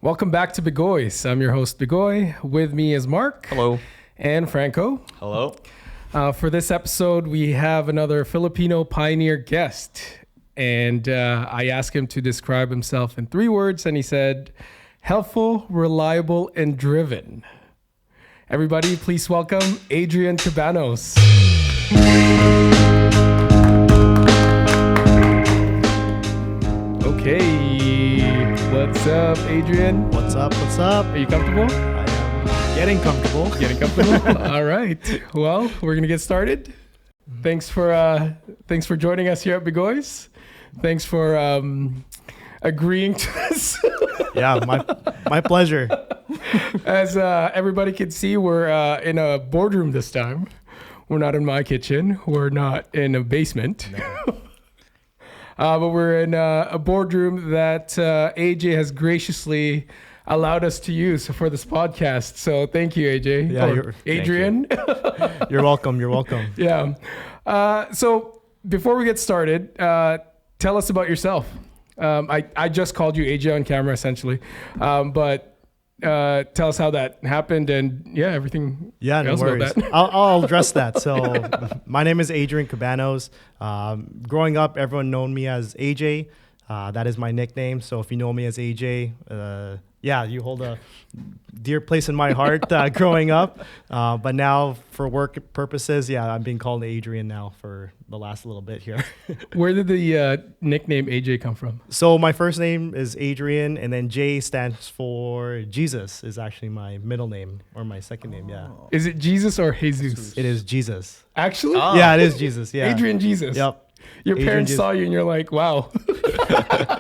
Welcome back to Bigoy. I'm your host, Bigoy. With me is Mark. Hello. And Franco. Hello. For this episode, we have another Filipino pioneer guest. And I asked him to describe himself in 3 words, and he said, helpful, reliable, and driven. Everybody, please welcome Adrian Cabanos. Okay. What's up, Adrian? What's up? What's up? Are you comfortable? I am getting comfortable. Getting comfortable? All right. Well, we're gonna get started. Thanks for joining us here at Bigoy's. Thanks for agreeing to this. Yeah, my pleasure. As everybody can see, we're in a boardroom this time. We're not in my kitchen. We're not in a basement. No. But we're in a boardroom that AJ has graciously allowed us to use for this podcast. So thank you, AJ. Yeah, Adrian. You're welcome. You're welcome. Yeah. So before we get started, tell us about yourself. I just called you AJ on camera, essentially. But tell us how that happened and everything. Yeah, no else worries. About that. I'll address that. So my name is Adrian Cabanos. Growing up, everyone known me as AJ. That is my nickname. So if you know me as AJ, you hold a dear place in my heart growing up. But now for work purposes, I'm being called Adrian now for the last little bit here. Where did the nickname AJ come from? So my first name is Adrian, and then J stands for Jesus is actually my middle name or my second name. Yeah. Is it Jesus or Jesus? It is Jesus. Actually? Oh. Yeah, it is Jesus. Yeah. Adrian Jesus. Yep. Your Adrian parents Jesus. saw you and you're like, wow.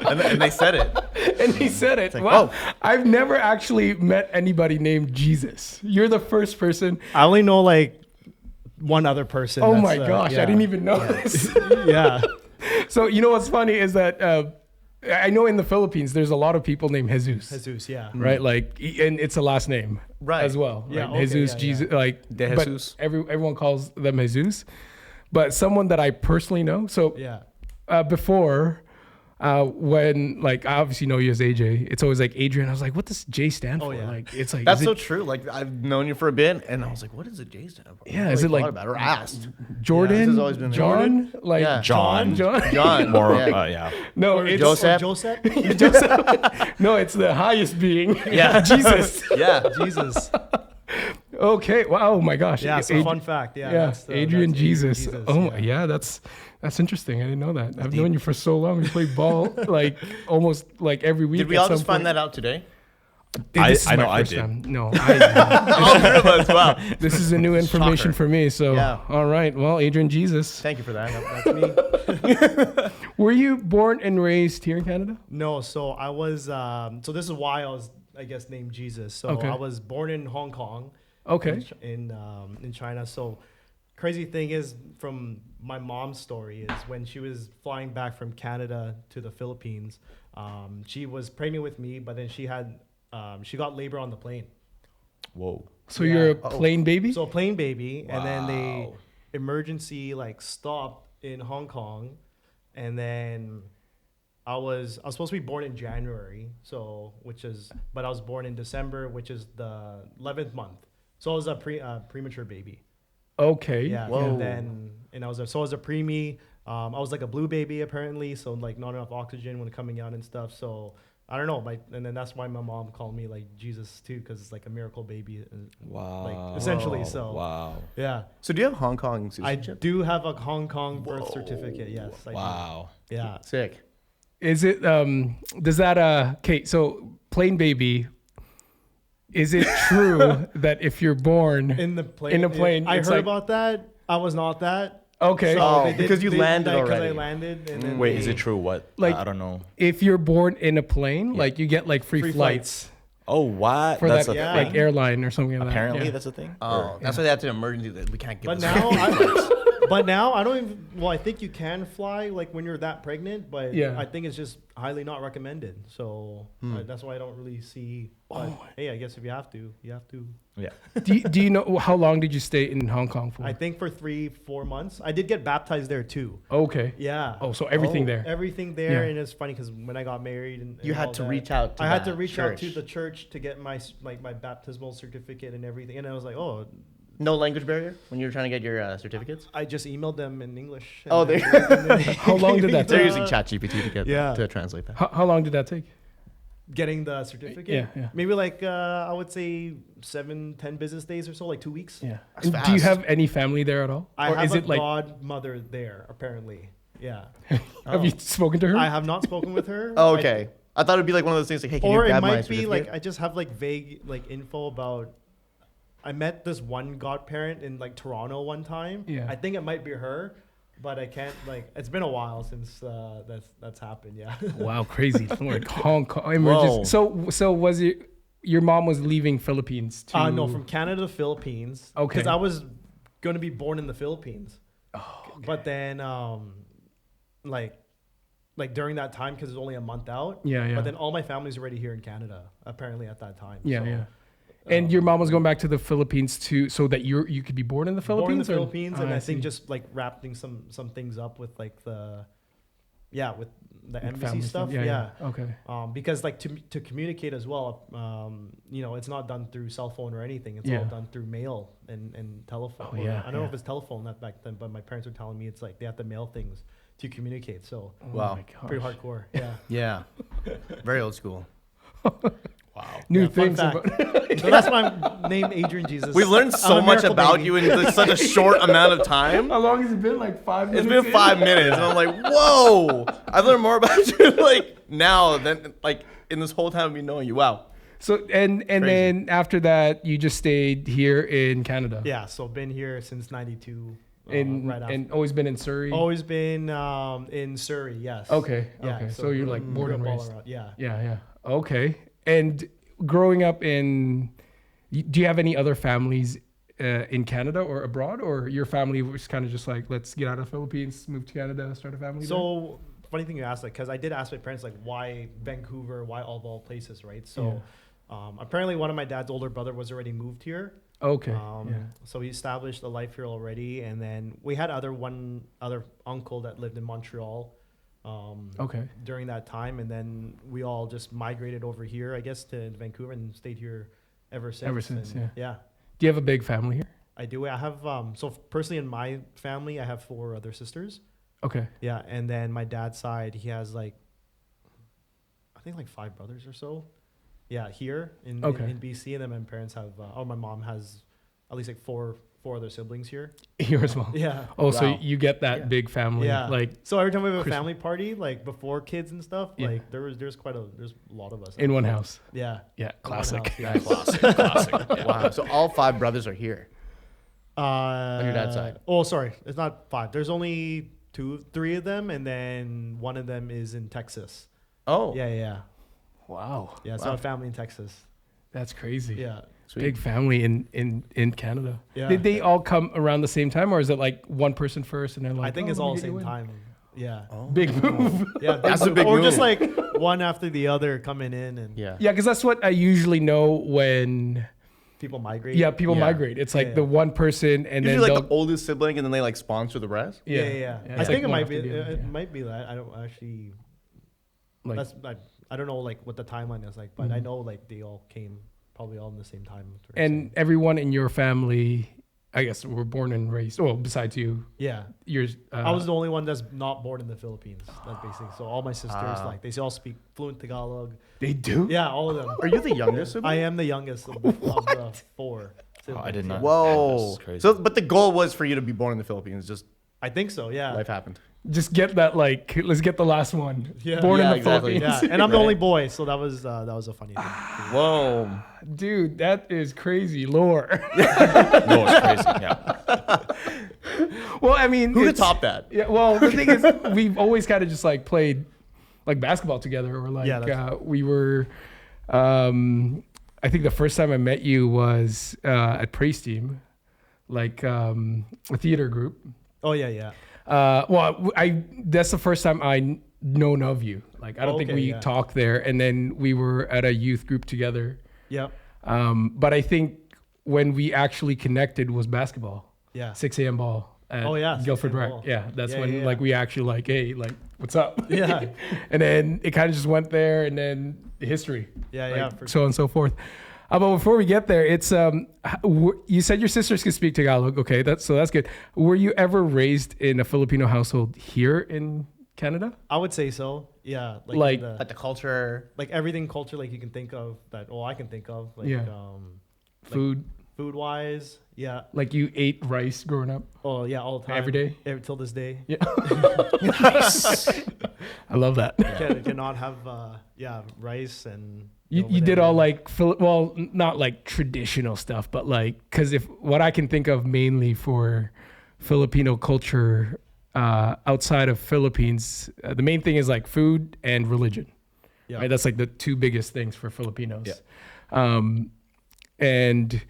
And they said it. And he said it. like, wow. oh. I've never actually met anybody named Jesus. You're the first person. I only know like one other person. Oh that's, my gosh. yeah. I didn't even know this. Yeah. So, you know what's funny is that I know in the Philippines, there's a lot of people named Jesus. Jesus, yeah. Right? Like, and it's a last name Right. as well. Yeah, Right? okay, Jesus, yeah, Jesus, like, De but Jesus. everyone calls them Jesus. But someone that I personally know, so Yeah. before, when like I obviously know you as AJ, it's always like Adrian. I was like, what does J stand for? Oh, yeah. Like, it's like, That's is so it true. Like I've known you for a bit, and I was like, "What does a J stand for?" Yeah, I is really it like- thought about it or asked? Jordan, this has always been John, like Yeah. John. John. More, Yeah. No, it's Joseph. Joseph? no, it's the highest being. Yeah. Jesus. Yeah. Jesus. Okay. Wow. Oh my gosh. Yeah, so fun fact. Yeah. that's Adrian that's Jesus. Adrian Oh my, yeah. That's interesting. I didn't know that. I've known you for so long. We play ball like almost like every week. Did we at all some just find point. that out today? Dude, this is I my know I first did. time. No, All 3 of us. Wow. this is a new information Shocker. for me. So, Yeah. all right. Well, Adrian Jesus. Thank you for that. That's me. Were you born and raised here in Canada? No, so I was, so this is why I was, I guess, named Jesus. So Okay. I was born in Hong Kong. Okay. In China. So crazy thing is, from my mom's story, is when she was flying back from Canada to the Philippines, she was pregnant with me, but then she got labor on the plane. Whoa. So Yeah. you're a plane baby? So plane baby, and then they Wow. emergency stopped in Hong Kong, and then I was supposed to be born in January, but I was born in December, which is the 11th month. So I was a premature baby. Okay. Yeah. Whoa. And I was a preemie. I was like a blue baby apparently, so like not enough oxygen when coming out and stuff. So I don't know, and then that's why my mom called me like Jesus too, because it's like a miracle baby. Wow. Like essentially, so Wow. yeah. So do you have Hong Kong I citizenship? do have a Hong Kong birth certificate. Yes. I Wow. do. Yeah. Sick. Is it, does that, okay, so plane baby, is it true that if you're born In the plane. I it's heard like- about that. I was not that. okay. Oh, they did- because you landed Because I already. landed. And then Wait, is it true? What? Like- I don't know. If you're born in a plane, like you get like free flights Oh, what? for That's that a yeah. thing. like airline or something like Apparently, that. Yeah. that's a thing. Oh, that's why they had to emergency that we can't give But this. now, But now I don't even. Well, I think you can fly like when you're that pregnant, but Yeah. I think it's just highly not recommended. So that's why I don't really see. But, hey, I guess if you have to, you have to. Yeah. Do you know how long did you stay in Hong Kong for? I think for 3-4 months. I did get baptized there too. Okay. Yeah. Oh, so everything there. Everything there, Yeah. and it's funny because when I got married and You all had to that, reach out to I had to that reach out to church. the church to get my my baptismal certificate and everything, and I was like, oh, No language barrier when you were trying to get your certificates? I just emailed them in English. Oh, and How long did that They're take? using ChatGPT to get Yeah. to translate that. How long did that take? Getting the certificate? Yeah. Maybe like I would say 7-10 business days or so, like 2 weeks. Yeah. That's And do you fast. have any family there at all? I Or have is a it like godmother there, apparently. Yeah. have you spoken to her? I have not spoken with her. Oh, okay. I thought it'd be like one of those things like, hey, can Or you it grab my might be certificate? like I just have like vague like info about. I met this one godparent in like Toronto one time. Yeah. I think it might be her, but I can't like. It's been a while since that's happened. Yeah. Wow, crazy. Like Hong Kong. Whoa. So was it your mom was leaving Philippines to No, from Canada to Philippines. Okay. Because I was going to be born in the Philippines. Oh, okay. But then, like during that time, because it's only a month out. Yeah. But then all my family's already here in Canada, apparently at that time. Yeah, So, yeah. And your mom was going back to the Philippines so that you could be born in the Philippines? Born in the or- Philippines, and Ah, I think see. just like wrapping some things up with like with the Like embassy family stuff. Yeah. Yeah. Okay. Because like to communicate as well, it's not done through cell phone or anything. It's Yeah. all done through mail and telephone. Oh, Or yeah, I don't know yeah. if it's telephone that back then, but my parents were telling me it's like they have to mail things to communicate. So Wow. Oh my gosh. pretty hardcore. Yeah. Yeah. Very old school. Wow. New Yeah, fun things fact. about So that's why I'm named Adrian Jesus. We've learned I'm so a much miracle about baby. you in like, such a short amount of time. How long has it been? Like 5 It's minutes? been 5 minutes, and I'm like, whoa! I've learned more about you like now than like in this whole time of me knowing you. Wow. So and then after that, you just stayed here in Canada. Yeah. So been here since '92. And and always been in Surrey. Always been in Surrey. Yes. Okay. Yeah, Okay. So you're like born grew and up all raised. around, yeah. Yeah. Okay. And growing up do you have any other families in Canada or abroad, or your family was kind of just like, let's get out of the Philippines, move to Canada, start a family? So funny thing you asked, like, because I did ask my parents, like, why Vancouver, why all places, right? So apparently one of my dad's older brother was already moved here. there? Okay. So he established a life here already, and then we had one other uncle that lived in Montreal. Okay. During that time, and then we all just migrated over here, I guess, to Vancouver and stayed here ever since. Ever since, And yeah. Do you have a big family here? I do. I have so personally in my family, I have 4 other sisters. Okay. Yeah, and then my dad's side, he has like, I think like 5 brothers or so. Yeah, here in BC, and then my parents have, my mom has at least like four other siblings here. Here as well. Yeah. Oh, so Wow. you get that big family. Yeah. Like So every time we have a Christmas. family party, like before kids and stuff, Yeah. like there's a lot of us. in one house. Yeah. Yeah. In one Classic. house, yeah. Classic. Wow. So all 5 brothers are here. On your dad's side. Oh, sorry. It's not 5. There's only 3 of them, and then one of them is in Texas. Oh. Yeah. Wow. Yeah, so I have family in Texas. That's crazy. Yeah. Sweet. Big family in Canada. Yeah. Did they all come around the same time, or is it like one person first and then like? I think oh, it's let me all the get you same in? time. Yeah. Big move. Yeah, That's a big or just move. like one after the other coming in, and Yeah. Yeah, because that's what I usually know when people migrate. people Yeah. migrate. It's like Yeah. the one person and Usually then like they'll, the oldest sibling, and then they like sponsor the rest. Yeah. it's I think like it one might after be. the other, It yeah. might be that. I don't actually. Like- That's I don't know like what the timeline is like, but I know like they all came probably all in the same time. and everyone in your family, I guess, were born and raised. Well, besides you, yeah, yours. I was the only one that's not born in the Philippines. That's basically so. All my sisters like they all speak fluent Tagalog. They do. Yeah, all of them. Are you the youngest sibling? I am the youngest of the 4. I did not. Whoa. That's crazy. So, but the goal was for you to be born in the Philippines. Just I think so. Yeah. life happened. Just get that. Like, let's get the last one. Yeah. Born Yeah, in the exactly. Philippines. Yeah, and I'm the Right. only boy, so that was a funny thing. Whoa. Dude, that is crazy lore. No, it's crazy. Yeah. Well, I mean, Who could it's- top that? Yeah. Well, the thing is, we've always kind of just like played like basketball together, or like Yeah, that's- we were. I think the first time I met you was at Praise Team, like a theater group. Oh yeah, yeah. That's the first time known of you. Like, I don't think we talked there, and then we were at a youth group together. Yep. But I think when we actually connected was basketball. Yeah. 6 a.m. ball at 6 Guilford Rec. ball. Yeah, that's Yeah, when yeah. like we actually like, hey, like, what's up? Yeah. And then it kind of just went there, and then history. Yeah, like, yeah. For so on and so forth. But before we get there, it's you said your sisters can speak Tagalog. Okay, that's good. Were you ever raised in a Filipino household here in Canada? I would say so. Yeah. Like- Like the culture. like everything culture like you can think of that. Oh, I can think of like Yeah. Food, food wise. Yeah. like you ate rice growing up Oh yeah, all the time. every day. Till this day. Yeah, I love that. Cannot have rice and. You did all like not like traditional stuff, but like because if what I can think of mainly for Filipino culture outside of Philippines, the main thing is like food and religion. Yeah. Right? That's like the two biggest things for Filipinos. Yeah. And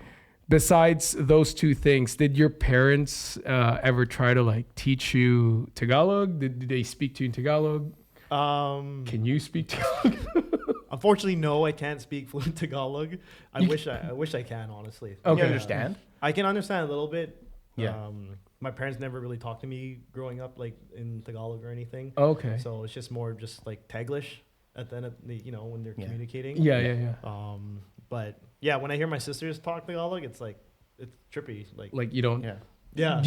besides those two things, did your parents ever try to like teach you Tagalog? Did they speak to you in Tagalog? Can you speak Tagalog? Unfortunately, no, I can't speak fluent Tagalog. I wish I can, honestly. Can Okay. you understand? I can understand a little bit. Yeah. My parents never really talked to me growing up, like in Tagalog or anything. Okay. So it's just more just like Taglish at the end of the, when they're Yeah. communicating. Yeah. But yeah, when I hear my sisters talk Tagalog, it's like it's trippy. Like you don't. Yeah. Yeah,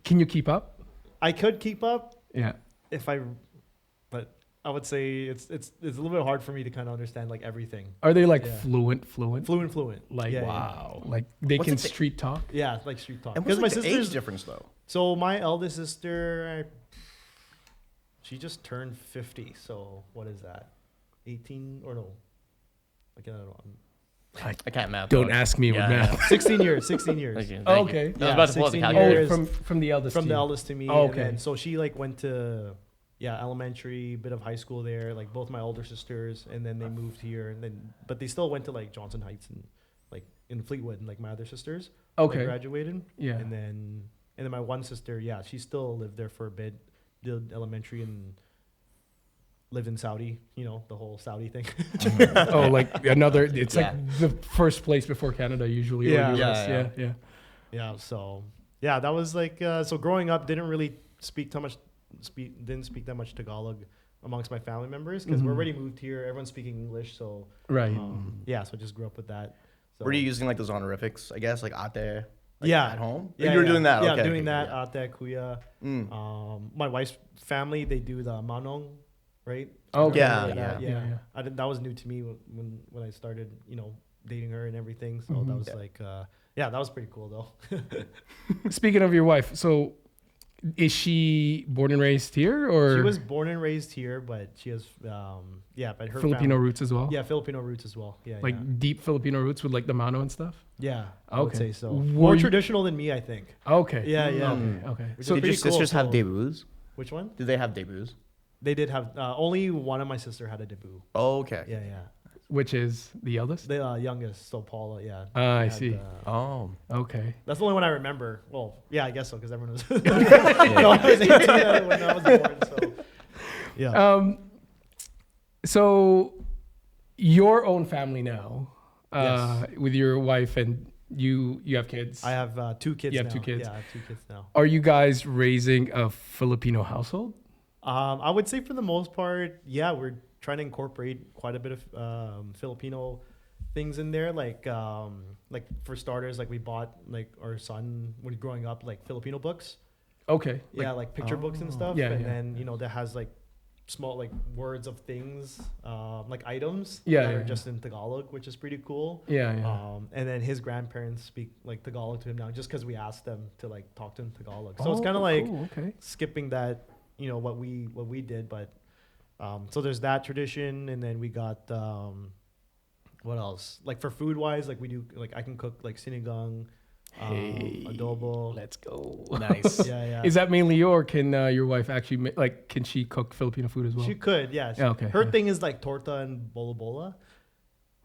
Can you keep up? I could keep up Yeah. but I would say it's a little bit hard for me to kind of understand like everything. Are they like Yeah. fluent? Fluent. Like Yeah, wow. Like they What's can the thi- street talk. Yeah, like street talk. And Because what's my like the sisters. age difference though? So my eldest sister, she just turned 50. So what is that? 18 or no? Like, I don't know. I can't math. Don't ask me with Yeah, math. 16 years. 16 years. Thank you. Oh, Thank you. okay. I was Yeah, about to pull out the 16 calculator. years. From the eldest. From to the you. eldest to me. Oh, And okay. then, so she like went to elementary, bit of high school there, like both my older sisters, and then they moved here, and then but they still went to like Johnson Heights and like in Fleetwood, and like my other sisters. Okay. Like, graduated. Yeah. And then my one sister, yeah, she still lived there for a bit, did elementary and lived in Saudi, the whole Saudi thing. Oh, like another. It's Yeah. like the first place before Canada usually. or Yeah. US. Yeah. Yeah. Yeah, so yeah, that was like so growing up didn't really speak that much Tagalog amongst my family members because we're Mhm. already moved here. Everyone's speaking English, so Right. yeah, so I just grew up with that. So, Were you using like those honorifics? I guess like ate. Like, Yeah. At home. Yeah, You were yeah. doing that. Yeah, Okay, doing okay, that. Ate, kuya. Yeah. My wife's family, they do the manong, right? Okay. Yeah, yeah. yeah. That was new to me when I started, dating her and everything. So Mhm. that was Yeah. like, that was pretty cool though. Speaking of your wife, so is she born and raised here, or She was born and raised here, but she has, but her Filipino family, roots as well? yeah, Filipino roots as well. Yeah, Like deep Filipino roots with like the mano and stuff. yeah, I would Okay. say so. Were More you- traditional than me, I think. Okay. Yeah, yeah. Okay. Which So is Did your pretty cool, sisters have so- debuts? Which one? Did they have debuts? They did have only one of my sister had a debut. Oh, okay. Yeah, yeah. which is the eldest? The youngest, so Paula, yeah. Ah, I had, see. Oh. Okay. That's the only one I remember. Well, yeah, I guess so, because everyone was. No, I was 18 when I was born, so. Yeah. So your own family now, Yes. with your wife and you have kids. I have 2 kids You now. have 2 kids. Yeah, I have 2 kids now. Are you guys raising a Filipino household? I would say for the most part, yeah, we're trying to incorporate quite a bit of Filipino things in there. Like for starters, like we bought like our son when growing up like Filipino books. Okay. Yeah, like picture books and stuff. Yeah, and yeah. then that has like small like words of things, like items Yeah, that yeah, are yeah. just in Tagalog, which is pretty cool. Yeah, yeah. And then his grandparents speak like Tagalog to him now, just because we asked them to like talk to him Tagalog. So it's kind of like cool, okay. skipping that, what we did. But so there's that tradition, and then we got what else? Like for food wise, like we do like I can cook like sinigang, adobo. Let's go. Nice. Yeah, yeah. Is that mainly you, or can your wife actually can she cook Filipino food as well? She could, yeah. Yeah, okay, Her yeah. thing is like torta and bola bola.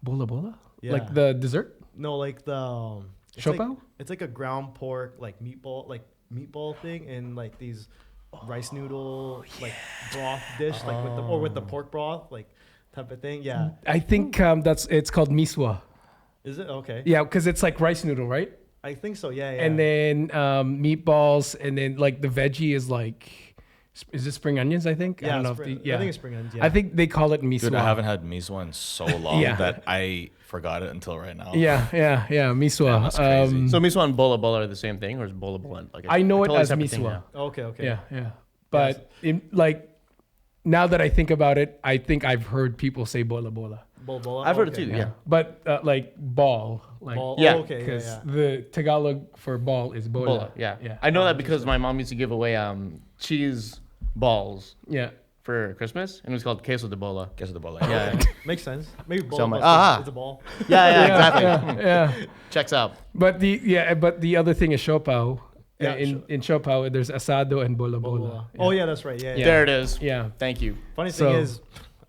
Bola bola? Yeah. Like the dessert? No, like the it's Siopaw? like a ground pork like meatball, like meatball thing in like these rice noodle like broth dish, like with the pork broth, like type of thing. Yeah. I think it's called miswa. Is it okay? Yeah, because it's like rice noodle, right? I think so. Yeah. And then meatballs, and then like the veggie is like, is it spring onions? I think. Yeah, I don't know. I think it's spring onions. Yeah. I think they call it miswa. Dude, I haven't had miswa in so long Yeah. that I forgot it until right now. Yeah, miswa. That's crazy. So miswa and bola bola are the same thing, or is bola bola like? I know it totally as separate thing miswa. now? Okay. Yeah. But now that I think about it, I think I've heard people say bola bola. Bola. I've heard it too. Yeah. But like ball, like Ball. Yeah. Oh, okay. because Yeah. the Tagalog for ball is bola. Bola. Yeah. Yeah. I know that because my mom used to give away cheese balls Yeah. for Christmas, and it was called queso de bola. Queso de bola. Yeah. Makes sense. Maybe So I'm bola. like, It's a ball. yeah. Exactly. Yeah. Checks out. But the other thing is siopaw. Yeah, In siopaw, there's asado and bola bola. Oh yeah, that's right. Yeah. There it is. Yeah. Thank you. Funny So- thing is,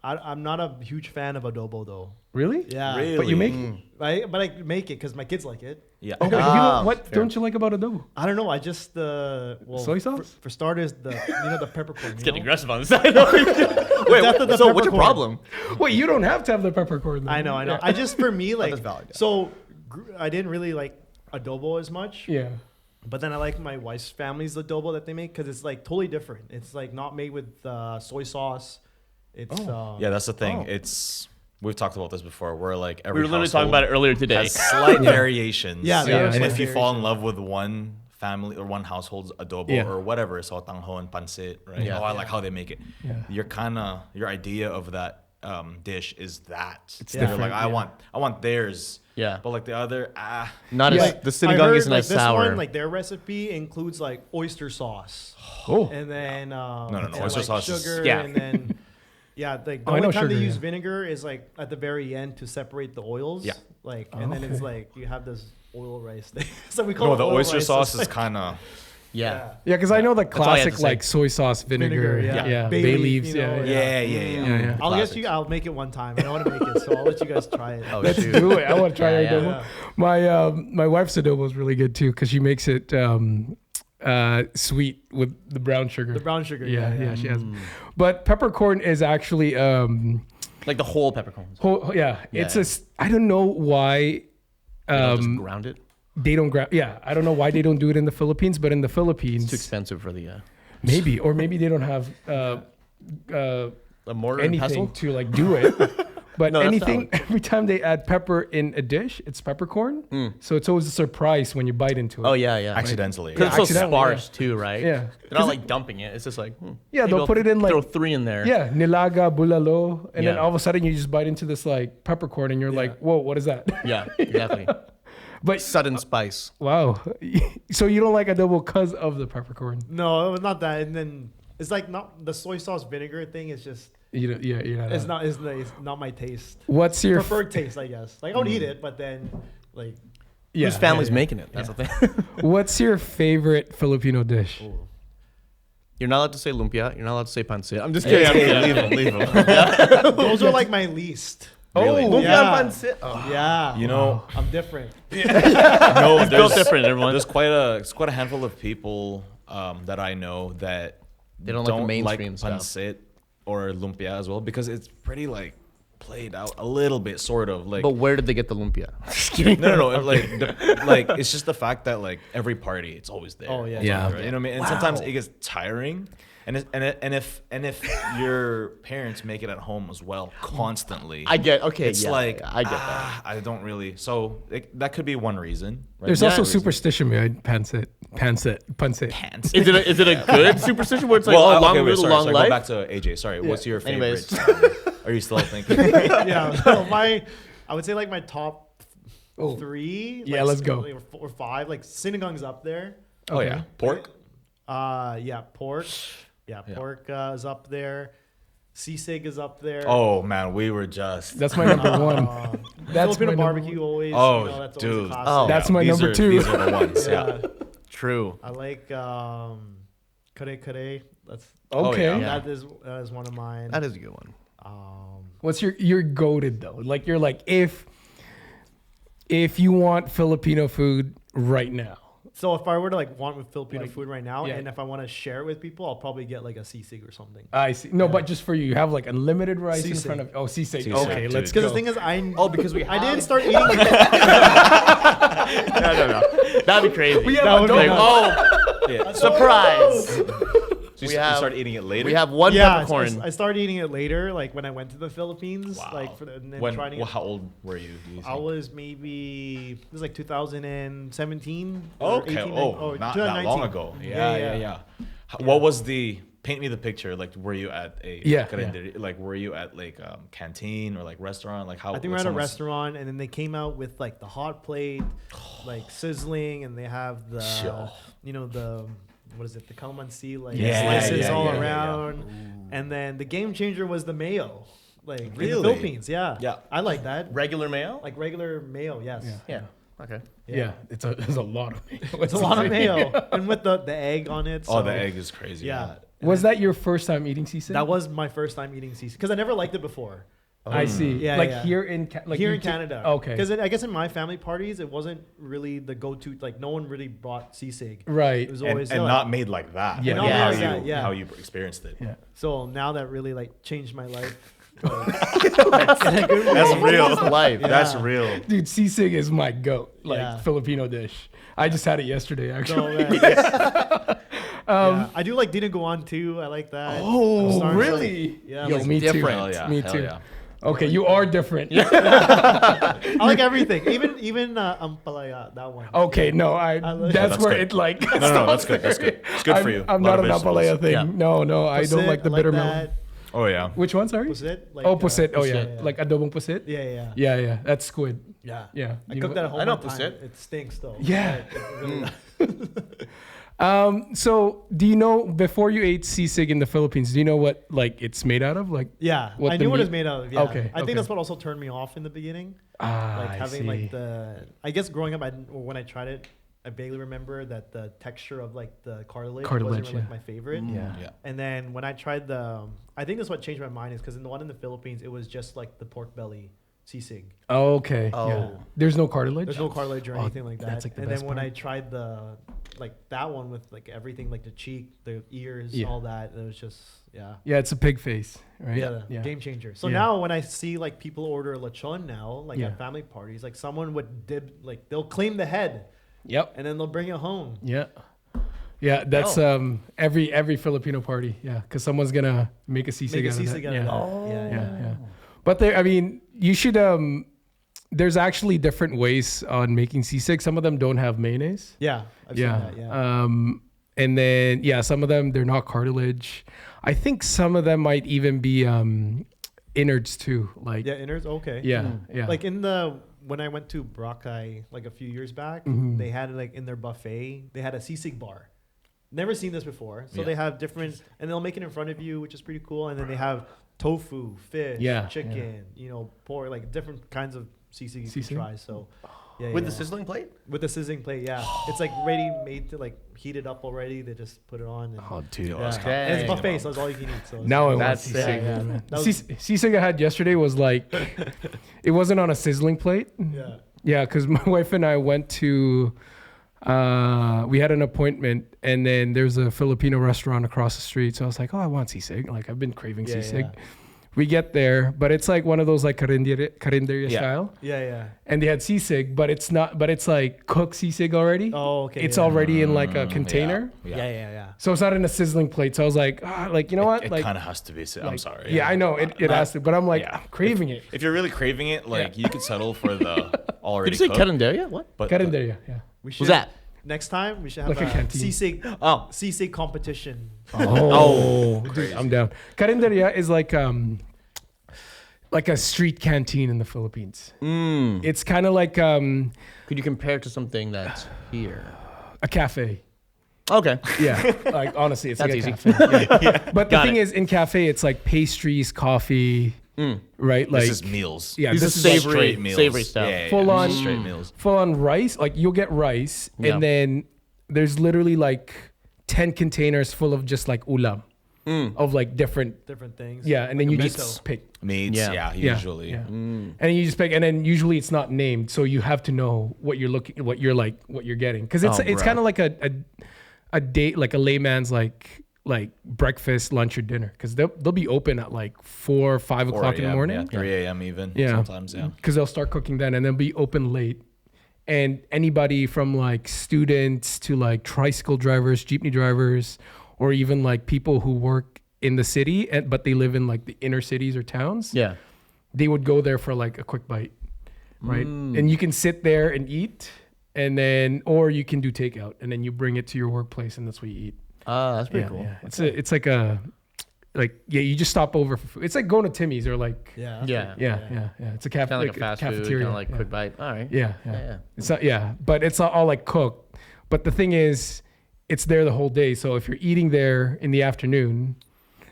I'm not a huge fan of adobo though. Really? Yeah. Really? But you make But I make it because my kids like it. Yeah. Okay. You Ah, know, what fair. don't you like about adobo? I don't know. I just Soy sauce? for starters the peppercorn. It's you getting know? aggressive on the side. Wait, death of the so what's your peppercorn. problem? Wait, you don't have to have the peppercorn. I know. Yeah. I just for me like that's valid, yeah. so I didn't really like adobo as much. Yeah. But then I like my wife's family's adobo that they make because it's like totally different. It's like not made with soy sauce. It's Yeah, that's the thing. Oh. We've talked about this before. Where like We every were literally talking household about it earlier today. has slight variations. Yeah, there are And slight if you fall in variations. love with one family or one household's adobo Yeah. or whatever, so tangho and pancit, right? Yeah. Oh, I like how they make it. Yeah. Your idea of that dish is that. It's You're different, like I want theirs. Yeah. But like the other Not Yeah. as the I sinigang heard, isn't like, as this sour. one, like their recipe includes like oyster sauce. Oh. And then no, and, oyster like, sauce is- sugar, Yeah. and then like the Oh, I know only time they sugar, use yeah. vinegar is like at the very end to separate the oils. Yeah. Like and then it's okay. like you have this oil rice thing. So we call No, it the oil oyster rice. sauce It's is like- kind of. yeah. Yeah, because I know the all I had classic to say. like soy sauce vinegar. Vinegar, yeah. Bay, Bay leaves. leaf, you know, yeah. Yeah. I'll guess you. I'll make it one time. I don't want to make it, so I'll let you guys try it. Oh, Let's shoot. do it. I want to try Yeah, your yeah. adobo. My wife's adobo is really good too because she makes it sweet with the brown sugar. The brown sugar. Yeah, she has. But peppercorn is actually Like the whole peppercorns. it's I don't know why Just ground it. they don't grab. Yeah, I don't know why they don't do it in the Philippines, but in the Philippines, It's too expensive for the maybe maybe they don't have a mortar and pestle. anything to like do it. But No, that's anything, every time they add pepper in a dish, it's peppercorn. So it's always a surprise when you bite into it. Oh yeah. Accidentally. Because it's so accidentally, sparse too, right? Yeah. They're not like dumping it. It's just like Yeah, maybe they'll I'll put it in, like- throw 3 in there. Yeah, nilaga, bulalo, and then Yeah. all of a sudden you just bite into this like peppercorn, and you're like, "Whoa, what is that?" Yeah, exactly. But Sudden spice. wow, so you don't like adobo because of the peppercorn? No, it was not that. And then it's like not the soy sauce vinegar thing. Is just You're not. it's not my taste. What's your Preferred taste, I guess. Like I would eat it, but then like yeah, Whose family's yeah. making it? That's the thing. What's your favorite Filipino dish? You're not allowed to say lumpia. You're not allowed to say pancit. I'm just Hey, kidding. leave him. those are like my least. Really? Oh, Yeah. pancit. Oh. Yeah, You know, I'm different. no, It's built different, everyone. There's quite a handful of people that I know that They don't like the mainstream stuff. pancit or lumpia as well because it's pretty like played out a little bit, sort of like. But where did they get the lumpia? Just kidding. No. Like it's just the fact that like every party, it's always there. Oh, yeah. Yeah. Right? You know what I mean? And sometimes it gets tiring. And if your parents make it at home as well constantly, I get okay. it's yeah, like I get that. I don't really. So that could be one reason. Right? There's Yeah, also reason. superstition behind pancit. Is it a good superstition where it's like long okay, wait, live sorry, long sorry, life? Go back to AJ. Sorry, what's your favorite? Anyways. Are you still thinking? Yeah, so I would say like my top Oh. 3. Yeah, like, let's go. Or 5. Like sinigang's up there. Oh Okay. yeah, pork. Yeah, pork. Yeah, pork is up there. Sisig is up there. Oh man, we were just. That's my number one. That's Filipino my number barbecue always. Oh, that's always dude. a classic. Oh. That's my these number are, 2. These are the ones. Yeah. Yeah. True. I like kare kare. That's Okay. Oh, yeah. that is one of mine. That is a good one. What's your goated though? Like you're like if you want Filipino food right now, So if I were to like want with Filipino Like, food right now, yeah. and if I want to share it with people, I'll probably get like a sisig or something. I see. No, but just for you have like unlimited rice in Sisig. front of. Oh, sisig. Sisig, Okay, dude. let's Because go. the thing is, because we I have- didn't start eating. No. That'd be crazy. We have That would be adobo. nice. Yeah. Surprise! So We you have- started eating it later. We have one Yeah, peppercorn. I started eating it later, like when I went to the Philippines, Wow. like and then when? trying to Well, get. how old were you? Do you I think? was maybe it was like 2017. or Okay. 18, Oh, not that 2019. long ago. Yeah. What was the? Paint me the picture. Like, were you at a Yeah. carinderia? Like, were you at like canteen or like restaurant? Like, how? I think we're at a restaurant, and then they came out with like the hot plate, like sizzling, and they have the, the what is it, the calamansi, like slices all around, and then the game changer was the mayo, like in the Really? Philippines. Yeah, Yeah. I like that, Regular mayo? like regular mayo. Yes, Yeah. Okay. Yeah, there's a lot of mayo. it's a lot of mayo, and with the egg on it. Oh, so- the egg is crazy. Yeah. Was that your first time eating sisig? That was my first time eating sisig because I never liked it before. I see. Yeah, like yeah. here in Here in Canada. Okay. Because I guess in my family parties, it wasn't really the go-to. Like no one really brought sisig. Right. It was And, always and like- not made like that. Yeah. Like Not how made you like that, yeah. how you experienced it. Yeah. So now that really like changed my life. That's real. Life. Yeah. That's real. Dude, sisig is my goat, like Yeah. Filipino dish. I just had it yesterday, So, actually. yeah. I do like dinaguan too. I like that. Oh, I'm starting to really? like- yeah. Yo, like- me too. different. Hell yeah. Me Hell too. yeah. Okay, you are different. I like everything. Even ampalaya, that one. Okay, no, like- that's That's where good. it like. No, that's good. That's good. It's good for you. I'm A lot not of an vegetables. apalaya thing. Yeah. No, I don't Pusit, like the I bitter that. milk. Oh yeah. Which one? Sorry. Pusit, like, Oh, pusit. Oh yeah, pusit, like adobong pusit. yeah. Yeah, that's squid. Yeah. Yeah, I you cooked know- that at home. I know one time. pusit. It stinks though. Yeah. It really So do you know before you ate sisig in the Philippines? Do you know what like it's made out of? Like Yeah, What I the knew what meat- it's made out of. Yeah. Okay, I think okay. that's what also turned me off in the beginning. Like I having see. like the, I guess growing up, or when I tried it, I vaguely remember that the texture of like the cartilage, Cartilage, wasn't like yeah. my favorite. Yeah. Yeah. And then when I tried the, I think that's what changed my mind is because in the one in the Philippines, it was just like the pork belly sisig. Oh, okay. Oh. Yeah. There's no cartilage. There's no cartilage or Oh, anything like that. that's, like, the and best then when part. I tried the, like that one with like everything, like the cheek, the ears, Yeah. all that, it was just, yeah. Yeah, it's a pig face, right? Yeah, game changer. So Yeah. now when I see like people order lechon now, like Yeah. at family parties, like someone would like they'll claim the head Yep. and then they'll bring it home. Yeah. Yeah, that's every Filipino party. Yeah, because someone's gonna make a sisig Make a out of sisig that. out of Yeah. that. Yeah. But there, I mean, you should. There's actually different ways on making sisig. Some of them don't have mayonnaise. Yeah, I've Yeah. seen that. Yeah. And then some of them they're not cartilage. I think some of them might even be innards too. Like Yeah, innards. Okay. yeah. Like when I went to Boracay like a few years back, Mm-hmm. they had like in their buffet, they had a sisig bar. Never seen this before. So Yeah. they have different, and they'll make it in front of you, which is pretty cool. And then they have tofu, fish, Yeah, chicken, pork, like different kinds of sisig you can Sisig? try. So yeah, With yeah. the sizzling plate? With the sizzling plate, yeah. It's like ready made to like heat it up already. They just put it on. And, Oh, dude. yeah. that's And it's dang. buffet, so it's all you can eat. So it's Now I want That's sisig. yeah. man. That was- Sisig I had yesterday was like, it wasn't on a sizzling plate. yeah. Yeah, because my wife and I went to, we had an appointment, and then there's a Filipino restaurant across the street. So I was like, oh, I want sisig. Like, I've been craving Yeah, sisig. yeah. We get there, but it's like one of those like carinderia Yeah. style. Yeah, yeah. And they had sisig, but it's not, but it's like cooked sisig already. Oh, okay. It's yeah. already in like a container. Yeah. So it's not in a sizzling plate. So I was like, you know what? It like, kind of has to be. I'm sorry. yeah, I know it has to, but I'm like, Yeah. I'm craving it. If you're really craving it, like you could settle for the already Did you say cooked. carinderia? What? But Carinderia, yeah. We should, What's that? Next time we should have Like a a canteen. sisig, Oh. sisig competition. Oh, dude, I'm down. Carinderia is like a street canteen in the Philippines. It's kind of like Could you compare it to something that's here? a cafe. Okay. Yeah, like honestly, it's That's like easy. a cafe. Yeah. But the Got thing it. is, in cafe, it's like pastries, coffee, right? Like this is meals. yeah, These this are is like savory- straight meals. savory stuff. Yeah, Full on- straight meals. full on rice. Like you'll get rice, Yeah. and then there's literally like 10 containers full of just like ulam. of like different things. yeah, and then Like you a just miso. pick. Meats, Yeah. usually. Yeah. And you just pick, and then usually it's not named, so you have to know what you're getting, because it's bro. kind of like a date, like a layman's like breakfast, lunch, or dinner, because they'll be open at like 4 or 5 o'clock in the morning. Yeah, 3 a.m. even. Yeah. Sometimes, yeah. Because they'll start cooking then, and they'll be open late. And anybody from like students to like tricycle drivers, jeepney drivers, or even like people who work in the city but they live in like the inner cities or towns, Yeah. they would go there for like a quick bite, right? And you can sit there and eat, and then, or you can do takeout, and then you bring it to your workplace, and that's what you eat. That's pretty Yeah, cool. yeah. It's like you just stop over for food. It's like going to Timmy's or like Yeah. yeah. It's a Kind of like a fast food, cafeteria. kind of like yeah. quick bite. All right. Yeah. Yeah. It's not, but it's not all like cooked. But the thing is, it's there the whole day. So if you're eating there in the afternoon,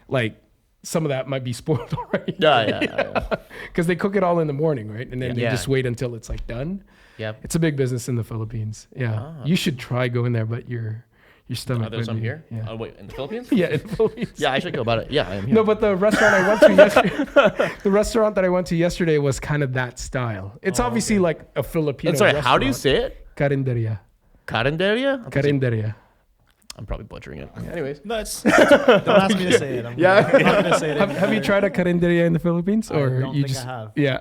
like some of that might be spoiled already. Yeah. Because they cook it all in the morning, right? And then they Yeah. just wait until it's like done. Yep. It's a big business in the Philippines. Yeah. You should try going there, but your stomach. Are there would some be- here? Yeah. Oh, wait, in the Philippines? Yeah, in the Philippines. Yeah, I should go about it. Yeah, I am here. No, but the restaurant I went to yesterday, the restaurant that I went to yesterday was kind of that style. It's obviously like a Filipino And sorry, restaurant. how do you say it? Carinderia. Carinderia? Carinderia. I'm probably butchering it. Anyways. Don't ask me to say it. I'm not gonna say it. Have you tried a carinderia in the Philippines, I or don't you think just? I have. Yeah.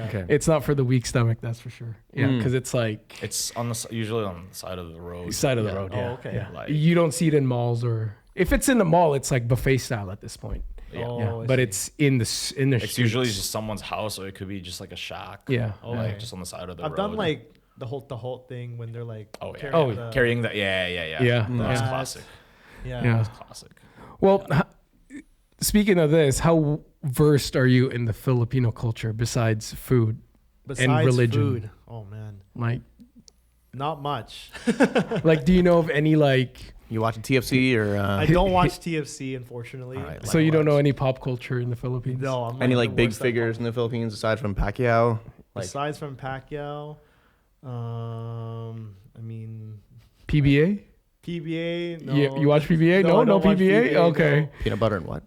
Okay. It's not for the weak stomach, that's for sure. Yeah, because it's like It's usually on the side of the road. side of the Yeah. road. Oh, Yeah. okay. Yeah. Like- You don't see it in malls, or if it's in the mall, it's like buffet style at this point. Oh, Yeah, I but see. it's in the It's usually just someone's house, or it could be just like a shack. Yeah. Oh, Like okay. just on the side of the I've road. done like the whole thing when they're like Oh, yeah. carrying the- Carrying that. Yeah. Yeah. That's Yeah. classic. yeah. Yeah. Classic. Well, speaking of this, how versed are you in the Filipino culture besides food? Besides religion. food, oh man, Like, not much. do you know of any like? You watching TFC or I don't watch TFC, unfortunately. All right, So you don't know any pop culture in the Philippines? No, I'm any the like big worst at figures in the Philippines aside from Pacquiao? Like Besides from Pacquiao, I mean PBA? PBA. No. You watch PBA? No, I No don't watch PBA? PBA, Okay. peanut butter and what?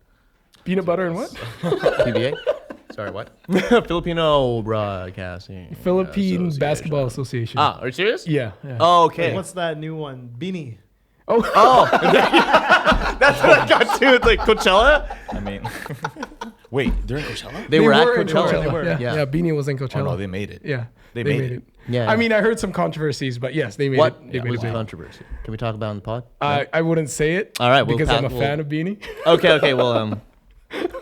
Peanut butter and what? PBA? Sorry, what? Filipino Broadcasting Philippine Association. Basketball Association. Ah, are you serious? Yeah. Oh, okay. What's that new one? Beanie. Oh. That's what I got to. Like Coachella? I mean, wait, during Coachella? They were at in Coachella. They were. Yeah. Beanie was in Coachella. Oh no, they made it. Yeah. They made it. Yeah. I mean, I heard some controversies, but yes, they made What? it. They made What's it the big. controversy? Can we talk about it on the pod? I wouldn't say it. All right, we'll because I'm a we'll- fan of Beanie. Okay. Well,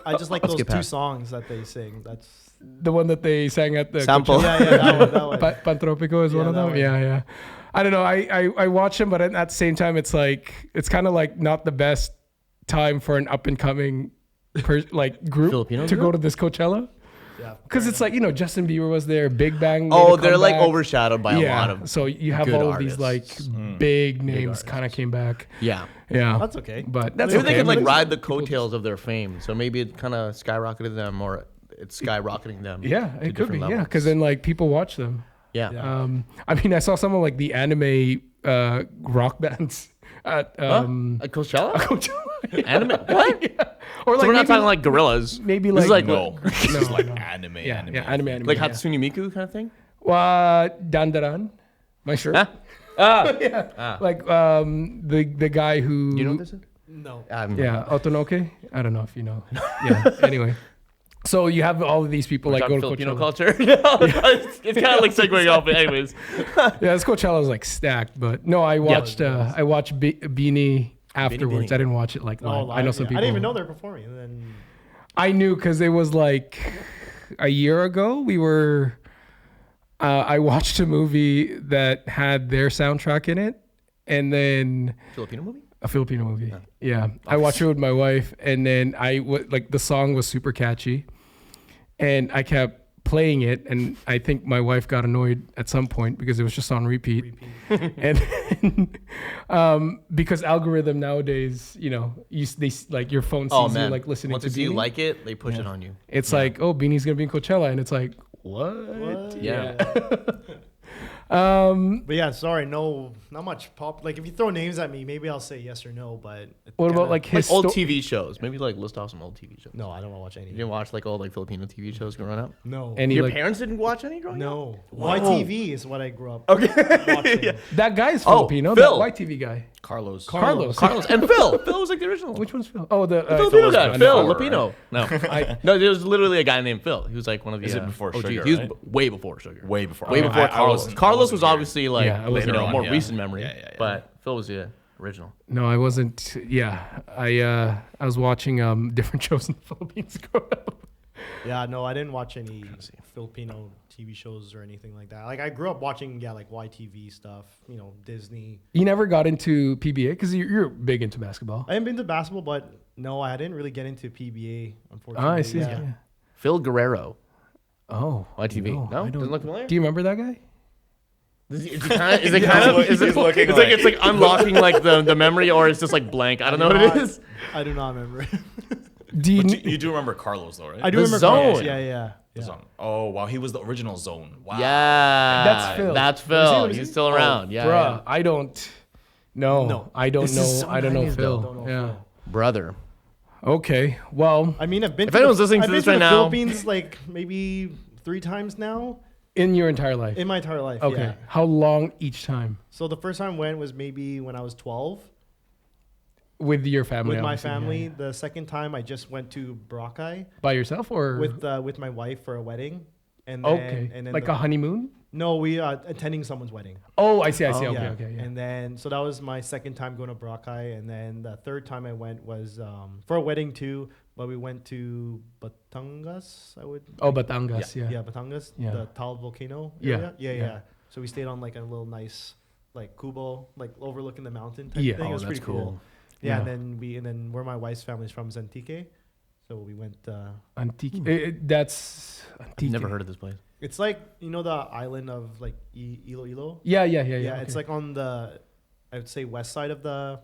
I just like Let's those skip two past. songs that they sing. That's The one that they sang at the Sample. Coachella. yeah, that one. Pantropico is Yeah, one of that them. one. Yeah. I don't know. I watch them, but at the same time, it's kind of like not the best time for an up and coming group Filipino to go group? to this Coachella, Yeah, because it's like, Justin Bieber was there, Big Bang. made oh, a they're like comeback. overshadowed by a lot of. So you have good all of these like artists. big names kind of came back. Yeah. Yeah, That's okay. but that's Maybe okay. they could like But ride the coattails of their fame. So maybe it kind of skyrocketed them, or it's skyrocketing them. yeah, to it could be. different Yeah, levels. because then like people watch them. Yeah. I mean, I saw some of like the anime rock bands at At Coachella? Coachella. Anime? What? Yeah. Or So we're not maybe- talking like gorillas. maybe This is like No, No, it's like no. anime. yeah, anime. yeah, anime, Like yeah. Hatsune Miku kind of thing? Dandaran, my shirt. Huh? Like the guy who You know what this is? No. yeah, Otonoke. I don't know if you know. Yeah. Anyway, so you have all of these people like go to Filipino Coachella. culture. it's kind of like segueing off, but anyways. Yeah, this Coachella was like stacked, but no, I watched Beanie afterwards. Beanie. I didn't watch it like live. I know some people. I didn't even know they're performing. And then I knew because it was like a year ago. We were. I watched a movie that had their soundtrack in it, and then Filipino movie? a Filipino movie. Yeah, I watched it with my wife, and then like the song was super catchy, and I kept playing it, and I think my wife got annoyed at some point because it was just on repeat. And then, because algorithm nowadays, they like your phone sees Oh, you man. like listening Once to if you Beanie. like it, they push it on you. It's like, oh, Beanie's gonna be in Coachella, and it's like, what? Yeah. But yeah, sorry, no, not much pop. Like if you throw names at me, maybe I'll say yes or no. But What about like Like old histo- TV shows. Maybe like list off some old TV shows. No, I don't want to watch any. You didn't watch like old like Filipino TV shows growing up? No, any Your like parents didn't watch any growing up? no. Whoa. YTV is what I grew up watching. that guy's Oh, Filipino? Phil. That white TV guy. Carlos. Carlos. Carlos and Phil. Phil was like the original. Which one's Phil? Oh, the Filipino guy. no, Phil, no, Lapino. No, no, there was literally a guy named Phil. He was like one of the. Is it before OGs. Sugar, He was right? way before Sugar. Way before. Way Oh, before I Carlos. wasn't- I Carlos wasn't was here. obviously like Yeah, I wasn't you know here. more Yeah. recent memory. Yeah, yeah, yeah. But Phil was the original. No, I wasn't. Yeah, I was watching different shows in the Philippines growing up. Yeah, no, I didn't watch any Filipino TV shows or anything like that. Like I grew up watching, like YTV stuff, Disney. You never got into PBA because you're big into basketball. I haven't been to basketball, but no, I didn't really get into PBA, unfortunately. Oh, I see. Yeah. Yeah. Phil Guerrero, Oh, YTV. No, I doesn't don't. look familiar. Do you remember that guy? Is it kind of? Is it He's looking it's like it's like unlocking like the memory, or it's just like blank. I don't know what it is. I do not remember. Do you? You do remember Carlos though, right? I do The remember Zone. Carlos. Yeah. The Zone. Oh wow, he was the original Zone. Wow. Yeah, That's Phil. That's Was Phil. he? He's still around. Yeah, Bruh, yeah. I don't. No, No. I don't This know. is so I don't know 90s Phil. though. Don't know Yeah. Phil. Brother. Okay. Well, I mean, I've been. If anyone's listening to I've been this to right the now- Philippines like maybe 3 times now in your entire life. in my entire life. Okay. Yeah. How long each time So the first time I went was maybe when I was 12 with your family? with my obviously, yeah, family. yeah. The second time I just went to Boracay By yourself or with my wife for a wedding. And then, Okay. and then Like a honeymoon? no, we attending someone's wedding. Oh, I see. Okay. Yeah. Okay. Yeah. And then so that was my second time going to Boracay, and then the third time I went was for a wedding too, but we went to Batangas. Batangas. Yeah. Yeah, Batangas, Yeah. the Tal volcano Yeah, area. Yeah, yeah. yeah. So we stayed on like a little nice like kubo, like overlooking the mountain type Yeah. thing. Oh, It was that's pretty cool. cool. Yeah, Yeah. and then where my wife's family's from is Antique. So we went Antique. That's Antique. I've never heard of this place. it's like the island of like Iloilo. Yeah. Yeah, Okay. it's like on the I would say west side of the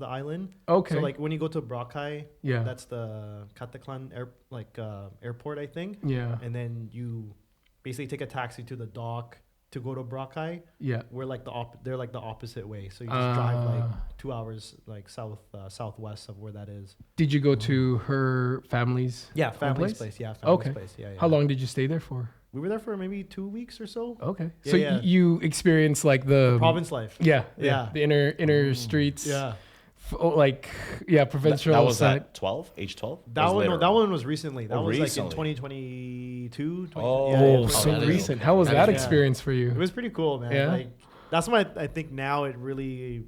island. Okay. So like when you go to Boracay, yeah. that's the Cataclan airport, I think. Yeah. And then you basically take a taxi to the dock to go to Boracay. Yeah. We're like they're like the opposite way. So you just drive like Ah. 2 hours like southwest of where that is. Did you go to her family's? Yeah, family's place. Yeah, family's Okay. place. Yeah, yeah. How long did you stay there for? We were there for maybe 2 weeks or so. Okay. Yeah, So yeah. you experienced like the Province life. Yeah. Yeah. The inner streets. Yeah. Provincial That was side. at 12, age 12. That one was recently. That Oh, was recently. like in 2022. Oh, Oh, yeah, so that is- recent. How was that that is- experience for you? It was pretty cool, man. Yeah? Like that's why I think now it really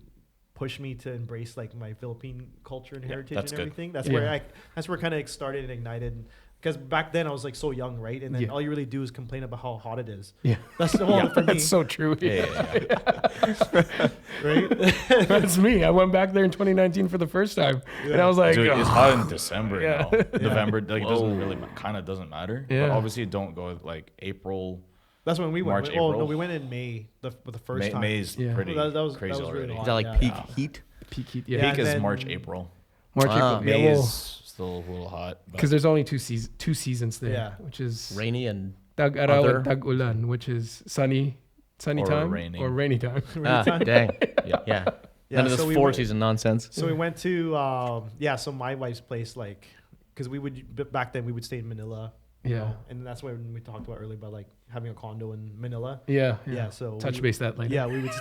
pushed me to embrace like my Philippine culture and heritage that's and good. everything. That's Yeah. where that's where kind of started and ignited. Because back then I was like so young, right? And then Yeah. all you really do is complain about how hot it is. Yeah. That's the one for me, That's so true. Yeah, right? That's me. I went back there in 2019 for the first time, and I was like, Dude, it's "Oh." hot in December Yeah. now. November, like it doesn't Whoa. really kind of doesn't matter. Yeah. But obviously, don't go like April. That's when we went. March, Oh no, April. we went in May the first time. May's Yeah. pretty That was crazy really already. hot. Is that like Yeah. peak Yeah. heat? peak heat. Yeah, Yeah. Peak and is then- March, April. March, Ah. April. May Yeah, is still a little hot. but- because there's only two seasons there, Yeah. which is Rainy and Tag-araw Other- and Tag-ulan, which is sunny Or time rainy. or rainy time. dang. yeah. Yeah. Yeah, None of this so we four went- season nonsense. So we went to so my wife's place, like, because back then we would stay in Manila. you Yeah. know, and that's when we talked about earlier about like having a condo in Manila. Yeah. Yeah, so touch we- base that later. Yeah, we would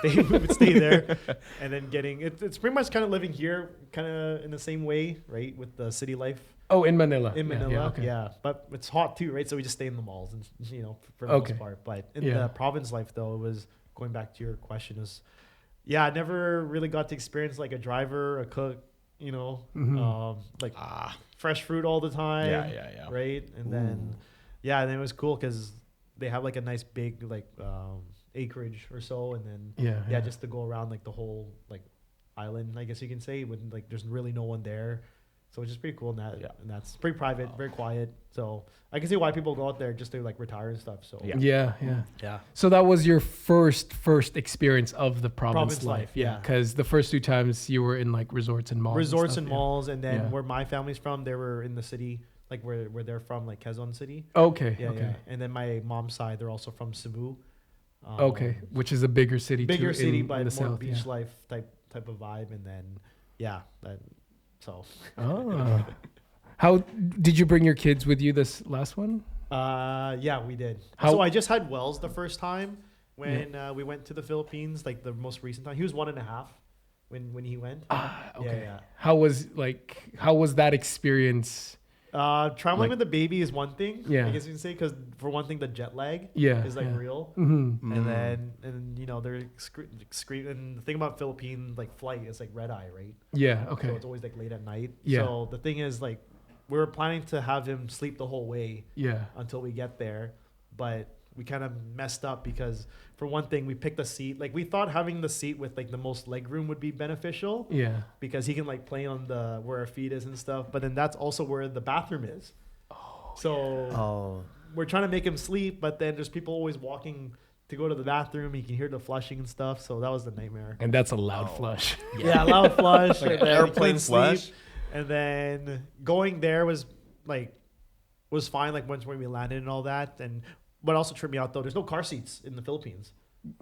stay there, and then it's pretty much kind of living here, kind of in the same way, right, with the city life Oh, in Manila. in Manila. Yeah. Okay. But it's hot too, right? So we just stay in the malls, and for the Okay. most part. But in Yeah. the province life, though, it was going back to your question I never really got to experience like a driver, a cook, Mhm. like fresh fruit all the time. Yeah. Right, and then it was cool because they have like a nice big like acreage or so, and then Yeah. just to go around like the whole like island, I guess you can say, when like there's really no one there. So it's just pretty cool, and that's pretty private, very quiet. So I can see why people go out there just to like retire and stuff. So Yeah. yeah. So that was your first experience of the province, Province life, yeah. Because the first two times you were in like resorts and malls. Resorts stuff, and yeah. malls, and then Yeah. where my family's from, they were in the city, like where they're from, like Quezon City. Okay. Yeah, okay. yeah. And then my mom's side, they're also from Cebu. Okay, which is a bigger city. Bigger too, city, in but the more south, beach yeah. life type of vibe, and then so. Oh. How did you bring your kids with you this last one? Yeah, we did. How- So I just had Wells the first time when we went to the Philippines, like the most recent time. He was 1.5 when he went. Okay. Yeah. How was that experience? Traveling Like- with the baby is one thing. Yeah. I guess you can say, because for one thing, the jet lag Yeah, is like yeah. real. Mm-hmm. And you know they're screaming. And the thing about Philippine like flight is like red eye, right? Yeah. Okay. So it's always like late at night. Yeah. So the thing is like we were planning to have him sleep the whole way Yeah. until we get there, but we kind of messed up because for one thing we picked a seat. Like we thought having the seat with like the most leg room would be beneficial Yeah. because he can like play on the where our feet is and stuff. But then that's also where the bathroom is. So we're trying to make him sleep, but then there's people always walking to go to the bathroom. He can hear the flushing and stuff. So that was the nightmare. And that's a loud flush. Yeah, loud flush. Like and then he airplane couldn't sleep. flush? And then going there was fine. Like once when we landed and all that. And what also tripped me out though, there's no car seats in the Philippines.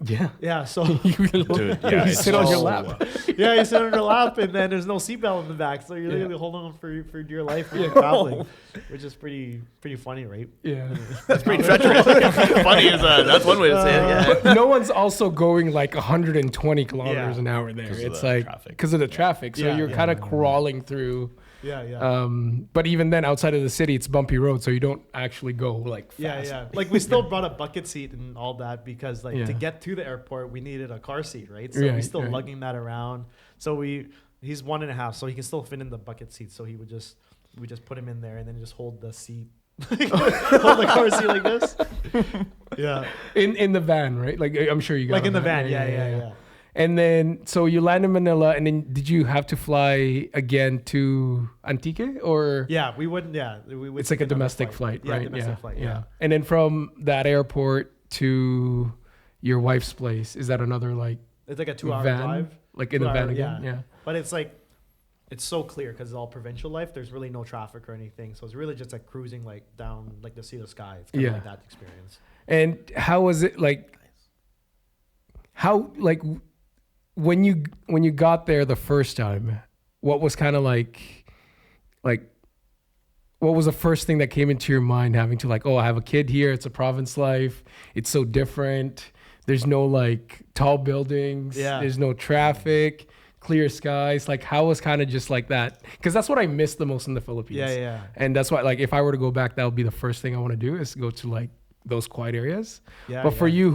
Yeah. Yeah, so Dude, yeah, you it's sit on your so- lap. yeah, you sit on your lap, and then there's no seatbelt in the back, so you're literally holding on for dear life when you're traveling, which is pretty funny, right? Yeah. That's pretty treacherous. Funny is that's one way to say it. Yeah. But no one's also going like 120 kilometers Yeah. an hour there. 'Cause of It's the like traffic. because of the traffic. So Yeah, you're yeah. kind of crawling through. Yeah. But even then, outside of the city, it's bumpy road, so you don't actually go like fast. Yeah. Like we still brought a bucket seat and all that because like Yeah. to get to the airport we needed a car seat, right? So Right, we still right. lugging that around. So he's 1.5, so he can still fit in the bucket seat. So we just put him in there and then just hold the seat, hold the car seat like this. Yeah, In the van, right? Like I'm sure you got like in on the that. van. Yeah. And then, so you land in Manila, and then did you have to fly again to Antique, or Yeah, we wouldn't. Yeah, we would it's like a take another domestic flight, Yeah, right? domestic flight. Yeah. And then from that airport to your wife's place, is that another like It's like a 2-hour van? drive, Like in the 2 van hour, again? yeah. Yeah. but it's like it's so clear because it's all provincial life. There's really no traffic or anything, so it's really just like cruising like down like to see the sky. It's kind of Yeah. like that experience. And how was it like? How like when you got there the first time? What was kind of like what was the first thing that came into your mind? Having to like, oh, I have a kid here. It's a province life. It's so different. There's no like tall buildings. Yeah. There's no traffic. Clear skies. Like how was kind of just like that? Because that's what I miss the most in the Philippines. Yeah. And that's why, like, if I were to go back, that would be the first thing I want to do is go to like those quiet areas. Yeah. But for you,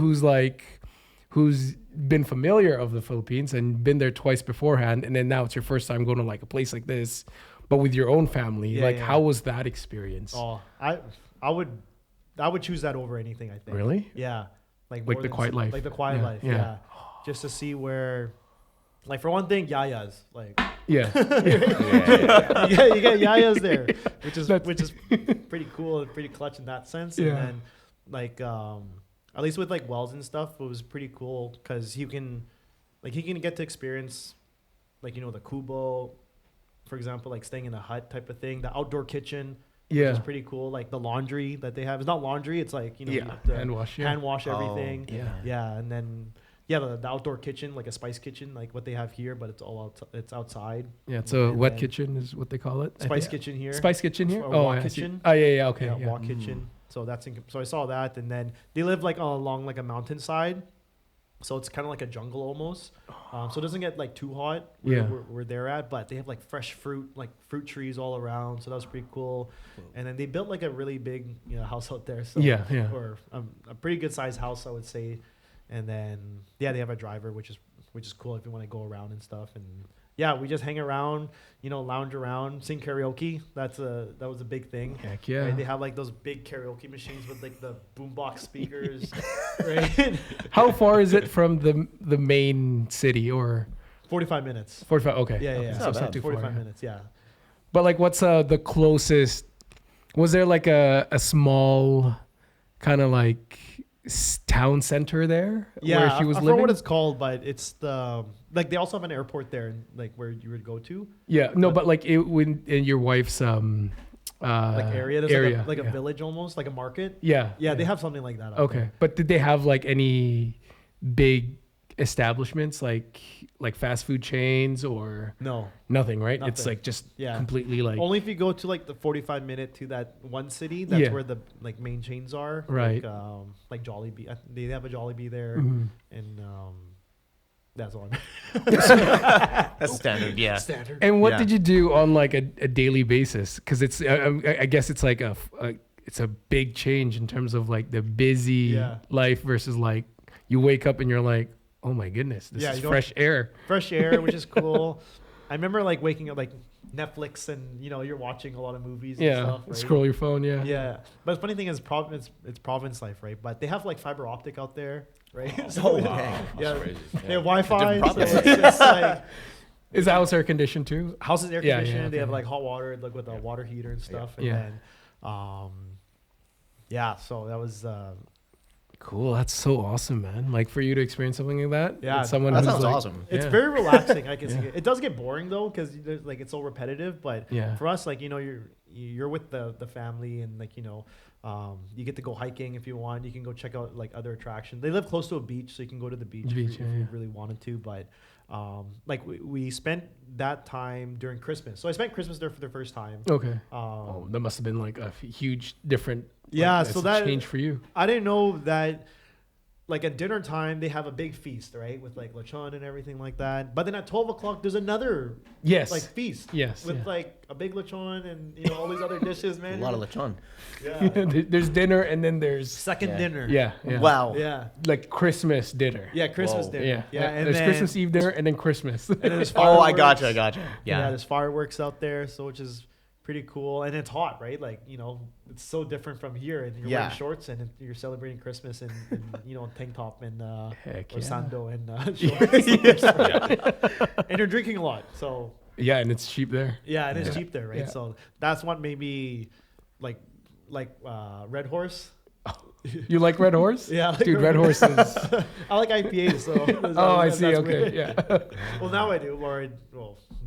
who's been familiar of the Philippines and been there twice beforehand, and then now it's your first time going to like a place like this, but with your own family, Yeah, how was that experience? Oh, I would choose that over anything. I think. Really? Yeah. Like Like more the than quiet life. Like the quiet Yeah, life. yeah. Yeah. Just to see where, like for one thing, yayas. Like Yeah. you get yayas there, which is That's- pretty cool and pretty clutch in that sense. Yeah. And then like at least with like Wells and stuff, it was pretty cool because he can get to experience like the kubo, for example, like staying in a hut type of thing, the outdoor kitchen. Which is Yeah. pretty cool. Like the laundry that they have. It's not laundry. It's like, you Yeah. have to Hand wash, yeah. hand wash everything. Yeah. Yeah. And then, the outdoor kitchen, like a spice kitchen, like what they have here, but it's all it's outside. Yeah. It's a And wet then kitchen is what they call it. I Spice think. kitchen here. Spice kitchen here? Or Oh, walk I see. kitchen. Oh, yeah. Okay. Yeah, Yeah. walk kitchen. So so I saw that. And then they live like along like a mountainside. So it's kind of like a jungle almost. So it doesn't get like too hot where Yeah. we're there at, but they have like fresh fruit, like fruit trees all around. So that was pretty cool. And then they built like a really big house out there. So Yeah. or a pretty good sized house, I would say. And then they have a driver, which is cool if you want to go around and stuff. And we just hang around, lounge around, sing karaoke. That was a big thing. Heck yeah. Right? They have like those big karaoke machines with like the boombox speakers, right? How far is it from the main city or 45 minutes. 45? Okay. Yeah. Okay, Yeah. So it's not too 45 far. Yeah. minutes. Yeah. But like, what's the closest? Was there like a small kind of like town center there Yeah. where she was I forgot living? what it's called, but it's the like they also have an airport there, like where you would go to. Yeah, no, but like it when in your wife's Like area. There's area, like a yeah. village almost, like a market. Yeah, Yeah, they have something like that. out Okay, there. but did they have like any big establishments like fast food chains or No. nothing, right? It's Nothing. like just Yeah. completely like Only if you go to like the 45-minute to that one city, that's Yeah. where the like main chains are. Right. Like Jollibee. They have a Jollibee there, Mhm. and that's all. That's standard. Yeah. Standard. And what Yeah. did you do on like a daily basis? Because it's I guess it's like it's a big change in terms of like the busy Yeah. life versus like you wake up and you're like, oh my goodness, this Yeah, is you don't- fresh air. Fresh air, which is cool. I remember like waking up like Netflix, and you're watching a lot of movies. Yeah, And stuff, right? scroll your phone. Yeah. Yeah, but the funny thing is, it's province life, right? But they have like fiber optic out there, right? Oh, yeah, dang. yeah. crazy. They have Wi-Fi. So province. it's just like Is the house air conditioned too? house is air Yeah, conditioned. yeah, They have okay. like hot water, like with a water heater and stuff. And Yeah. then, yeah. So that was Cool. That's so awesome, man. Like for you to experience something like that. Yeah, with someone That who's sounds like, awesome. it's Yeah. very relaxing. I can see Yeah. it. It does get boring though because like it's so repetitive. But Yeah. for us, like you're with the family, and like you get to go hiking if you want. You can go check out like other attractions. They live close to a beach, so you can go to the beach, Beach, if yeah, you yeah. really wanted to. But like we spent that time during Christmas. So I spent Christmas there for the first time. Okay. Oh, that must have been like a huge different. Yeah, like, so that's a that- change for you. I didn't know that. Like at dinner time, they have a big feast, right, with like lechon and everything like that. But then at 12 o'clock, there's another Yes. like feast. Yes, With yeah. like a big lechon and all these other dishes, A man. lot of lechon. Yeah. There's dinner and then there's Second Yeah. dinner. yeah. Wow. Yeah. Like Christmas dinner. Yeah. Christmas Whoa. dinner. Yeah. Yeah. And there's then, Christmas Eve dinner and then Christmas. And then there's Oh, I fireworks. gotcha. Yeah. Yeah. There's fireworks out there, so which is pretty cool, and it's hot, right? Like it's so different from here, and you're Yeah. wearing shorts, and you're celebrating Christmas, and tank top and Heck or yeah. sando and shorts, and you're drinking a lot, so. Yeah, and it's cheap there. Yeah, and it's Yeah. cheap there, right? Yeah. So that's what made me like Red Horse. You like Red Horse? Yeah, I like Dude, Red Horse is. I like IPAs, so. Oh, I see. that's Okay. weird. Yeah. Well, now I do, or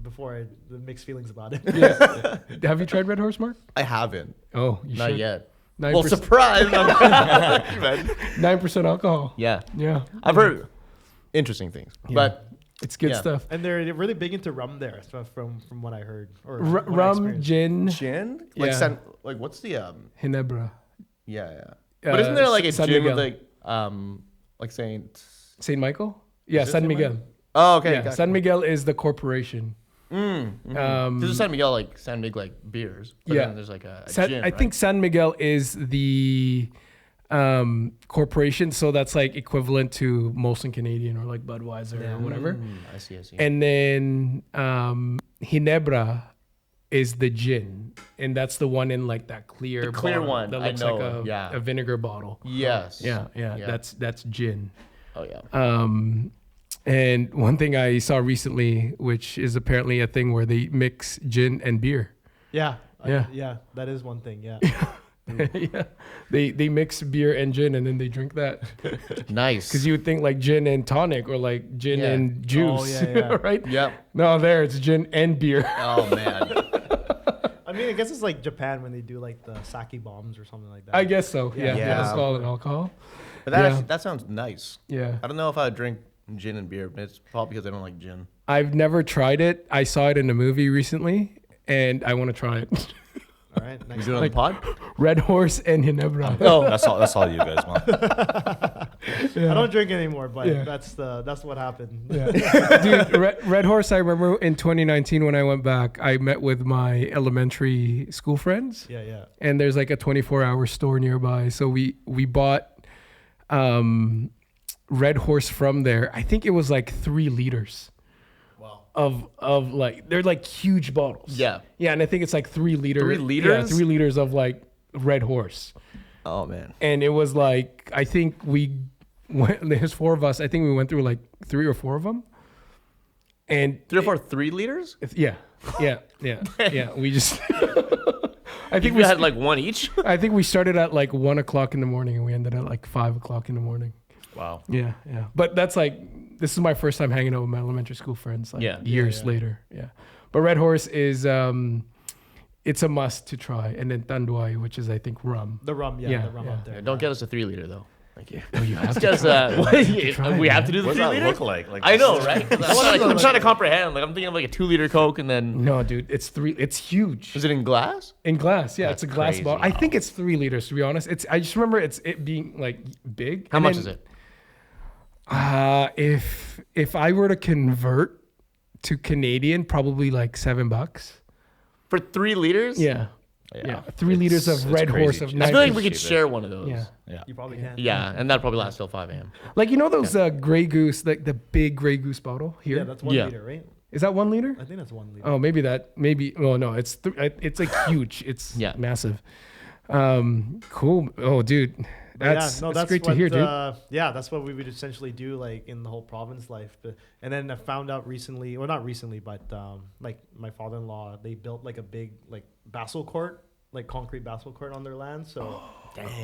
before I the mixed feelings about it. Yeah. Have you tried Red Horse, Mark? I haven't. Oh, you Not should. yet. 9%, Well, surprise. 9% alcohol. Yeah. Yeah. I've heard interesting things, Yeah. but It's good Yeah. stuff. And they're really big into rum there, so from what I heard. Or what I Rum, experienced. gin, gin, like Yeah. like what's the Ginebra. yeah. But isn't there like a San gin Miguel. with like Saint? St. Michael? Yeah, Is it San Saint Miguel. Michael? Oh, okay. Yeah, San Miguel is the corporation. There's a San Miguel like San Miguel like beers. But Yeah. then there's like a I gin, right? think San Miguel is the corporation, so that's like equivalent to Molson Canadian or like Budweiser or whatever. I see. And then Ginebra is the gin, and that's the one in like that clear, The clear bottle one, that I looks know, like yeah. a vinegar bottle. Yes. Yeah, Yeah. that's gin. Oh yeah. And one thing I saw recently, which is apparently a thing where they mix gin and beer. Yeah. Yeah. Yeah. That is one thing. Yeah. Yeah, they mix beer and gin and then they drink that. Nice. Because you would think like gin and tonic or like gin Yeah. and juice, Oh, yeah, yeah. right? Yep. No, there it's gin and beer. Oh man. I mean, I guess it's like Japan when they do like the sake bombs or something like that. I guess so. Yeah, Yeah. that's called an alcohol. But that Yeah. actually, that sounds nice. Yeah, I don't know if I would drink gin and beer, but it's probably because I don't like gin. I've never tried it. I saw it in a movie recently, and I want to try it. All right. You Nice. do it on the pod? Red Horse and Ginebra. Oh. That's all you guys want. I don't drink anymore, but Yeah. that's what happened. Yeah. Dude, Red Horse, I remember in 2019 when I went back, I met with my elementary school friends. Yeah. Yeah. And there's like a 24-hour store nearby. So we bought Red Horse from there. I think it was like 3 liters. Wow. Of like, they're like huge bottles. Yeah. Yeah, and I think it's like 3 liters. 3 liters? Yeah, 3 liters of like Red Horse. Oh man. And it was like, I think we went, there's 4 of us. I think we went through like 3 or 4 of them. And 3 or 4 3 liters? yeah. We just, I think We had like one each. I think we started at like 1 o'clock in the morning and we ended at like 5 o'clock in the morning. Wow. Yeah. But that's like, this is my first time hanging out with my elementary school friends. Like Yeah. years later. Yeah. But Red Horse is, it's a must to try. And then Tanduay, which is I think rum. The rum. Yeah. Yeah, The rum yeah. up there. Yeah, don't get us a 3 liter though. Thank you. Oh, you have It's to just try, we have man. to do the What 3 does that liter. look like? I know, right? 'Cause I'm trying to comprehend. Like I'm thinking of like a 2 liter Coke, and then No, dude, it's 3. It's huge. is it in glass? In glass, yeah, That's it's a glass crazy. bottle. I think it's 3 liters to be honest. I just remember it being like big. How much is it? If I were to convert to Canadian, probably like $7. For 3 liters? Yeah. 3 liters It's of Red crazy Horse of cheap. I feel like we nitrogen. could share one of those. Yeah. Yeah. You probably can. Yeah, and that'd probably last till 5 a.m. Like those Grey Goose, like the big Grey Goose bottle here. Yeah, that's 1 Yeah. liter, right? Is that 1 liter? I think that's 1 liter. Oh, maybe. Oh no, it's like huge. It's Yeah. massive. Cool. Oh, dude, that's great to hear, dude. That's what we would essentially do, like in the whole province life. And then I found out recently, well, not recently, but like my father-in-law, they built like a big like basketball court, like concrete basketball court on their land. So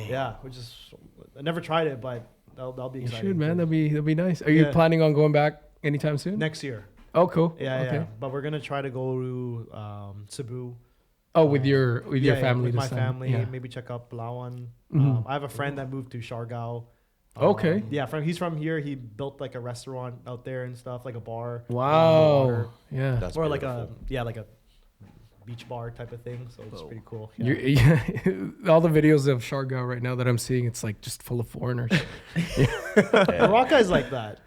yeah, which is I never tried it, but that'll be You exciting. should, man. too. That'll be nice. Are you Yeah. planning on going back anytime soon? Next year. Oh, cool. Yeah, Okay. yeah. But we're gonna try to go to Cebu. Oh, with your family with this my time. family. Yeah. Maybe check out Palawan. Mhm. I have a friend that moved to Siargao. Okay. Yeah, he's from here. He built like a restaurant out there and stuff, like a bar. Wow. Yeah. That's or like beautiful. like a beach bar type of thing. So it's pretty cool. Yeah. All the videos of Siargao right now that I'm seeing, it's like just full of foreigners. Boracay is like that.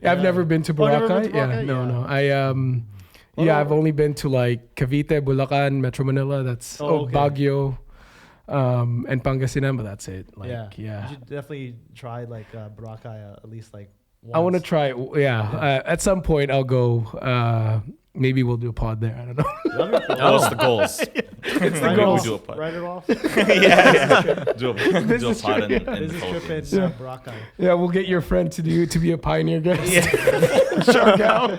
Yeah, I've never been to Oh, never been Boracay. to Yeah, Boracay? no. I've only been to like Cavite, Bulacan, Metro Manila. That's Okay. Baguio, and Pangasinan, but that's it. Like, You yeah. should definitely try like Boracay at least like once. I want to try it. Yeah. At some point, I'll go. Maybe we'll do a pod there. I don't know. That'd be cool. What's the goals? It's the Write it goals. off. do a pod. Write it off. Do a pod in the Business trip in Philippines. Boracay. Yeah, we'll get your friend to be a pioneer guest. Siargao.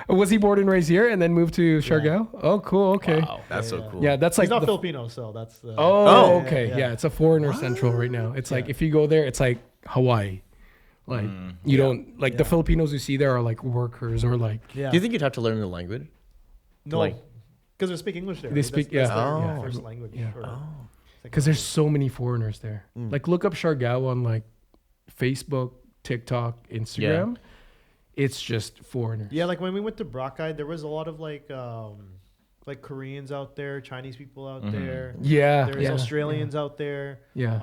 Was he born and raised here and then moved to Siargao? Oh, cool. Okay. Wow, that's so cool. Yeah, that's He's like not the Filipino, so that's the. Oh, Yeah, okay. yeah. Yeah, it's a foreigner central right now. It's like if you go there, it's like Hawaii. Like you don't like the Yeah. Filipinos you see there are like workers or like Yeah. Do you think you'd have to learn the language? No, like- because they speak English there. They right? speak- That's yeah. their Oh. first language. Yeah. or second because there's language. so many foreigners there. Like look up Siargao on like Facebook, TikTok, Instagram. It's just foreigners. Yeah, like when we went to Boracay, there was a lot of like Koreans out there, Chinese people out there. Yeah. There's yeah, Australians out there. Yeah.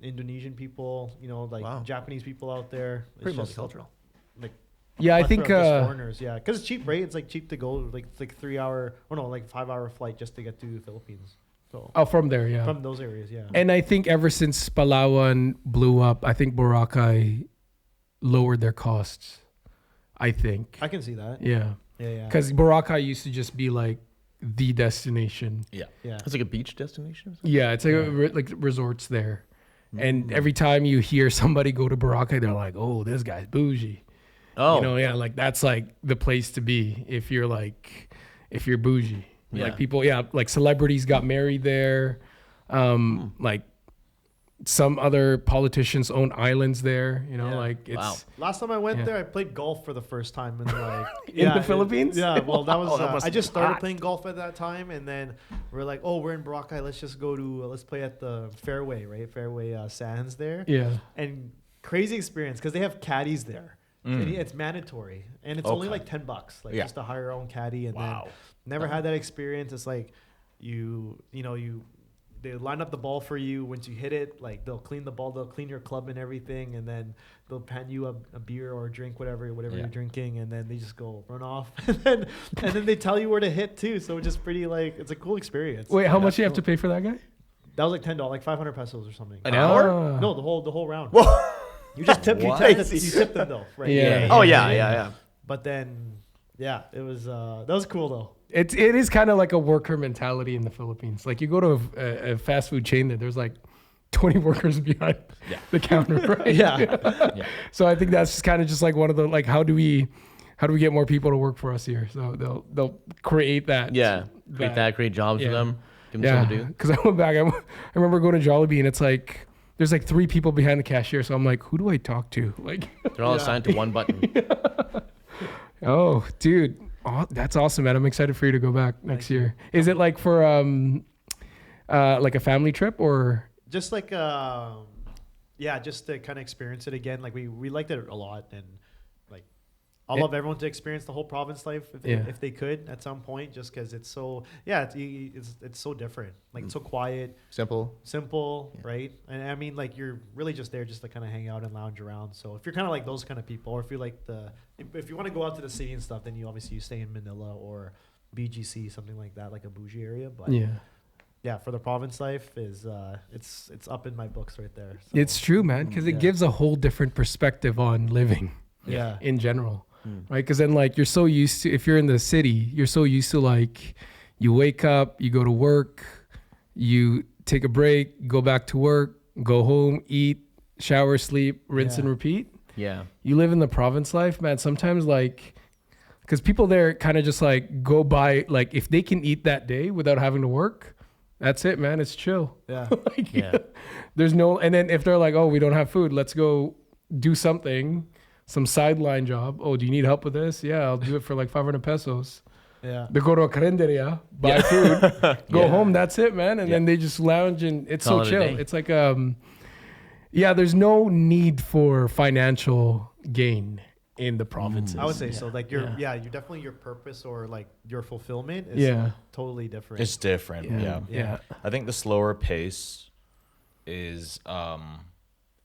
Indonesian people. Like Wow. Japanese people out there. It's Pretty just, multicultural. Like Yeah, I plethora think of just foreigners. Yeah, because it's cheap, right? It's like cheap to go. Like it's like 3-hour, or no, like 5-hour flight just to get to the Philippines. So from there, yeah. from those areas, yeah. And I think ever since Palawan blew up, I think Boracay lowered their costs. I think. I can see that. Yeah. Yeah. Because Boracay used to just be like the destination. Yeah. It's like a beach destination. Yeah, it's like like resorts there. And every time you hear somebody go to Boracay, they're like, "Oh, this guy's bougie." Oh, Like that's like the place to be if you're bougie. Yeah. Like people, like celebrities got married there. Like some other politicians own islands there. Yeah. Like it's Wow. Last time I went Yeah. there, I played golf for the first time in like In the Philippines? Yeah, well, that was that must I be just started hot. playing golf at that time, and then we're like, oh, we're in Boracay, let's just go to let's play at the fairway, right? Fairway Sands there, yeah. and crazy experience because they have caddies there. And it's mandatory, and it's only Okay. like $10, like Yeah. just to hire your own caddy. And Wow. then never had that experience. It's like they line up the ball for you. Once you hit it, like they'll clean the ball, they'll clean your club and everything, and then they'll pan you a beer or a drink, whatever Yeah. you're drinking, and then they just go run off, and then they tell you where to hit too. So it's just pretty it's a cool experience. Wait, how much do you have to pay for that guy? That was like $10, like 500 pesos or something. An hour? Ah. No, the whole round. You just tip you tip them though, right? Yeah. Oh yeah. But then, yeah, it was that was cool though. It is kind of like a worker mentality in the Philippines. Like you go to a fast food chain there's like 20 workers behind the counter, right? Yeah. So I think that's kind of just like one of the like how do we get more people to work for us here? So they'll create that. yeah. Create jobs for Yeah. them. Give them Yeah, something to do. because I went back. I remember going to Jollibee and it's like there's like 3 people behind the cashier. So I'm like, who do I talk to? Like, They're all assigned to one button. oh, dude, that's awesome, man. I'm excited for you to go back next year. Is it like for like a family trip or? Just like yeah, just to kind of experience it again. Like we liked it a lot, and like I'd love everyone to experience the whole province life if they could at some point, just because it's so it's so different. Like it's so quiet, simple, right? And I mean, like you're really just there just to kind of hang out and lounge around. So if you're kind of like those kind of people, or if you like if you want to go out to the city and stuff, then you obviously stay in Manila or BGC, something like that, like a bougie area. But yeah, for the province life is it's up in my books right there. So, It's true, man, because it gives a whole different perspective on living. In general, right? Because then like you're so used to, if you're in the city, you're so used to like you wake up, you go to work, you take a break, go back to work, go home, eat, shower, sleep, rinse and repeat. Yeah. You live in the province life, man. Sometimes like, because people there kind of just like go by, like if they can eat that day without having to work, that's it, man. It's chill. Yeah. There's no, and then if they're like, oh, we don't have food, let's go do something, some sideline job. Oh, do you need help with this? Yeah, I'll do it for like 500 pesos. Yeah. They go to a carinderia, buy food, go home. That's it, man. And then they just lounge, and it's so chill. It's like, there's no need for financial gain in the provinces. I would say so. Like you're definitely your purpose or like your fulfillment is totally different. It's different. Yeah. I think the slower pace is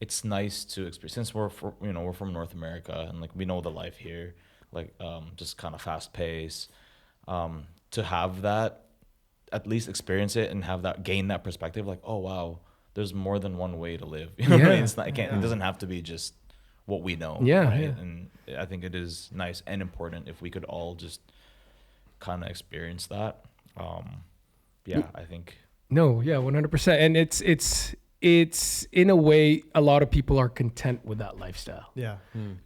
it's nice to experience, since we're from North America, and like we know the life here, like just kind of fast pace. To have that, at least experience it and have that, gain that perspective, like, oh wow, there's more than one way to live. You know what I mean? It's not, it doesn't have to be just what we know. Right? And I think it is nice and important if we could all just kind of experience that. I think. No, 100%. And it's in a way, a lot of people are content with that lifestyle. Yeah.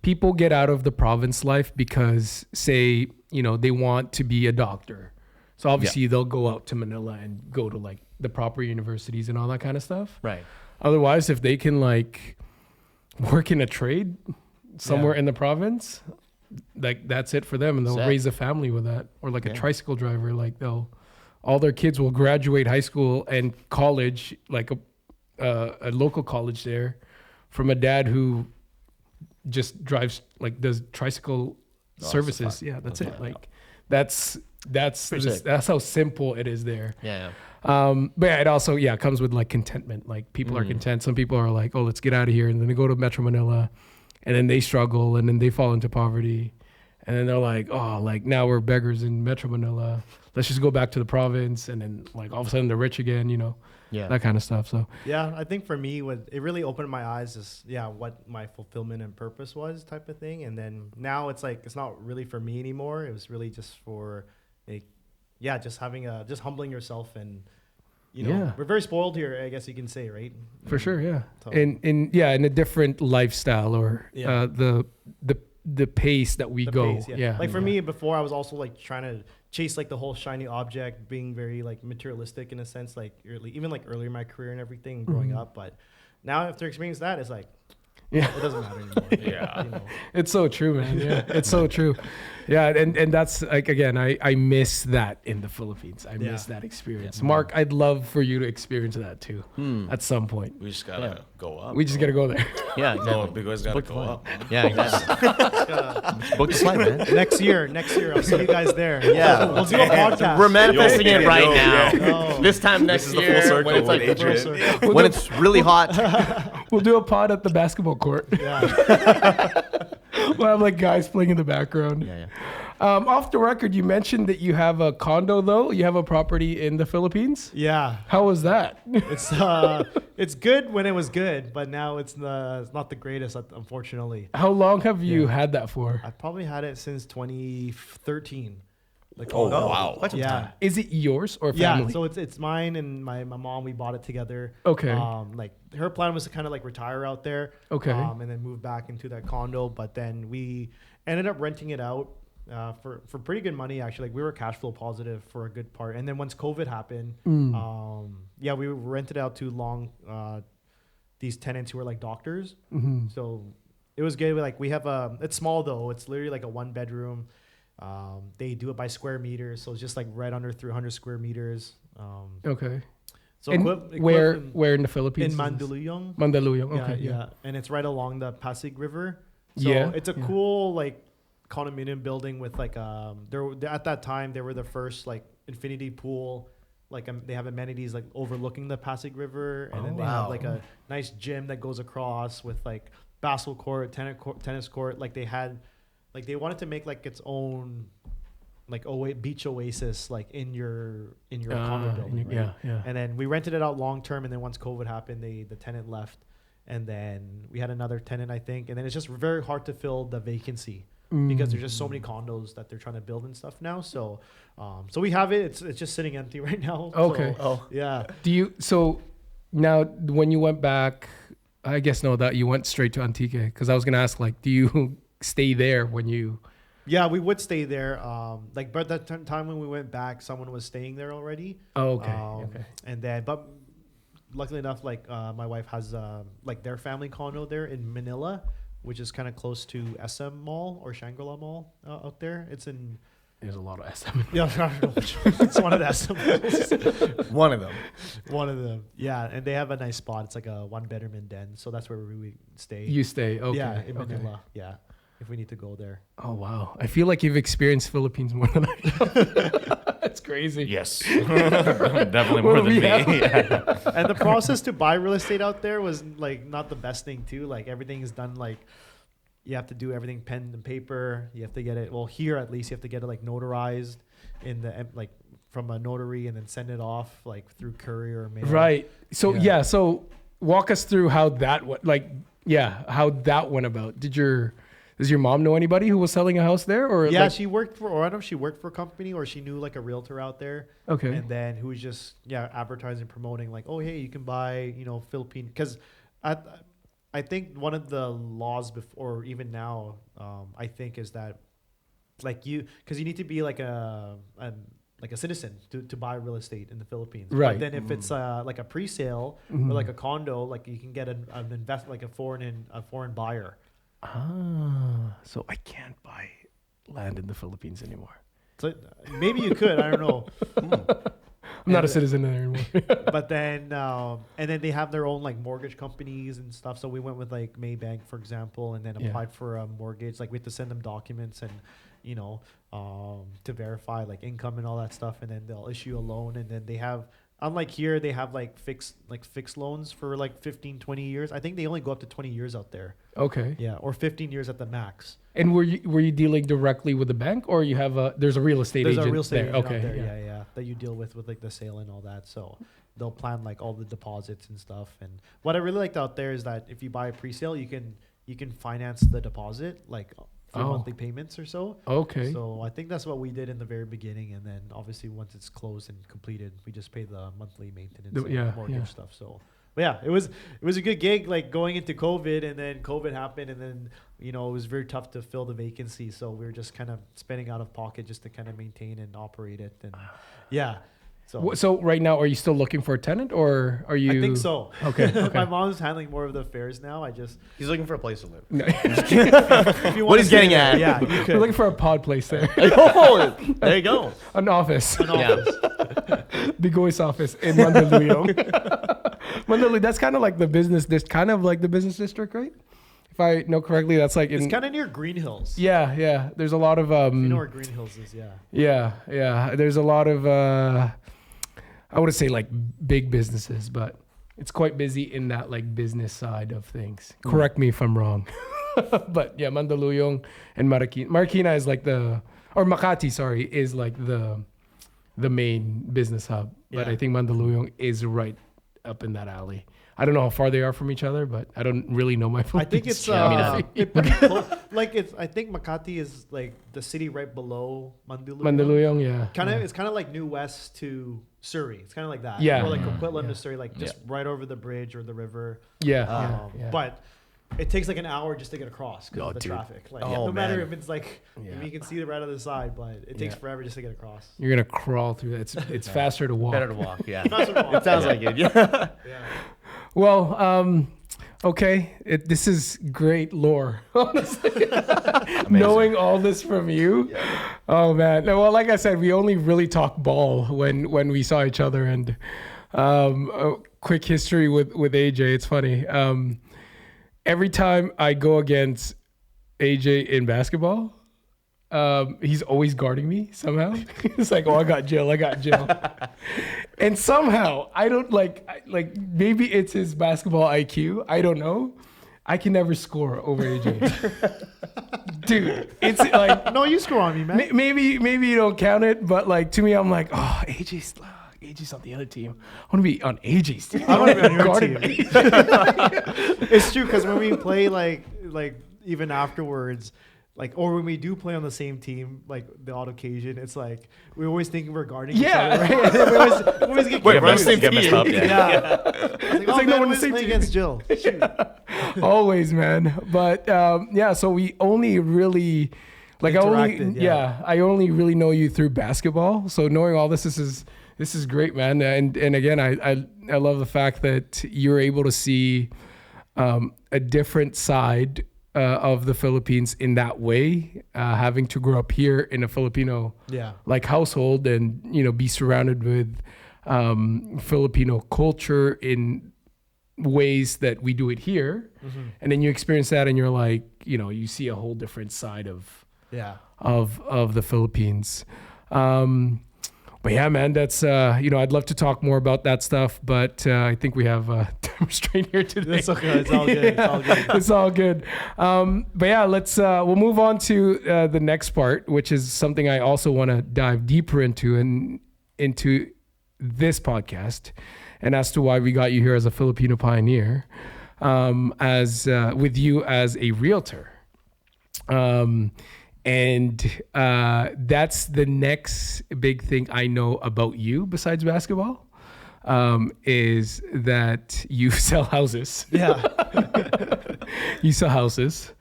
People get out of the province life because, say, they want to be a doctor. So obviously they'll go out to Manila and go to like the proper universities and all that kind of stuff. Right. Otherwise, if they can like work in a trade somewhere in the province, like that's it for them, and they'll raise a family with that. Or like a tricycle driver, like all their kids will graduate high school and college, like a local college there, from a dad who just drives, like does tricycle services. That's it. Like that's how simple it is there. But it also comes with like contentment. Like people are content. Some people are like, oh, let's get out of here, and then they go to Metro Manila, and then they struggle, and then they fall into poverty, and then they're like, oh, like now we're beggars in Metro Manila, let's just go back to the province, and then like all of a sudden they're rich again, that kind of stuff. So I think for me, what it really opened my eyes is what my fulfillment and purpose was, type of thing. And then now it's like, it's not really for me anymore. It was really just for just having just humbling yourself, and we're very spoiled here, I guess you can say, right? For sure. So. In a different lifestyle, or the pace that we go. Pace, like for me before, I was also like trying to chase like the whole shiny object, being very like materialistic in a sense, like even like earlier in my career and everything, growing up. But now after experiencing that, it's like it doesn't matter anymore. It's so true, man. It's so true. And that's like, again, I miss that in the Philippines. I miss that experience. Mark, I'd love for you to experience that too at some point. We just gotta go up. We just gotta go there. Yeah, exactly. No, Bigoy's gotta go up. Yeah, exactly. Book the flight, man. Next year, I'll see you guys there. Yeah, we'll do a podcast. We're manifesting it right now. This time next year, full circle when it's like Adrian. when it's really hot. We'll do a pod at the basketball court. We'll have like guys playing in the background. Off the record, you mentioned that you have a condo, though. You have a property in the Philippines. Yeah. How was that? It's good when it was good, but now it's not the greatest, unfortunately. How long have you had that for? I've probably had it since 2013. Like, wow. Yeah. Is it yours or family? Yeah, so it's mine and my mom. We bought it together. Okay. Like her plan was to kind of like retire out there. Okay. And then move back into that condo, but then we ended up renting it out for pretty good money, actually. Like we were cash flow positive for a good part. And then once COVID happened, we rented out to these tenants who were like doctors. So it was good. Like we have it's small though. It's literally like a 1-bedroom. They do it by square meters, so it's just like right under 300 square meters. Okay. So And equip where in the Philippines? in is this? Mandaluyong. Mandaluyong. Yeah, Okay. yeah, and it's right along the Pasig River. So Yeah, it's a yeah. cool like condominium building with like at that time they were the first like infinity pool. Like they have amenities like overlooking the Pasig River, and then they have like a nice gym that goes across with like basketball court, tennis court. Like they wanted to make like its own like beach oasis like in your condo building. Right? Yeah, yeah. And then we rented it out long term, and then once COVID happened, the tenant left, and then we had another tenant, I think, and then it's just very hard to fill the vacancy because there's just so many condos that they're trying to build and stuff now. So, so we have it. It's just sitting empty right now. Okay. So, yeah. So now when you went back, I guess that you went straight to Antique, because I was gonna ask, like, do you stay there when you? Yeah, we would stay there. Like, but that time when we went back, someone was staying there already. Oh, okay. Okay. And then, but luckily enough, like my wife has like their family condo there in Manila, which is kind of close to SM Mall or Shangri-La Mall out there. It's in. There's a lot of SM. Yeah, I don't know which one. It's one of the SM malls. One of them. One of them. Yeah, and they have a nice spot. It's like a 1-bedroom and den, so that's where we stay. You stay. Okay. Yeah, in okay. Manila. Yeah, if we need to go there. Oh wow! I feel like you've experienced Philippines more than I have. That's crazy. Yes, definitely What more do than we me. have? Yeah. And the process to buy real estate out there was like not the best thing too. Like everything is done like you have to do everything pen and paper. You have to get it. Well, here at least you have to get it like notarized in the like from a notary and then send it off like through courier or mail. Right. So Yeah. So walk us through how that how that went about. Does your mom know anybody who was selling a house there, or Yeah, like, she worked for, or I don't know if she worked for a company or she knew like a realtor out there. Okay. And then who was just, advertising, promoting like, oh, hey, you can buy, Philippine. Because I think one of the laws before, or even now, I think is that like because you need to be like a citizen to buy real estate in the Philippines. Right. But then if it's like a pre-sale or like a condo, like you can get an like a foreign buyer. So I can't buy land in the Philippines anymore. So maybe you could, I don't know. I'm not a citizen there anymore. But then and then they have their own like mortgage companies and stuff. So we went with like Maybank, for example, and then applied for a mortgage. Like we had to send them documents and to verify like income and all that stuff, and then they'll issue a loan. And then they have, unlike here, they have like fixed loans for like 15, 20 years. I think they only go up to 20 years out there. Okay. Yeah, or 15 years at the max. And were you dealing directly with the bank, or you have there's a real estate There's agent a real estate there? agent Okay. out there, yeah, that you deal with like the sale and all that. So they'll plan like all the deposits and stuff. And what I really liked out there is that if you buy a pre-sale, you can finance the deposit like for monthly payments or so. Okay. So I think that's what we did in the very beginning, and then obviously once it's closed and completed, we just pay the monthly maintenance and mortgage stuff. So. But yeah, it was a good gig, like going into COVID, and then COVID happened, and then it was very tough to fill the vacancy. So we were just kind of spending out of pocket just to kind of maintain and operate it, and yeah. So right now, are you still looking for a tenant, or are you? I think so. Okay. My mom's handling more of the affairs now. He's looking for a place to live. If you What wanna he's stay getting there, at. yeah, you We're could. looking for a pod place there, Oh, there you go. an office, Yeah. Bigoy's office in Mandaluyong. Mandaluyong, that's kind of like the business. Business district, right? If I know correctly, that's like It's kind of near Green Hills. Yeah. There's a lot of You know where Green Hills is, yeah. Yeah. There's a lot of I wouldn't say like big businesses, but it's quite busy in that like business side of things. Correct me if I'm wrong. But yeah, Mandaluyong and Marikina is like Makati, sorry, is like the main business hub. But Yeah. I think Mandaluyong is right up in that alley. I don't know how far they are from each other, but I don't really know my I Philippines think it's geography. I think Makati is like the city right below Mandaluyong. Mandaluyong, yeah. It's kind of like New West to Surrey. It's kind of like that. Yeah. Or like Coquitlam to Surrey, like just right over the bridge or the river. Yeah. But it takes like an hour just to get across because Oh, of the dude. traffic. Like Oh, no matter man. if it's like if you can see the right other side, but it takes forever just to get across. You're gonna crawl through that. It's faster to walk. Better to walk. Yeah. That's what It sounds like it. Yeah. yeah. Well, okay. This is great lore, honestly. Knowing all this from you. Oh man. No, well, like I said, we only really talk ball when we saw each other, and A quick history with AJ. It's funny. Every time I go against AJ in basketball, he's always guarding me somehow. It's like, oh, I got Jill. And somehow I don't like maybe it's his basketball IQ. I don't know. I can never score over AJ. Dude, it's like, No, you score on me, man. maybe you don't count it, but like to me, I'm like, oh, AJ's on the other team. I want to be on AJ's team. I want to be on your Guarding team. me. It's true because when we play like even afterwards, like or when we do play on the same team, like the odd occasion, it's like we always think we're guarding each other, right? And then we always get Wait, we're on the confused. same Get messed up, team. Yeah. It's like, like, no, we're on the let's same play team. against Jill. Shoot. Always, man. But yeah, so we only really like I only really know you through basketball. So knowing all this is great, man. And again, I love the fact that you're able to see a different side of the Philippines in that way, having to grow up here in a Filipino like household and be surrounded with Filipino culture in ways that we do it here, and then you experience that and you're like, you see a whole different side of the Philippines. But yeah, man, that's I'd love to talk more about that stuff, but I think we have time restraint here today. It's okay. It's all good. It's all good. It's all good. But yeah, we'll move on to the next part, which is something I also want to dive deeper into this podcast, and as to why we got you here as a Filipino pioneer, with you as a realtor. And that's the next big thing I know about you besides basketball, is that you sell houses. Yeah. You sell houses.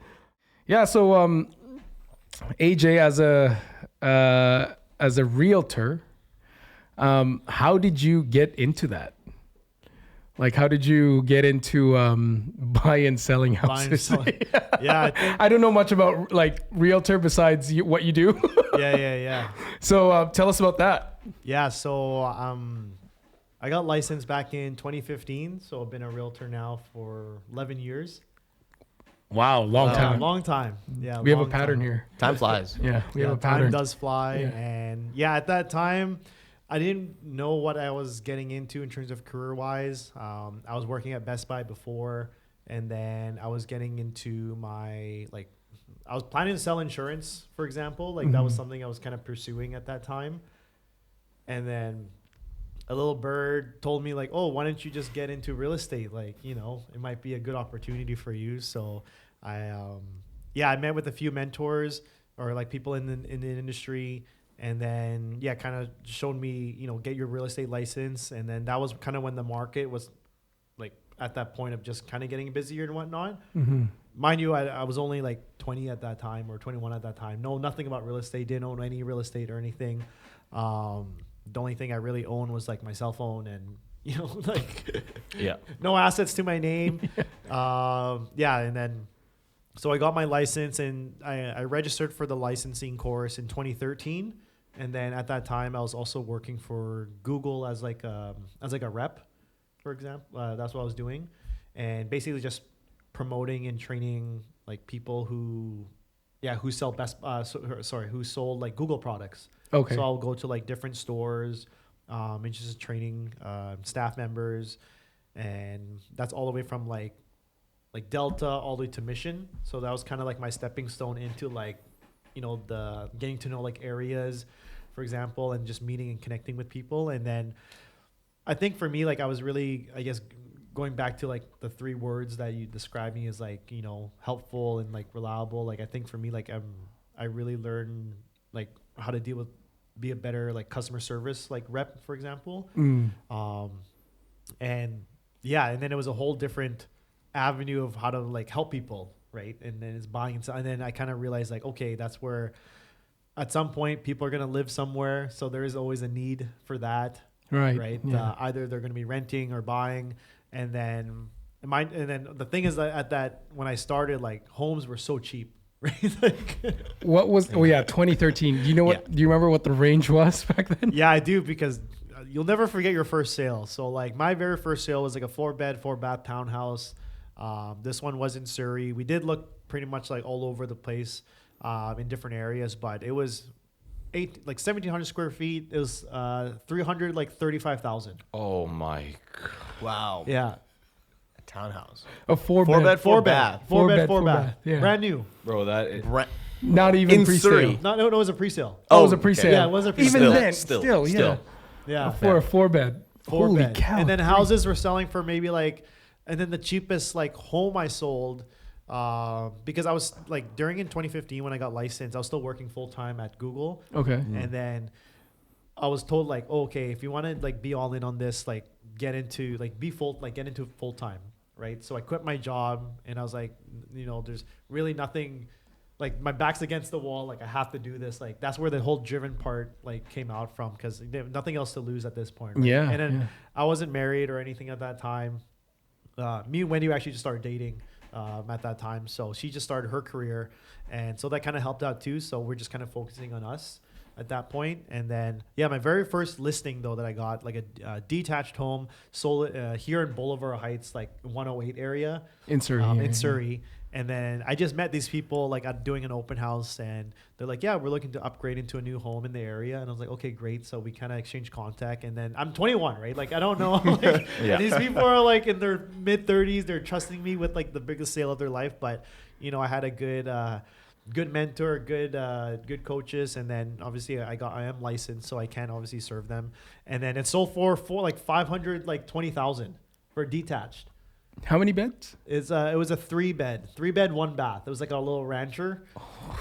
Yeah. So AJ, as a realtor, how did you get into that? Like, how did you get into buying and selling houses? Yeah, I think, I don't know much about like realtor besides what you do. yeah. So tell us about that. Yeah, so I got licensed back in 2015, so I've been a realtor now for 11 years. Wow, long time. Long time. Yeah, We have a long pattern time. here. Time flies. Yeah, we have a Time pattern. does fly, Yeah. and yeah, at that time, I didn't know what I was getting into in terms of career-wise. I was working at Best Buy before, and then I was getting into I was planning to sell insurance, for example. Like that was something I was kind of pursuing at that time. And then a little bird told me like, oh, why don't you just get into real estate? Like, it might be a good opportunity for you. So I met with a few mentors or like people in the industry. And then, kind of showed me, get your real estate license. And then that was kind of when the market was like at that point of just kind of getting busier and whatnot. Mind you, I was only like 20 at that time or 21 at that time. No, nothing about real estate. Didn't own any real estate or anything. The only thing I really owned was like my cell phone and, no assets to my name. And then, so I got my license and I registered for the licensing course in 2013. And then at that time, I was also working for Google as like a rep, for example. That's what I was doing, and basically just promoting and training like people who sell who sold like Google products. Okay. So I'll go to like different stores, and just training staff members, and that's all the way from like Delta all the way to Mission. So that was kind of like my stepping stone into like, the getting to know like areas, for example, and just meeting and connecting with people. And then I think for me, like I was really, I guess, going back to like the three words that you described me as like, helpful and like reliable. Like I think for me, like I really learned like how to be a better like customer service like rep, for example. And then it was a whole different avenue of how to like help people, right? And then it's buying and then I kind of realized like, okay, that's where at some point people are going to live somewhere, so there is always a need for that, right? Yeah. Either they're going to be renting or buying. And then the thing is that at that when I started, like homes were so cheap, right? Like, What was 2013. Do you know what do you remember what the range was back then? yeah, I do, because you'll never forget your first sale. So like my very first sale was like a 4-bed, 4-bath townhouse. This one was in Surrey. We did look pretty much like all over the place in different areas, but it was 1,700 square feet. It was 335,000. Oh my god. Wow. Yeah. A townhouse. A 4 4 bed. bed, 4 bath. 4-bed, 4 4-bath, bath. yeah. Brand new. Bro, that is, Not even In pre-sale. Surrey. No, it was a pre-sale. Oh, it was a okay. pre-sale. Yeah, it was a pre-sale. Even Still, then, still, yeah. Yeah. For a 4-bed. Holy 4-bed. cow. And then houses were selling for maybe like, and then the cheapest like home I sold, because I was like during in 2015 when I got licensed, I was still working full time at Google. Okay. And then I was told like, oh, okay, if you want to like be all in on this, like get into full time, right? So I quit my job and I was like, there's really nothing, like my back's against the wall, like I have to do this. Like that's where the whole driven part like came out from, because nothing else to lose at this point. Right? Yeah. And then yeah. I wasn't married or anything at that time. Me and Wendy actually just started dating at that time. So she just started her career. And so that kind of helped out too. So we're just kind of focusing on us at that point. And then, my very first listing though that I got, like a detached home sold here in Boulevard Heights, like 108 area. In Surrey. In Surrey. And then I just met these people like I'm doing an open house, and they're like, yeah, we're looking to upgrade into a new home in the area. And I was like, okay, great. So we kind of exchanged contact, and then I'm 21, right? Like I don't know. Like, Yeah. these people are like in their mid 30s. They're trusting me with like the biggest sale of their life. But I had a good mentor, good coaches, and then obviously I am licensed, so I can obviously serve them. And then it sold for like 520,000 for detached. How many beds? It was a 3-bed, 1 bath. It was like a little rancher.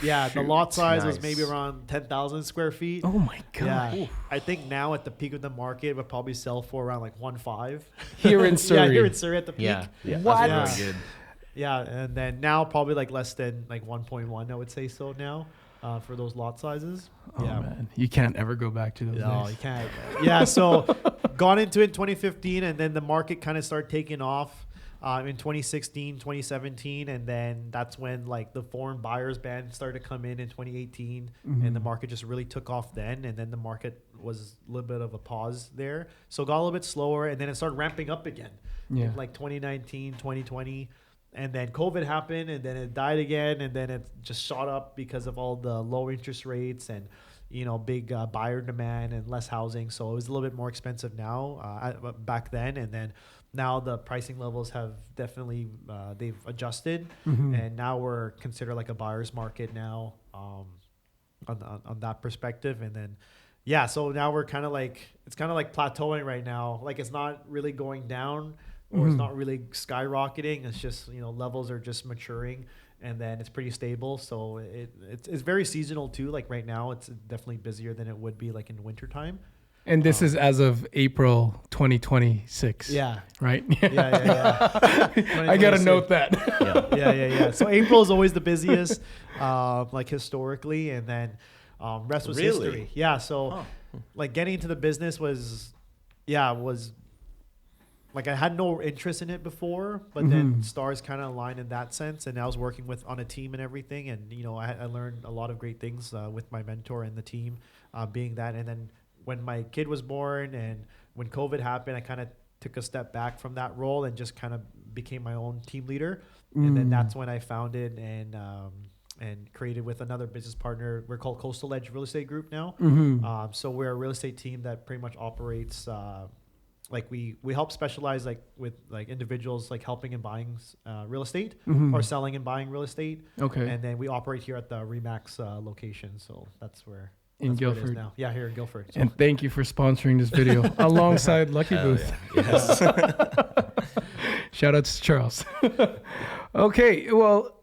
The lot size was Nice. maybe around 10,000 square feet. Oh my god. Yeah, I think now at the peak of the market, it would probably sell for around like 1.5. Here in Surrey. Yeah, here in Surrey at the peak. Yeah. What? That's very good. Yeah, and then now probably like less than like 1.1. I would say so now for those lot sizes. Oh yeah. man, you can't ever go back to those No, days. you can't. Yeah, so got into it in 2015, and then the market kind of started taking off in 2016, 2017, and then that's when like the foreign buyers ban started to come in 2018, and the market just really took off then, and then the market was a little bit of a pause there. So it got a little bit slower, and then it started ramping up again in like 2019, 2020. And then COVID happened, and then it died again, and then it just shot up because of all the low interest rates and big buyer demand and less housing. So it was a little bit more expensive now back then, and then now the pricing levels have definitely they've adjusted, and now we're considered like a buyer's market now on that perspective. And then so now we're kind of like plateauing right now. Like it's not really going down. Or it's not really skyrocketing. It's just levels are just maturing, and then it's pretty stable. So it's very seasonal too. Like right now, it's definitely busier than it would be like in wintertime. And this is as of April 2026. Yeah. Right? Yeah. I got to note that. Yeah. So April is always the busiest, like historically, and then rest was Really? history. Yeah. So like getting into the business was like I had no interest in it before, but then stars kind of aligned in that sense. And I was working on a team and everything. And, I learned a lot of great things with my mentor and the team being that. And then when my kid was born and when COVID happened, I kind of took a step back from that role and just kind of became my own team leader. And then that's when I founded and created with another business partner. We're called Coastal Edge Real Estate Group now. So we're a real estate team that pretty much operates like we help specialize like with like individuals like helping and buying real estate or selling and buying real estate. Okay. And then we operate here at the Remax location. So that's where In that's where it is Guildford. now. Yeah, here in Guildford. So. And thank you for sponsoring this video alongside Lucky Hell Booth. yeah. Yes. Shout out to Charles. Okay, well,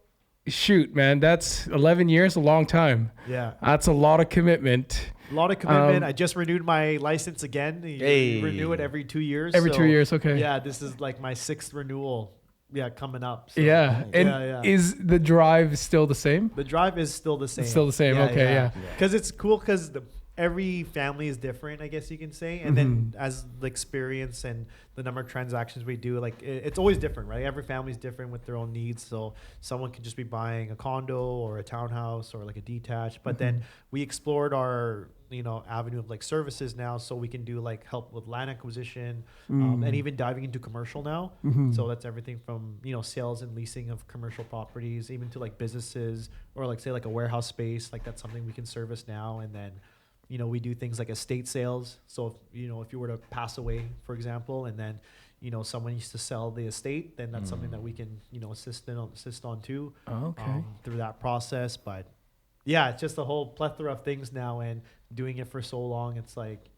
shoot, man, that's 11 years, a long time. Yeah. That's a lot of commitment. A lot of commitment. I just renewed my license again. You renew it every 2 years. Every 2 years, okay. Yeah, this is like my 6th renewal. Yeah, coming up. So. Yeah. And Yeah. is the drive still the same? The drive is still the same. It's still the same. Okay, yeah. Because it's cool because every family is different, I guess you can say. And then as the experience and the number of transactions we do, like it's always different, right? Every family is different with their own needs. So someone could just be buying a condo or a townhouse or like a detached. But then we explored our, avenue of like services now, so we can do like help with land acquisition, and even diving into commercial now. So that's everything from sales and leasing of commercial properties, even to like businesses or like say like a warehouse space. Like that's something we can service now. And then we do things like estate sales. So if you were to pass away, for example, and then someone used to sell the estate, then that's something that we can assist on too. Through that process. But yeah, it's just a whole plethora of things now, and doing it for so long, it's like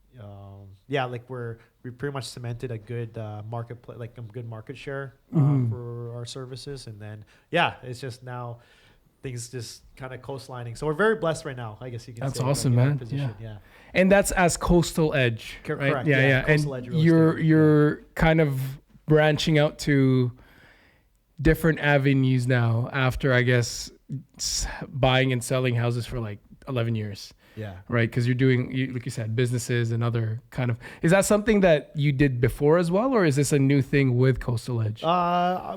like we pretty much cemented a good market, like a good market share for our services. And then it's just now things just kind of coastlining. So we're very blessed right now, I guess you can say. That's awesome, man. Yeah. And that's as Coastal Edge, right? Correct. Yeah. Coastal And Edge real you're estate. you're kind of branching out to different avenues now after, I guess, buying and selling houses for like 11 years. Yeah. Right, because you're doing, like you said, businesses and other kind of. Is that something that you did before as well, or is this a new thing with Coastal Edge?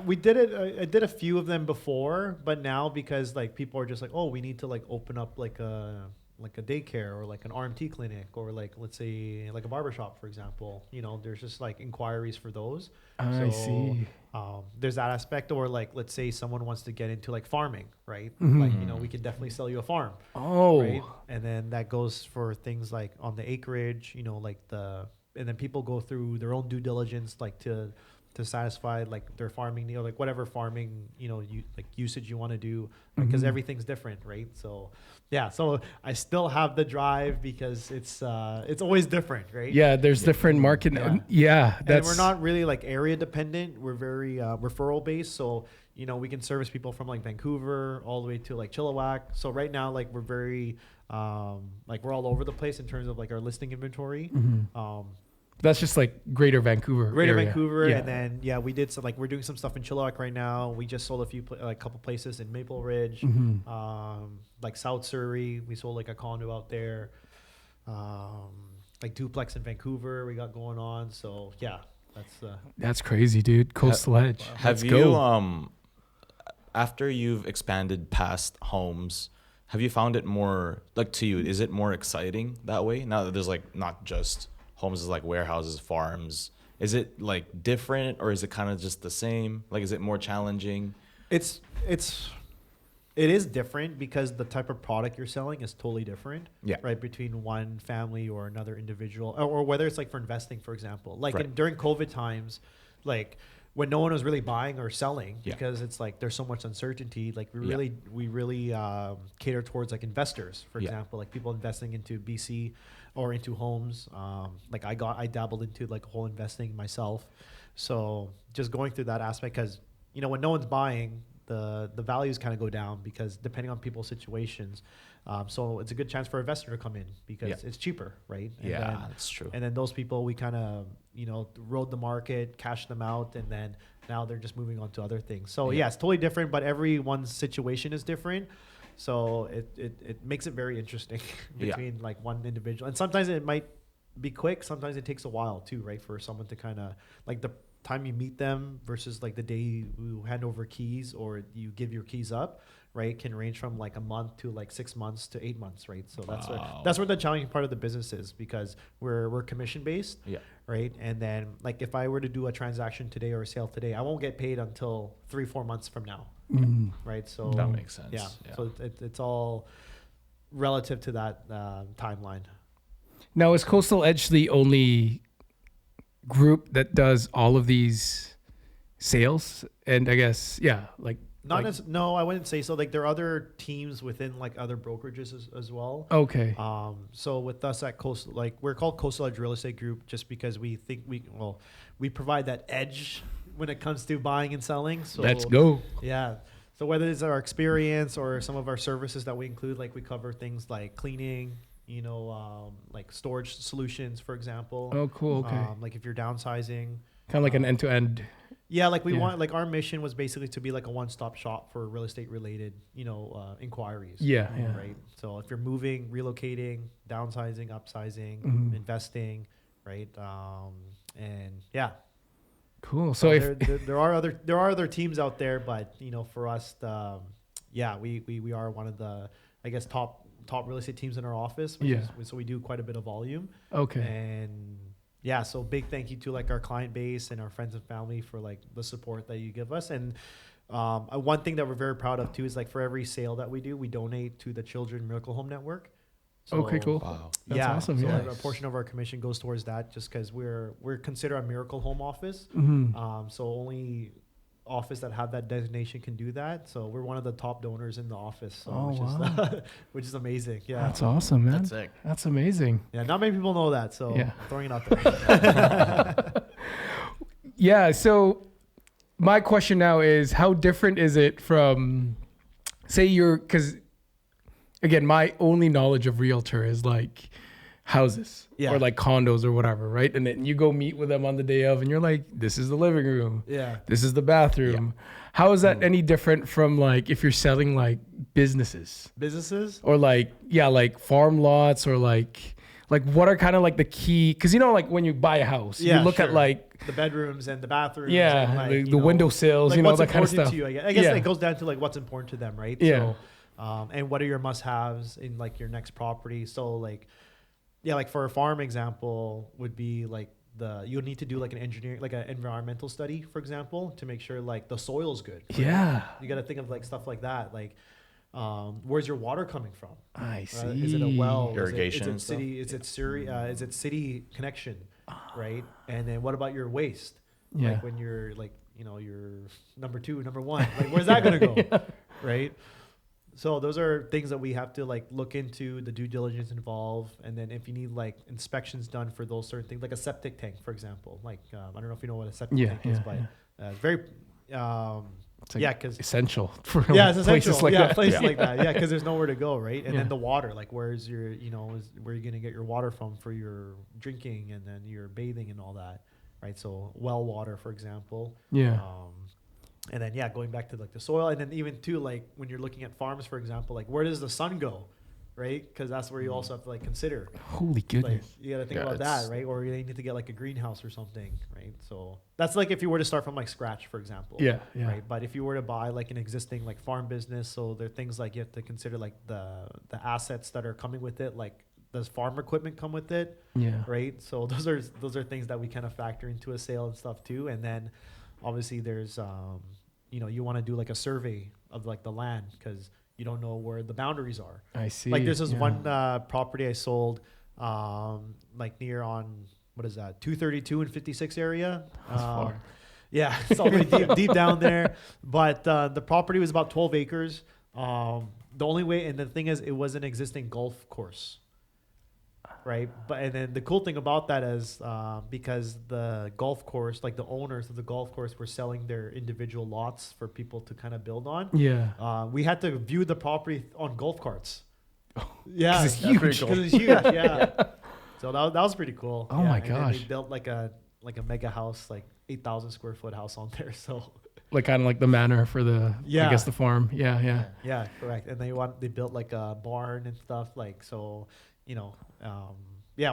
We did it. I did a few of them before, but now because like people are just like, oh, we need to like open up like a daycare or like an RMT clinic or like, let's say like a barbershop, for example. There's just like inquiries for those. I see. There's that aspect, or like, let's say someone wants to get into like farming, right? Like, we can definitely sell you a farm. Oh. Right. And then that goes for things like on the acreage, and then people go through their own due diligence, like to satisfy like their farming, like whatever farming, like usage you want to do, because everything's different. Right. So so I still have the drive because it's always different. Right. Yeah. There's different market. Yeah. And we're not really like area dependent. We're very referral based. So, we can service people from like Vancouver all the way to like Chilliwack. So right now, like we're very, like we're all over the place in terms of like our listing inventory. That's just like Greater Vancouver. Greater area. Vancouver, Yeah. and then we did some, like we're doing some stuff in Chilliwack right now. We just sold a couple places in Maple Ridge, like South Surrey. We sold like a condo out there, like duplex in Vancouver. We got going on. So That's crazy, dude. Coastal Edge. Have Let's you go. after you've expanded past homes, have you found it more like, to you, is it more exciting that way now that there's like not just homes, is like warehouses, farms? Is it like different, or is it kind of just the same? Like, is it more challenging? it is different because the type of product you're selling is totally different. Yeah. Right, between one family or another individual, or whether it's like for investing, for example, like Right. during COVID times, like when no one was really buying or selling, Yeah. because it's like there's so much uncertainty. Like we really cater towards like investors, for example, like people investing into BC or into homes. Like I dabbled into like whole investing myself. So just going through that aspect, because when no one's buying, the values kind of go down because depending on people's situations. So it's a good chance for an investor to come in because it's cheaper, right? And Yeah, then, that's true. And then those people, we kind of, rode the market, cashed them out, and then now they're just moving on to other things. So it's totally different, but everyone's situation is different. So it makes it very interesting between like one individual. And sometimes it might be quick. Sometimes it takes a while too, right? For someone to kind of like the time you meet them versus like the day you hand over keys or you give your keys up, right, can range from like a month to like 6 months to 8 months, right? So that's where the challenging part of the business is, because we're commission based, right? And then like if I were to do a transaction today or a sale today, I won't get paid until 3-4 months from now, right? So That makes sense. Yeah. So it's all relative to that timeline. Now, is Coastal Edge the only group that does all of these sales? And I guess, No, I wouldn't say so. Like there are other teams within like other brokerages as well. Okay. So with us at Coastal, like we're called Coastal Edge Real Estate Group just because we think we provide that edge when it comes to buying and selling. So Let's go. Yeah. So whether it's our experience or some of our services that we include, like we cover things like cleaning, like storage solutions, for example. Oh, cool. Okay. Like if you're downsizing. Kind of like an end-to-end Yeah, like we Yeah. want, like our mission was basically to be like a one-stop shop for real estate related, inquiries. Yeah, yeah. Right. So if you're moving, relocating, downsizing, upsizing, Mhm. investing, right? And yeah. Cool. So if there are other teams out there, but for us, we are one of the, I guess, top real estate teams in our office. So we do quite a bit of volume. okay. And yeah, so big thank you to like our client base and our friends and family for like the support that you give us. And one thing that we're very proud of too is like for every sale that we do, we donate to the Children Miracle Home Network. So, Okay, cool. Wow. That's awesome. So Yeah. like a portion of our commission goes towards that, just because we're considered a miracle home office. Mhm. So only office that have that designation can do that. So we're one of the top donors in the office. So Oh, which wow. is which is amazing. Yeah. That's awesome, man. That's sick. That's amazing. Yeah, not many people know that, so Yeah. I'm throwing it out there. Yeah. So my question now is, how different is it from, say because again, my only knowledge of realtor is like houses Yeah. or like condos or whatever, right? And then you go meet with them on the day of and you're like, this is the living room. Yeah. This is the bathroom. How is that any different from like if you're selling like businesses Businesses? or like farm lots or like what are kind of like the key? Because like when you buy a house, you look at sure. like the bedrooms and the bathrooms. yeah, and like, the windowsills, like that what's kind of important stuff. to you. I guess Yeah. it goes down to like what's important to them, right? Yeah. So, and what are your must-haves in like your next property? So like, yeah, like for a farm example would be like you'll need to do like an engineering, like an environmental study, for example, to make sure like the soil's good. right? Yeah, You got to think of like stuff like that. Like, where's your water coming from? I see. Is it a well? Irrigation Is it and stuff? city? Is it city connection? Right. And then what about your waste? Yeah. Like when you're like you're number 2, number 1. Like where's that gonna go? Right. So those are things that we have to like look into, the due diligence involved, and then if you need like inspections done for those certain things, like a septic tank, for example. Like I don't know if you know what a septic tank is, but very It's like because essential for yeah, it's places essential. like that. Places like that. Yeah, because there's nowhere to go, right? And Yeah. then the water, like where's your, where are you gonna get your water from for your drinking and then your bathing and all that, right? So well water, for example. Yeah. And then going back to like the soil, and then even too like when you're looking at farms, for example, like where does the sun go, right? Because that's where you also have to like consider. Holy Like goodness. you got to think Yeah, about it's- that, right? Or you need to get like a greenhouse or something, right? So that's like if you were to start from like scratch, for example. Yeah. Yeah. Right. But if you were to buy like an existing like farm business, so there are things like you have to consider like the assets that are coming with it, like does farm equipment come with it, Yeah. right? So those are things that we kind of factor into a sale and stuff too. And then obviously there's you want to do like a survey of like the land because you don't know where the boundaries are. I see. Like there's this Yeah. one property I sold like near on what is that 232 and 56 area. That's far. Yeah, it's already deep down there. But the property was about 12 acres. The only way, and the thing is, it was an existing golf course, right? But and then the cool thing about that is because the golf course, like the owners of the golf course, were selling their individual lots for people to kind of build on. Yeah. We had to view the property on golf carts. Yeah, 'Cause it's that's pretty huge. cool. 'Cause it's huge. Yeah. So that was pretty cool. Oh yeah. my And then gosh. they built like a mega house, like 8,000 square foot house on there. So Like kind of like the manor for the, I Yeah. guess the farm. Yeah. Yeah. yeah, correct. And they built like a barn and stuff, like so,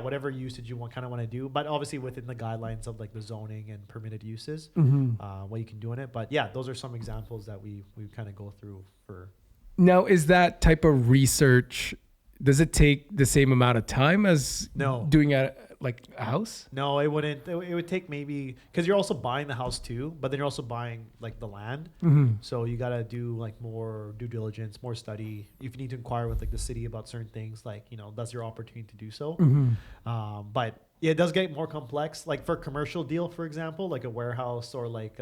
whatever usage you want to do, but obviously within the guidelines of like the zoning and permitted uses, what you can do in it. But yeah, those are some examples that we kind of go through for. Now, is that type of research, does it take the same amount of time as No. doing a house? No, it wouldn't. It would take maybe because you're also buying the house too, but then you're also buying like the land. So you got to do like more due diligence, more study. If you need to inquire with like the city about certain things, like that's your opportunity to do so. But yeah, it does get more complex. Like for a commercial deal, for example, like a warehouse or like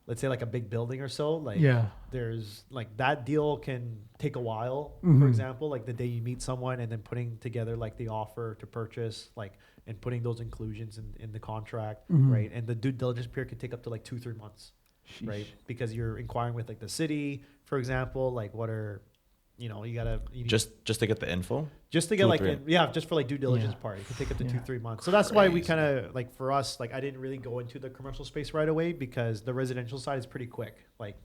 let's say like a big building or so. Like Yeah. there's like that deal can take a while. For example, like the day you meet someone and then putting together like the offer to purchase, like and putting those inclusions in the contract, right? And the due diligence period could take up to like 2-3 months, right? Because you're inquiring with like the city, for example, like what are you gotta Just to get the info. just to get 2 or like 3. just for like due diligence part, it can take up to 2-3 months. So that's why we kind of like, for us, like I didn't really go into the commercial space right away, because the residential side is pretty quick. Like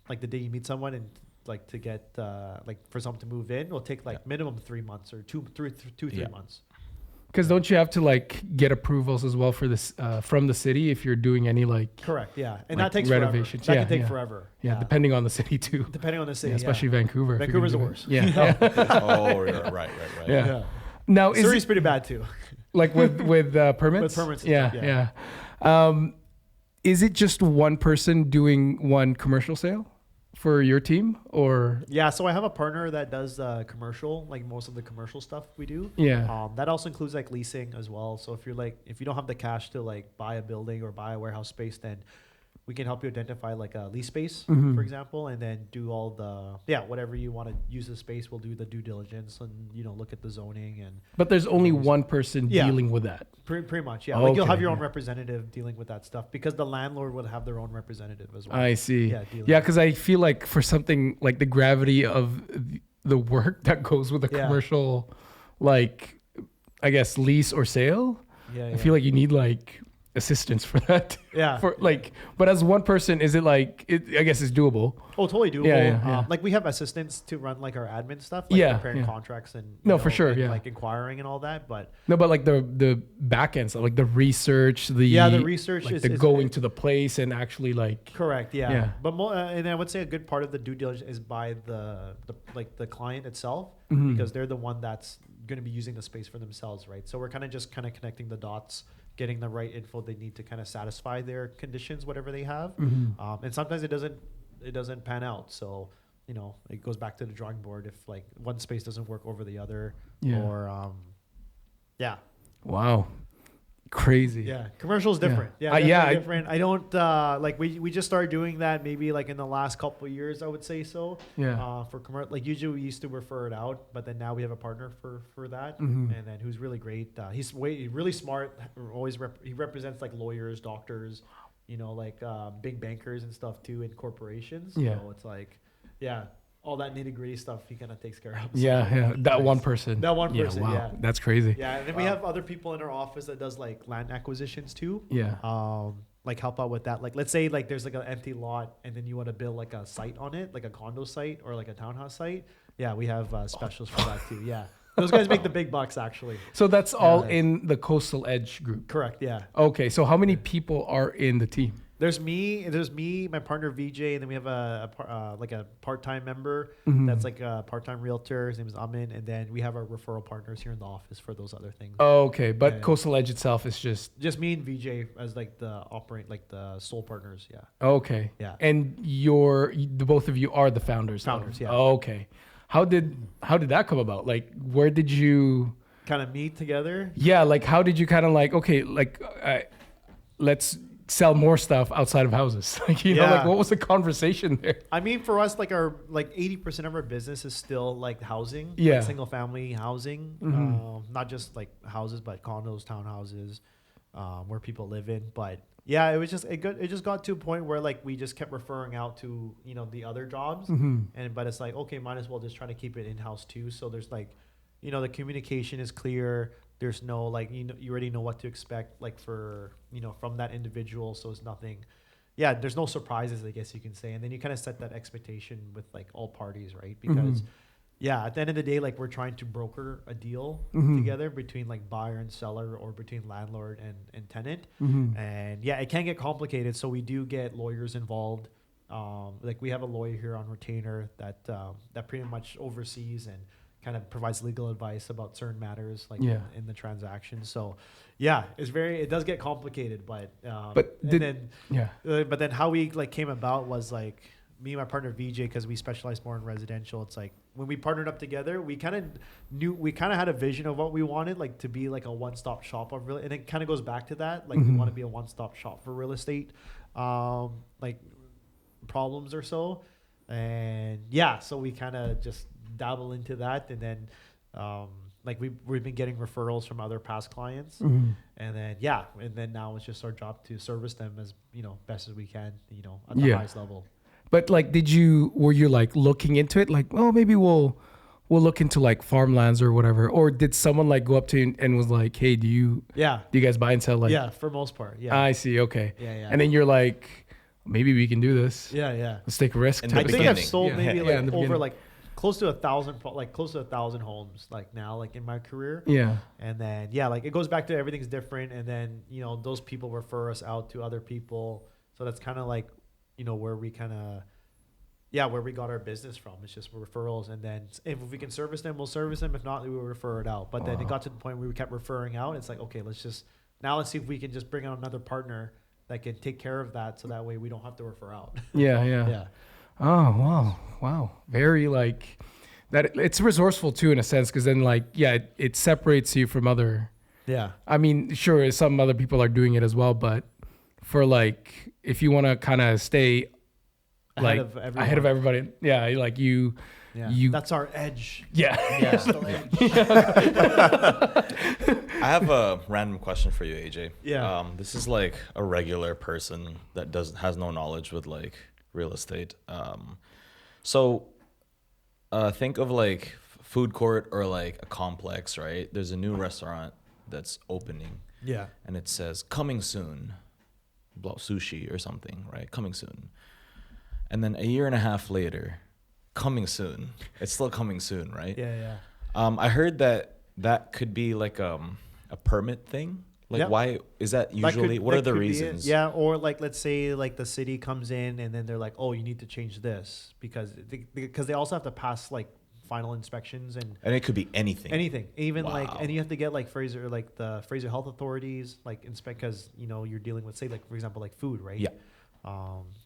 like the day you meet someone, and like to get like for someone to move in will take like minimum 3 months or 3 months. Because don't you have to like get approvals as well for this from the city if you're doing any like Correct. Yeah, and like that takes renovations? forever. That Yeah, can take yeah. forever. Yeah, depending on the city too. Depending on the city, Yeah, especially Vancouver. if you're Vancouver's the gonna do worst. it. Yeah. Oh, yeah, right. Yeah. Yeah. Now is Surrey's it pretty bad too. like with permits? With permits and Yeah, stuff, yeah. Is it just one person doing one commercial sale for your team, or Yeah, so I have a partner that does commercial, like most of the commercial stuff we do. yeah? That also includes like leasing as well. So if you don't have the cash to like buy a building or buy a warehouse space, then we can help you identify like a lease space, for example, and then do all the whatever you want to use the space. We'll do the due diligence and look at the zoning and But there's only one person Yeah. dealing with that. pretty much like you'll have Okay, your own yeah. representative dealing with that stuff, because the landlord would have their own representative as well. I see. Yeah, dealing Yeah, with because I feel like for something like the gravity of the work that goes with a Yeah. commercial, like I guess lease or sale, Yeah, I feel like you need like assistance for that. Yeah. For like, but as one person, is it like? I guess it's doable. Oh, totally doable. Yeah. Like we have assistants to run like our admin stuff, like Yeah, preparing yeah. contracts and No, for sure, and, yeah. like inquiring and all that. But No, but like the back end stuff, like the research, the research like is the is- going to the place and actually like. correct. Yeah. Yeah. But and I would say a good part of the due diligence is by the the client itself, Mm-hmm. because they're the one that's going to be using the space for themselves, right? So we're kind of connecting the dots, getting the right info they need to kind of satisfy their conditions, whatever they have. And sometimes it doesn't pan out. So, it goes back to the drawing board if like one space doesn't work over the other, Yeah. or yeah. Wow, crazy. Yeah, commercial is different. Yeah. Yeah, Yeah, different. I don't like we just started doing that maybe like in the last couple of years, I would say so. Yeah. For commercial, like usually we used to refer it out, but then now we have a partner for that, Mm-hmm. and then who's really great. He's really smart. Always he represents like lawyers, doctors, like big bankers and stuff too in corporations. Yeah. So it's like, all that nitty gritty stuff he kind of takes care of. So Yeah. That one person. That one person, Wow, yeah. that's crazy. Yeah, and then we have other people in our office that does like land acquisitions too. Yeah. Like help out with that. Like let's say like there's like an empty lot and then you want to build like a site on it, like a condo site or like a townhouse site. Yeah, we have specialists for that too. Yeah, those guys make the big bucks actually. So that's all Yeah. in the Coastal Edge group. Correct. Yeah. Okay, so how many people are in the team? There's me, my partner VJ, and then we have a part-time member Mm-hmm. that's like a part-time realtor. His name is Amin, and then we have our referral partners here in the office for those other things. Okay, but Yeah. Coastal Edge itself is just Me and VJ as like the sole partners. Yeah. okay. Yeah. And the both of you are the founders. Founders, yeah. Okay. How did that come about? Like, where did you? Kind of meet together. Yeah, like how did you kind of like okay, like let's sell more stuff outside of houses? Like Yeah. like what was the conversation there? I mean, for us, like 80% of our business is still like housing, Yeah. like single family housing, not just like houses, but condos, townhouses, where people live in. But yeah, it was just it just got to a point where like we just kept referring out to the other jobs, but it's like okay, might as well just try to keep it in house too. So there's like the communication is clear. There's no like you already know what to expect like for from that individual. So it's nothing. Yeah, there's no surprises, I guess you can say. And then you kind of set that expectation with like all parties, right? Because yeah, at the end of the day, like we're trying to broker a deal together between like buyer and seller or between landlord and tenant. And yeah, it can get complicated. So we do get lawyers involved. Like we have a lawyer here on retainer that pretty much oversees and kind of provides legal advice about certain matters like Yeah. in the transaction. So yeah, it does get complicated, but then how we like came about was like me and my partner VJ, because we specialize more in residential. It's like when we partnered up together, we kind of had a vision of what we wanted, like to be like a one-stop shop of real, and it kind of goes back to that. Like we want to be a one-stop shop for real estate, like problems or so. And yeah, so we kind of just dabble into that, and then like we've been getting referrals from other past clients, and then now it's just our job to service them as best as we can, at the highest level. But like, were you like looking into it? Like, well, maybe we'll look into like farmlands or whatever. Or did someone like go up to you and was like, hey, do you guys buy and sell? Like, yeah, for most part. Yeah. I see. Okay. Yeah. And then you're like, maybe we can do this. Yeah. Let's take a risk. In the I think I've beginning. sold maybe Yeah, in like the over beginning. like close to 1,000 homes like now, like in my career. Yeah. And then like it goes back to everything's different, and then those people refer us out to other people. So that's kind of like where we kind of where we got our business from. It's just referrals, and then if we can service them, we'll service them. If not, we will refer it out. But then it got to the point where we kept referring out. It's like, okay, let's see if we can just bring on another partner that can take care of that, so that way we don't have to refer out. Yeah. Oh, wow. Very like that. It's resourceful too, in a sense, because then like, it separates you from other. Yeah. I mean, sure, some other people are doing it as well, but for like, if you want to kind of stay Ahead like of everyone. ahead of everybody, like you. That's our edge. Yeah. I have a random question for you, AJ. Yeah. This is like a regular person that has no knowledge with like real estate. So think of like food court or like a complex, right? There's a new restaurant that's opening. Yeah. And it says coming soon, sushi or something, right? Coming soon. And then a year and a half later, coming soon. It's still coming soon, right? Yeah. I heard that could be like a permit thing. Like, why is that usually? What are the reasons? Yeah, or like let's say like the city comes in and then they're like, oh, you need to change this because they also have to pass like final inspections and it could be anything. Even like, Wow. and you have to get like the Fraser health authorities like inspect because you're dealing with, say, like for example, like food, right? Yeah.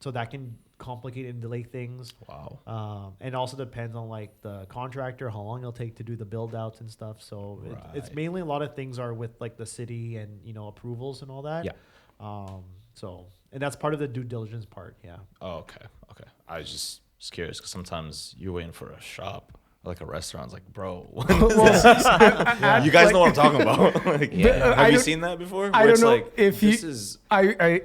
So that can complicate and delay things. Wow. And also depends on like the contractor, how long it'll take to do the build outs and stuff. So it's mainly a lot of things are with like the city and approvals and all that. Yeah. So, and that's part of the due diligence part. Yeah. Oh, okay. I was just curious because sometimes you're waiting for a shop, like a restaurant. It's like, bro, you guys know what I'm talking about. Like, have you seen that before? I Where don't know like, if this you. is I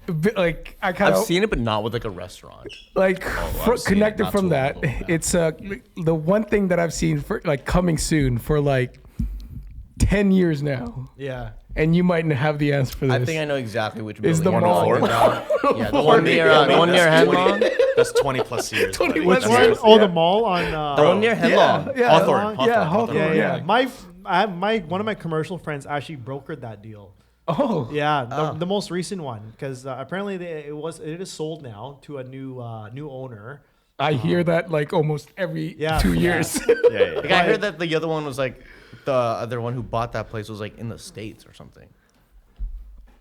kind I've of seen it, but not with like a restaurant. like I've seen it connected not from too long that. ago, yeah. It's the one thing that I've seen for like coming soon for like 10 years now, Yeah. and you might have the answer for this. I think I know exactly which Is building the you're mall. talking about. Yeah, the one near Henlong. That's 20 plus years. 20 buddy. plus Which years. one? Oh, the mall on. The one near Henlong. Yeah, Hawthorne. Yeah, Hawthorne. Hawthorne. Yeah. Yeah. One of my commercial friends actually brokered that deal. Oh, Yeah, the most recent one, because apparently it is sold now to a new owner. I hear that like almost every Yeah. 2 years. Yeah. Like, I heard that the other one was like the other one who bought that place was like in the States or something.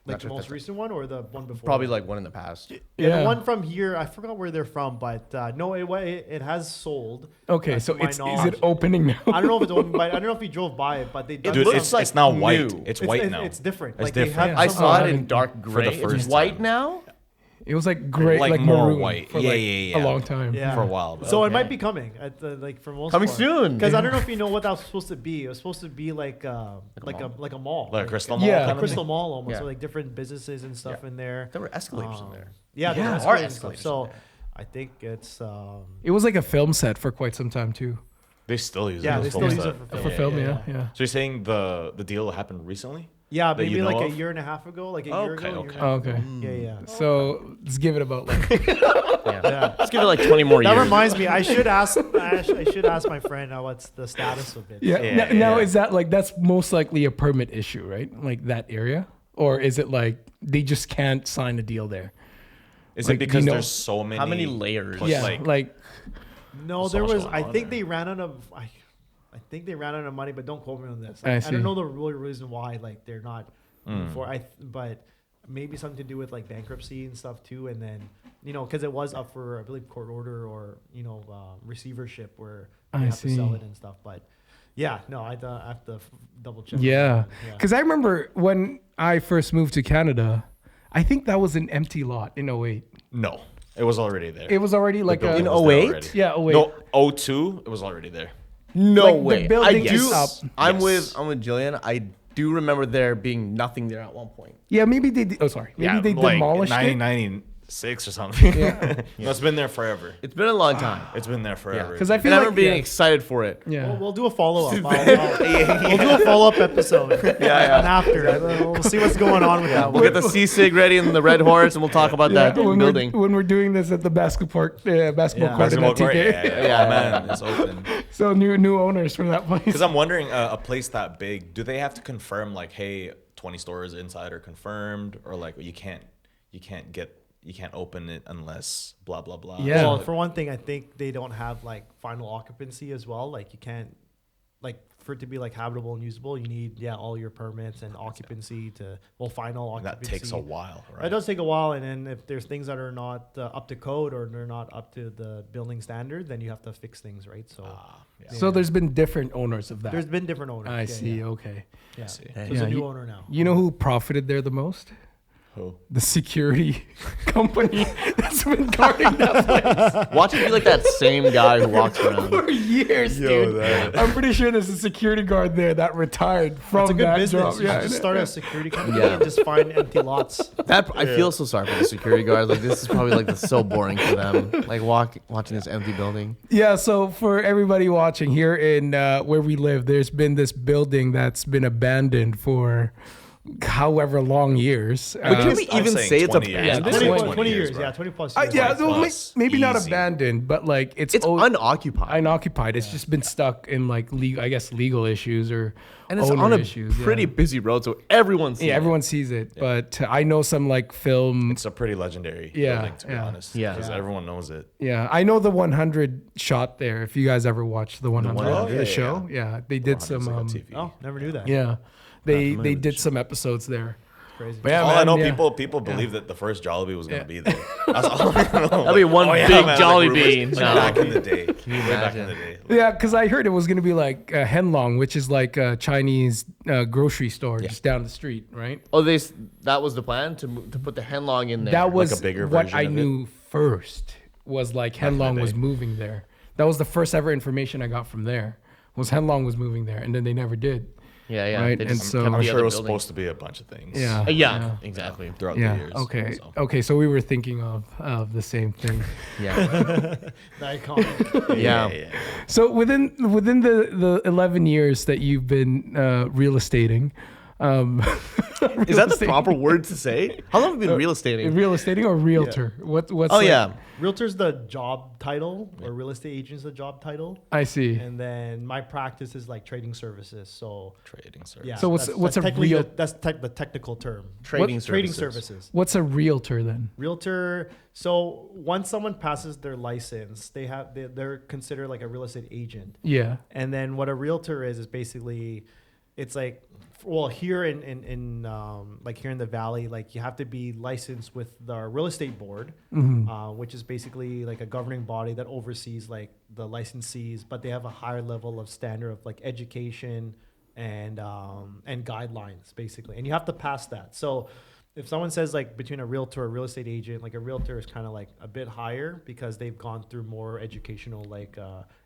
Like the most recent one or the one before? Probably like one in the past. Yeah, the one from here. I forgot where they're from, but no, it has sold. Okay, to so my is knowledge. it opening now? I don't know if it's open, but I don't know if he drove by it. But they done Dude, some- looks like it's now white. new. It's white now. It's different. It's Like, they different. have I some- saw it in dark gray. the first It's white time. now. It was like gray, Like like more maroon white. for Yeah, like yeah, yeah. a long time. Yeah. For a while. But So it Okay. might be coming at the, like for most Coming part. soon. Because I don't know if you know what that was supposed to be. It was supposed to be like a mall, Like a crystal Yeah. mall. a kind of crystal thing? mall almost, Yeah. so like different businesses and stuff in there. There were escalators in there. Yeah, there Yeah. are There are escalators and stuff. escalators So in there. I think it's It was like a film set for quite some time too. They still use it. yeah, as they a still film use set. it for film. For film, yeah. So you're saying the deal happened recently? Yeah, That maybe you like know a of? year and a half ago, like a Oh, year okay, ago. okay. Oh, okay. Yeah. So let's give it about like Yeah. Let's give it like 20 more That years. reminds me, I should ask my friend what's the status of it. yeah. Yeah, Now yeah. is that like that's most likely a permit issue, right? Like that area, or is it like they just can't sign a deal there? Is Like, it do you because know- there's so many? How many layers? plus, Yeah, like, like No, So there much was. going I on think there. they ran out of. I think they ran out of money, but don't quote me on this. I I see. don't know the real reason why. Like they're not before. But maybe something to do with like bankruptcy and stuff too. And then because it was up for, I believe, court order or receivership where they I have to sell see. it and stuff. But yeah, no, I have to double check. yeah, Yeah. because I remember when I first moved to Canada, I think that was an empty lot in 08. No, it was already there. It was already like a building In was there 08? already. Yeah, 08. No, 02, it was already there. No Like, the way. building I do. is up. I'm Yes. with Jillian. I do remember there being nothing there at one point. Yeah, maybe they. Oh, sorry. Maybe they like demolished it. 1990, 6 or something. Yeah. No, it's been there forever. It's been a long time. It's been there forever. Because I And feel I like remember being excited for it. yeah. We'll do a follow up. We'll do a follow up episode. And after, we'll see what's going on with that. We'll get the C-Sig ready and the Red Horse, and we'll talk about that when building. when we're doing this at the basketball court in Basketball court, TK. yeah, man, it's open. So new owners for that place. Because I'm wondering, a place that big, do they have to confirm like, hey, 20 stores inside are confirmed, or like you can't open it unless blah blah blah? Yeah. Well, for one thing, I think they don't have like final occupancy as well. Like you can't, like for it to be like habitable and usable, you need all your permits and occupancy to final And that occupancy. takes a while, right? It does take a while, and then if there's things that are not up to code or they're not up to the building standard, then you have to fix things, right? So, So there's been different owners of that. there's been different owners. I see. Yeah. Okay. Yeah. see. So there's a Yeah, new owner now. You know who profited there the most? Who? The security company that's been guarding that place Watch it be like that same guy who walks around. for years, dude. I'm pretty sure there's a security guard there that retired from It's a good that business. job. You Yeah, should just start a security company Yeah. and just find empty lots. That I feel so sorry for the security guards. Like this is probably like so boring for them. Like watching this empty building. Yeah, so for everybody watching here in where we live, there's been this building that's been abandoned for however long years. Can we I'm even saying say it's 20 years. abandoned? I'm 20, saying 20 years, bro. yeah, 20 plus Yeah, years. so plus. maybe not Easy. abandoned, but like it's unoccupied. unoccupied. It's just been stuck in like legal issues or And it's owner on a issues. pretty busy road, so everyone's Yeah, everyone sees it, but I know some like film. It's a pretty legendary Yeah, building, to be yeah. honest. Yeah. Because everyone knows it. Yeah, I know the 100 shot there. If you guys ever watched the 100, Oh, yeah, the show, yeah, they did It's some. like on TV. Oh, never knew that. Yeah, they familiar with did the some episodes there. Crazy. But yeah, all man, I know, yeah. people believe that the first Jollibee was gonna Yeah. be there. That's all I know. That'd be one big man, Jollibee. rumors, No. back in the day. you Way back in imagine? the day. Yeah, because I heard it was gonna be like Henlong, which is like a Chinese grocery store just down the street, right? Oh, that was the plan to put the Henlong in there. That was a bigger what version I of it? knew first. Was like in the Henlong was day. moving there. That was the first ever information I got from there. Was Henlong was moving there, and then they never did. yeah. Right, They and just so- kept I'm I'm the sure other it was building. supposed to be a bunch of things. Yeah. Yeah, exactly. Throughout Yeah. the years. Okay. so. Okay. So we were thinking of the same thing. Yeah, The iconic. yeah. So within the 11 years that you've been real estating, Is that the proper word to say? How long have you been real estating? real estating or realtor? What's Oh like- yeah, Realtor's the job title, or real estate agent's the job title. I see. And then my practice is like trading services. So Trading service. yeah. So what's a technically real- that's the technical term. trading Trading services. services. What's a realtor then? Realtor. So once someone passes their license, they're considered like a real estate agent. Yeah. And then what a realtor is basically, it's like, well, here in like here in the valley, like you have to be licensed with the real estate board, which is basically like a governing body that oversees like the licensees, but they have a higher level of standard of like education and guidelines basically, and you have to pass that. So if someone says like between a realtor or a real estate agent, like a realtor is kind of like a bit higher because they've gone through more educational like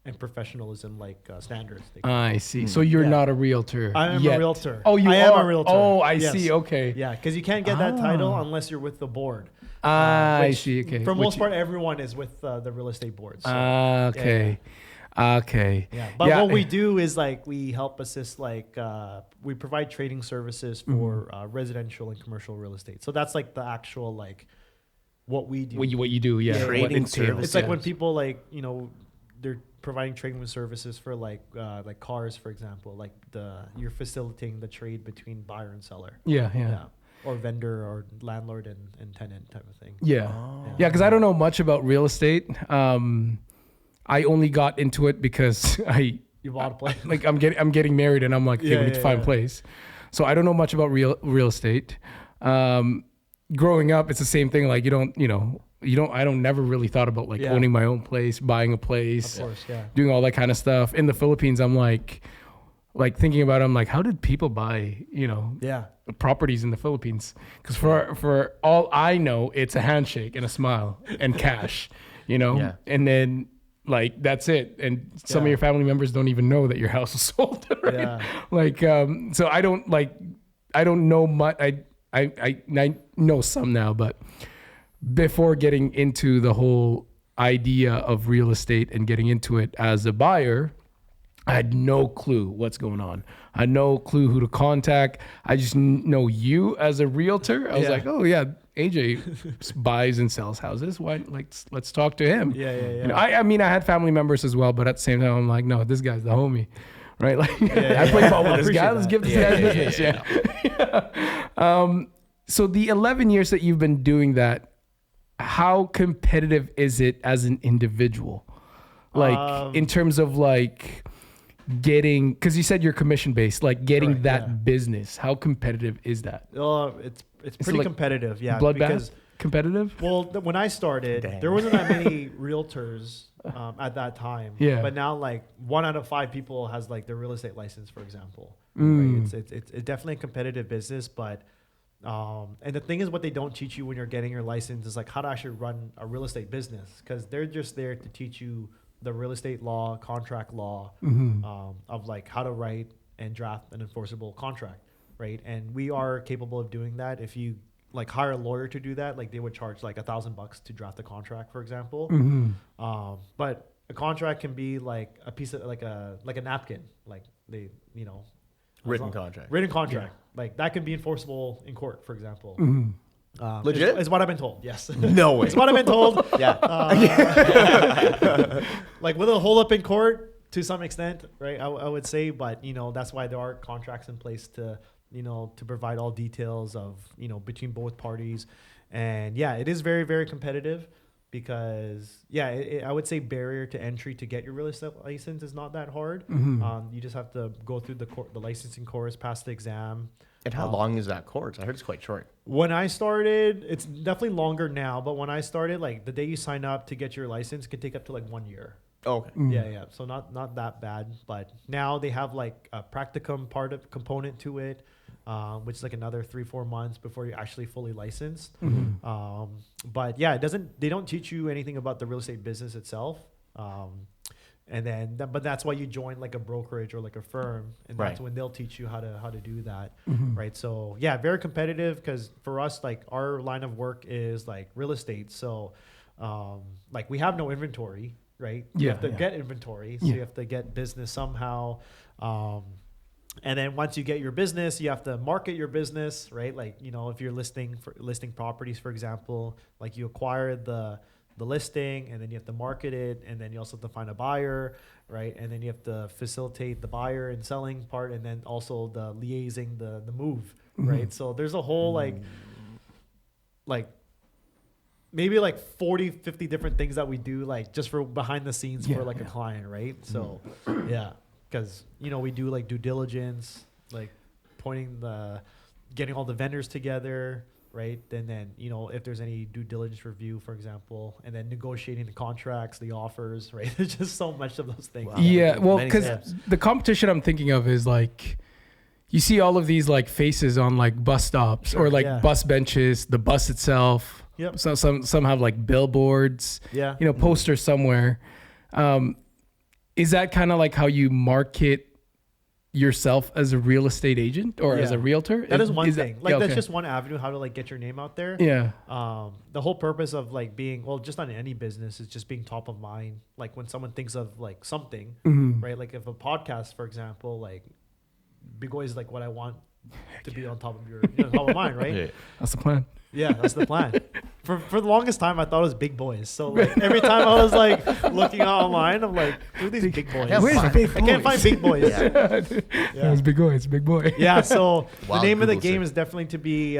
and professionalism like standards. I see. So you're Yeah. not a realtor. I am yet. a realtor. Oh, you I are am a realtor. Oh, I Yes. see. Okay. Yeah, because you can't get that title unless you're with the board. I which see. Okay. For Which- most part, everyone is with the real estate board. So, Okay. Okay. yeah. But what we do is like we help assist like we provide trading services for residential and commercial real estate. So that's like the actual like what we do. what you do, yeah. Yeah, what trading entails, services. It's like yeah. when people like they're providing trading services for like cars, for example. Like you're facilitating the trade between buyer and seller. Yeah, yeah. Yeah. Or vendor or landlord and tenant type of thing. Yeah. Yeah, because I don't know much about real estate. I only got into it because You bought a place. like I'm getting married and I'm like, okay, Yeah, we need to yeah, find yeah. a place. So I don't know much about real estate. Growing up, it's the same thing. Like I don't never really thought about like Yeah. owning my own place, buying a place, Of course, yeah. doing all that kind of stuff. In the Philippines, I'm like thinking about it, I'm like, how did people buy, Yeah. properties in the Philippines? Because for all I know, it's a handshake and a smile and cash, Yeah. and then like that's it. And some of Yeah. your family members don't even know that your house is sold. Right? Yeah. Like so I don't know much. I know some now, but before getting into the whole idea of real estate and getting into it as a buyer, I had no clue what's going on. I had no clue who to contact. I just know you as a realtor. I was like, oh yeah, AJ buys and sells houses. Why? Let's talk to him. Yeah. You know, I mean, I had family members as well, but at the same time, I'm like, no, this guy's the homie, right? Like, I play ball with this guy. Let's give this guy business. Yeah. So the 11 years that you've been doing that, how competitive is it as an individual? Like in terms of like getting, because you said you're commission based, like getting Correct, that business. How competitive is that? It's pretty like competitive, yeah. Bloodbath competitive? Well, when I started, there wasn't that many realtors at that time. Yeah. But now, like 1 out of 5 people has like their real estate license, for example. Mm. Right? It's definitely a competitive business, but and the thing is, what they don't teach you when you're getting your license is like how to actually run a real estate business, because they're just there to teach you the real estate law, contract law, of like how to write and draft an enforceable contract, right? And we are capable of doing that. If you like hire a lawyer to do that, like they would charge like $1,000 to draft a contract, for example. But a contract can be like a piece of like a napkin, like they, you know, Written contract. written contract, like that can be enforceable in court, for example. Legit? Is what I've been told. Yes. No way. It's what I've been told. Yeah. Like with a hold up in court to some extent, right? I would say, but you know, that's why there are contracts in place to, you know, to provide all details of, you know, between both parties. And yeah, it is very, very competitive because I would say barrier to entry to get your real estate license is not that hard. You just have to go through the licensing course, pass the exam. And how long is that course? I heard it's quite short. When I started, it's definitely longer now, but when I started, like the day you sign up to get your license could take up to like 1 year. Oh, okay. Yeah. So not that bad, but now they have like a practicum component to it, which is like another 3-4 months before you're actually fully licensed. But yeah, they don't teach you anything about the real estate business itself. And then, but that's why you join like a brokerage or like a firm, and that's when they'll teach you how to do that, right? So yeah, very competitive, because for us, like our line of work is like real estate. So, like we have no inventory, right? You have to get inventory, so you have to get business somehow. And then once you get your business, you have to market your business, right? Like, you know, if you're listing properties, for example, like you acquire the listing, and then you have to market it, and then you also have to find a buyer, right? And then you have to facilitate the buyer and selling part, and then also the liaising the move, right? So there's a whole like maybe like 40-50 different things that we do, like just for behind the scenes for like a client, right? So yeah, because you know we do like due diligence, like getting all the vendors together, right? And then, you know, if there's any due diligence review, for example, and then negotiating the contracts, the offers, right? There's just so much of those things. Wow. Yeah, well, Many because steps. the competition I'm thinking of is like, you see all of these like faces on like bus stops or like bus benches, the bus itself. Yep. So some have like billboards, Yeah. you know, posters somewhere. Is that kind of like how you market yourself as a real estate agent or as a realtor? That is one thing. Like okay. that's just one avenue how to like get your name out there. Yeah. The whole purpose of like being, well, just on any business is just being top of mind. Like when someone thinks of like something, right? Like if a podcast, for example, like Bigoy is like what I want to be on top of your top of mind, right? Yeah. That's the plan. Yeah, that's the plan. For the longest time, I thought it was Big Boys. So like every time I was like looking online, I'm like, who are these Big Boys? Where's Big I can't find Big Boys. It's Big Boy. It's Big Boy. Yeah, so the Wild name of the Google game search. is definitely to be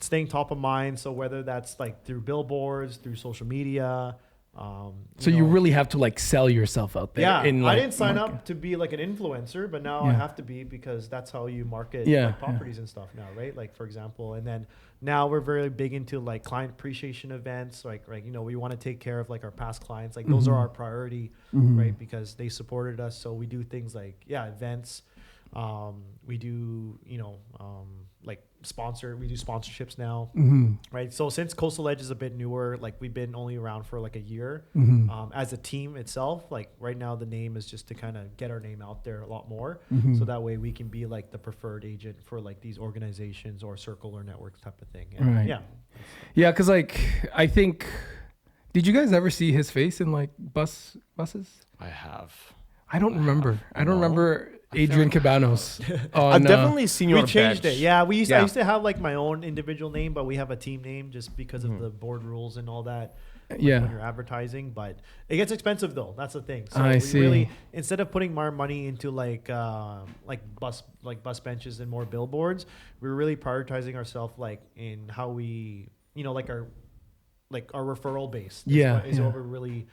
staying top of mind. So whether that's like through billboards, through social media. So you really have to like sell yourself out there. Yeah, in, I like, didn't sign market. up to be like an influencer, but now I Yeah. have to be because that's how you market Yeah, like, properties and stuff now, right? Like for example, and then now we're very big into like client appreciation events, like you know we want to take care of like our past clients, like those are our priority, right? Because they supported us, so we do things like events. We do, like we do sponsorships now, right? So since Coastal Edge is a bit newer, like we've been only around for like a year, as a team itself, like right now the name is just to kind of get our name out there a lot more. So that way we can be like the preferred agent for like these organizations or circle or networks type of thing. And Right. Yeah. Yeah, because like I think, did you guys ever see his face in like buses? I have. I don't remember. I don't No. remember Adrian Cabanos. On, I've definitely seen you We on a changed bench. it. Yeah, I Yeah. used to have like my own individual name, but we have a team name just because of the board rules and all that. When yeah. you're advertising, but it gets expensive though. That's the thing. So I we see. really, instead of putting more money into like bus benches and more billboards, we're really prioritizing ourselves like in how we, like our referral base. Yeah, is yeah. what we're really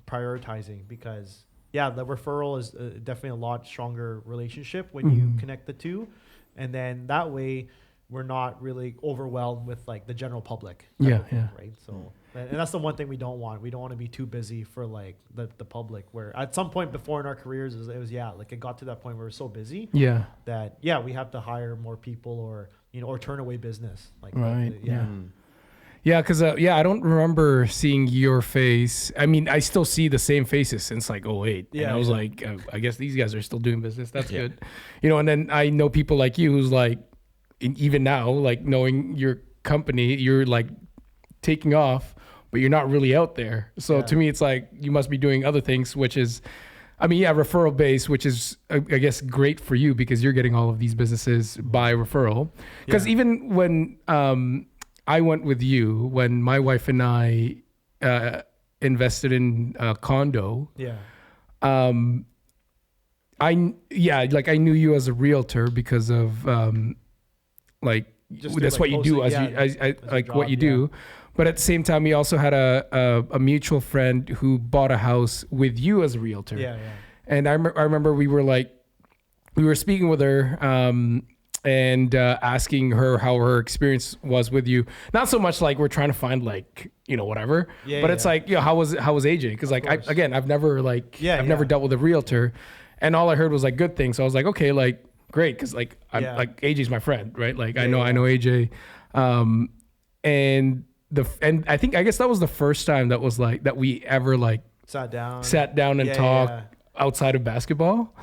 prioritizing, because the referral is definitely a lot stronger relationship when you connect the two, and then that way we're not really overwhelmed with like the general public. Yeah, thing, yeah. right. So and that's the one thing we don't want. We don't want to be too busy for like the public, where at some point before in our careers it got to that point where we're so busy Yeah. that we have to hire more people or turn away business like Right. yeah. Yeah, because I don't remember seeing your face. I mean, I still see the same faces since like '08. Yeah, and I was yeah. like, I guess these guys are still doing business. That's Yeah. good. And then I know people like you who's like, even now, like knowing your company, you're like taking off, but you're not really out there. So to me, it's like you must be doing other things, which is, referral base, which is, I guess, great for you because you're getting all of these businesses by referral. Because even when I went with you, when my wife and I invested in a condo, I knew you as a realtor because of Just that's like what you do posting, as a like job, what you do. But at the same time, we also had a mutual friend who bought a house with you as a realtor. Yeah. And I remember we were speaking with her and asking her how her experience was with you. Not so much like we're trying to find like, whatever, but it's like, how was AJ? Because like, I've never never dealt with a realtor, and all I heard was like good things. So I was like, okay, like great. Cause like, I'm like AJ's my friend, right? Like I know AJ. And I guess that was the first time that was like, that we ever like Sat down and talked outside of basketball.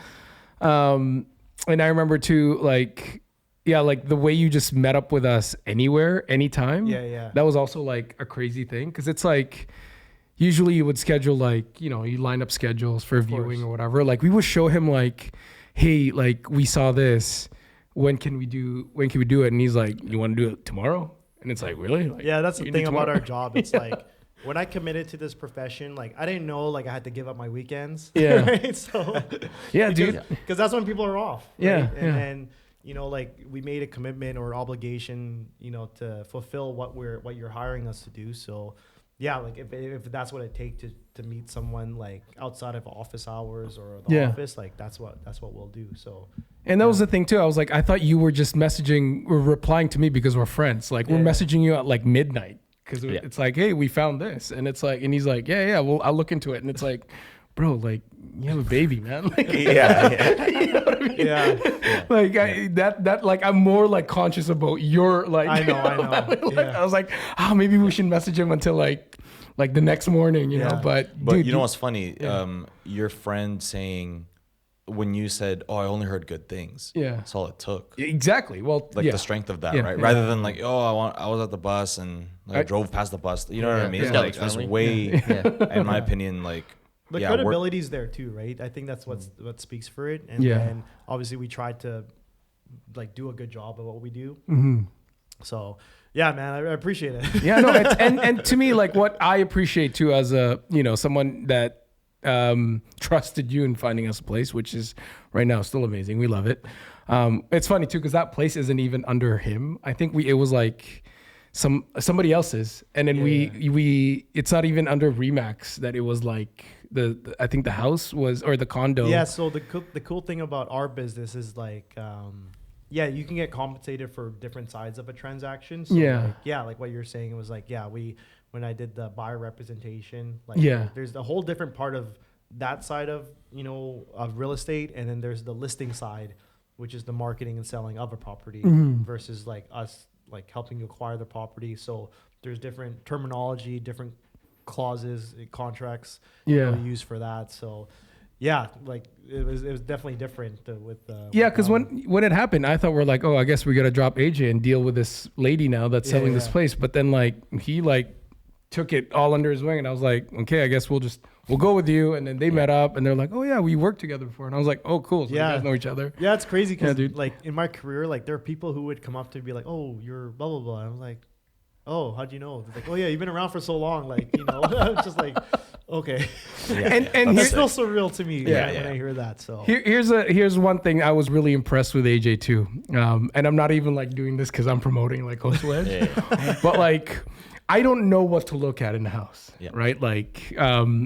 And I remember too, like the way you just met up with us anywhere, anytime. Yeah. That was also like a crazy thing. Cause it's like, usually you would schedule like, you line up schedules for viewing or whatever. Like we would show him like, hey, like we saw this, when can we do it? And he's like, you want to do it tomorrow? And it's like, really? Like, that's the you thing do about tomorrow? our job. It's like when I committed to this profession, like I didn't know like I had to give up my weekends. Yeah. Right? So Yeah, dude. because that's when people are off. Yeah, Right? yeah. And like we made a commitment or obligation, to fulfill what you're hiring us to do. So yeah, like if that's what it takes to meet someone like outside of office hours or the office, like that's what we'll do. So And that was the thing too. I was like, I thought you were just messaging or replying to me because we're friends. Like we're messaging you at like midnight because it's like, hey, we found this, and it's like, and he's like, yeah, well, I'll look into it, and it's like, bro, like you have a baby, man. Like, you know what I mean? yeah. Like that like I'm more like conscious about your like. I know. I was like, maybe we should message him until like the next morning, you know. But dude, you know what's funny? Your friend saying, when you said, "Oh, I only heard good things," that's all it took. Exactly. Well, Like the strength of that, right? Rather than like, "Oh, I was at the bus and I drove past the bus." You know what I mean? Yeah. Like that's way, in my opinion, like The credibility's there too, right? I think that's what speaks for it. And then obviously we tried to like do a good job of what we do. Mm-hmm. So yeah, man, I appreciate it. Yeah, no, and to me, like what I appreciate too, as a someone that trusted you in finding us a place, which is right now still amazing. We love it. It's funny too because that place isn't even under him. I think it was like somebody else's, and then we it's not even under Remax. That it was like I think the house was, or the condo. Yeah. So the cool thing about our business is like. You can get compensated for different sides of a transaction. So like what you're saying, it was like, when I did the buyer representation, like there's a whole different part of that side of of real estate, and then there's the listing side, which is the marketing and selling of a property versus like us like helping you acquire the property. So there's different terminology, different clauses, contracts we use for that. So yeah, like it was definitely different with because when it happened, I thought we're like, oh, I guess we got to drop AJ and deal with this lady now that's selling this place. But then like he like took it all under his wing, and I was like, okay, I guess we'll go with you. And then they met up, and they're like, oh yeah, we worked together before. And I was like, oh cool, so you guys know each other. Yeah, it's crazy because like in my career, like there are people who would come up to me be like, oh, you're blah blah blah. And I'm like, oh, how'd you know? They're like, oh yeah, you've been around for so long, like I'm just like, okay. And it's still surreal to me when I hear that. So here's one thing I was really impressed with AJ too, and I'm not even like doing this because I'm promoting like Host Wedge, but like I don't know what to look at in the house, right? Like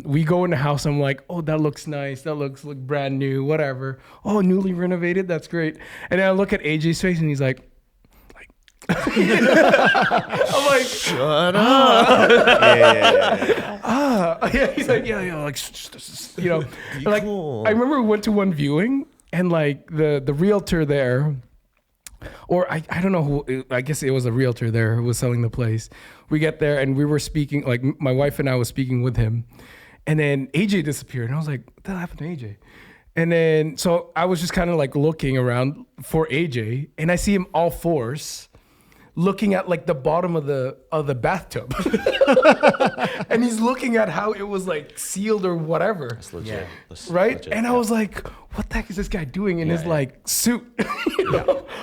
we go in the house, I'm like, oh, that looks nice, that looks like brand new, whatever. Oh, newly renovated, that's great. And then I look at AJ's face, and he's like. I'm like, shut up. He's like, like, like cool. I remember we went to one viewing, and like the realtor there, or I don't know who, I guess it was a realtor there who was selling the place. We get there, and we were speaking, like my wife and I was speaking with him, and then AJ disappeared, and I was like, what the hell happened to AJ? And then so I was just kind of like looking around for AJ, and I see him all fours looking at like the bottom of the bathtub. And he's looking at how it was like sealed or whatever. That's legit. Right? Legit, and I was like, what the heck is this guy doing in his like suit?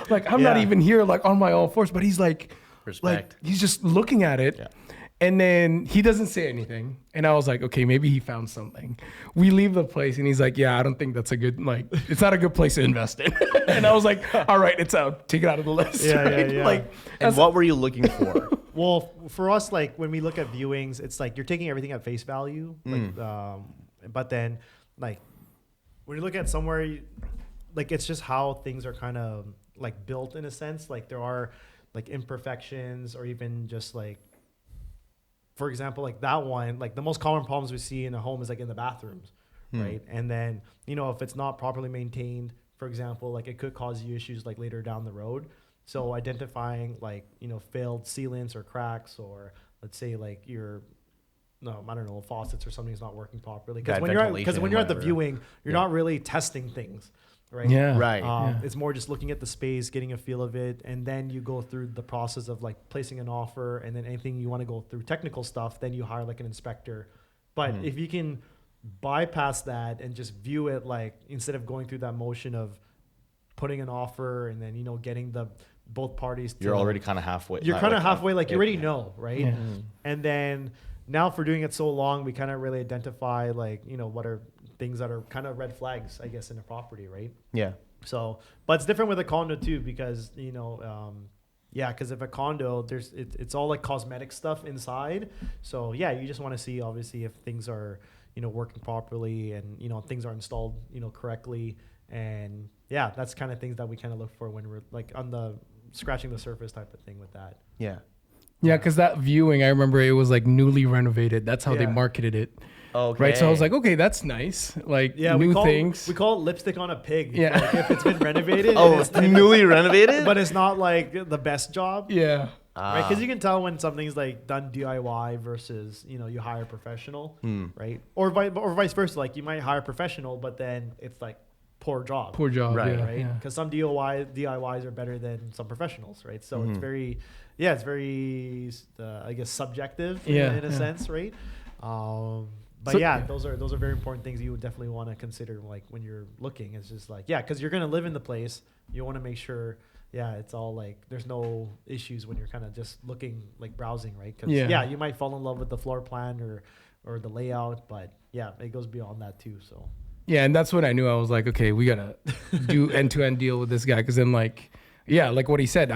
Like I'm not even here like on my all fours, but he's like, respect. Like he's just looking at it. Yeah. And then he doesn't say anything. And I was like, okay, maybe he found something. We leave the place, and he's like, yeah, I don't think that's a good, like, it's not a good place to invest in. And I was like, all right, it's out. Take it out of the list. Yeah. Like, and what were you looking for? Well, for us, like, when we look at viewings, it's like you're taking everything at face value. Like, but then, like, when you look at somewhere, like, it's just how things are kind of, like, built in a sense. Like, there are, like, imperfections or even just, like, for example, like that one, like the most common problems we see in a home is like in the bathrooms, right? And then, if it's not properly maintained, for example, like it could cause you issues like later down the road. So identifying like, failed sealants or cracks, or let's say like faucets or something's not working properly. Because when you're at the viewing, you're not really testing things. Right. Yeah. Right. It's more just looking at the space, getting a feel of it, and then you go through the process of like placing an offer, and then anything you want to go through technical stuff, then you hire like an inspector. But if you can bypass that and just view it like instead of going through that motion of putting an offer and then getting both parties. You're already kind of halfway. You're kind of halfway, like you already know, right? Yeah. And then now for doing it so long, we kind of really identify like what are things that are kind of red flags, I guess, in a property, right? Yeah. So, but it's different with a condo too, because because if a condo, it's all like cosmetic stuff inside. So yeah, you just want to see obviously if things are working properly and things are installed correctly, and yeah, that's kind of things that we kind of look for when we're like on the scratching the surface type of thing with that. Yeah. Yeah, because that viewing, I remember it was like newly renovated. That's how they marketed it. Okay. Right, so I was like, okay, that's nice. Like new things. We call it lipstick on a pig. Yeah, like if it's been renovated. It's newly renovated, but it's not like the best job. Yeah, right. Because you can tell when something's like done DIY versus you hire a professional, right? Or vice versa. Like you might hire a professional, but then it's like poor job. Right. Because some DIYs are better than some professionals, right? So it's very, I guess subjective in a sense, right? But those are very important things you would definitely want to consider, like when you're looking. It's just like because you're gonna live in the place, you want to make sure it's all like there's no issues when you're kind of just looking, like browsing, right? Because you might fall in love with the floor plan or the layout, but it goes beyond that too. So and that's when I knew. I was like, okay, we gotta do end-to-end deal with this guy, because then like what he said,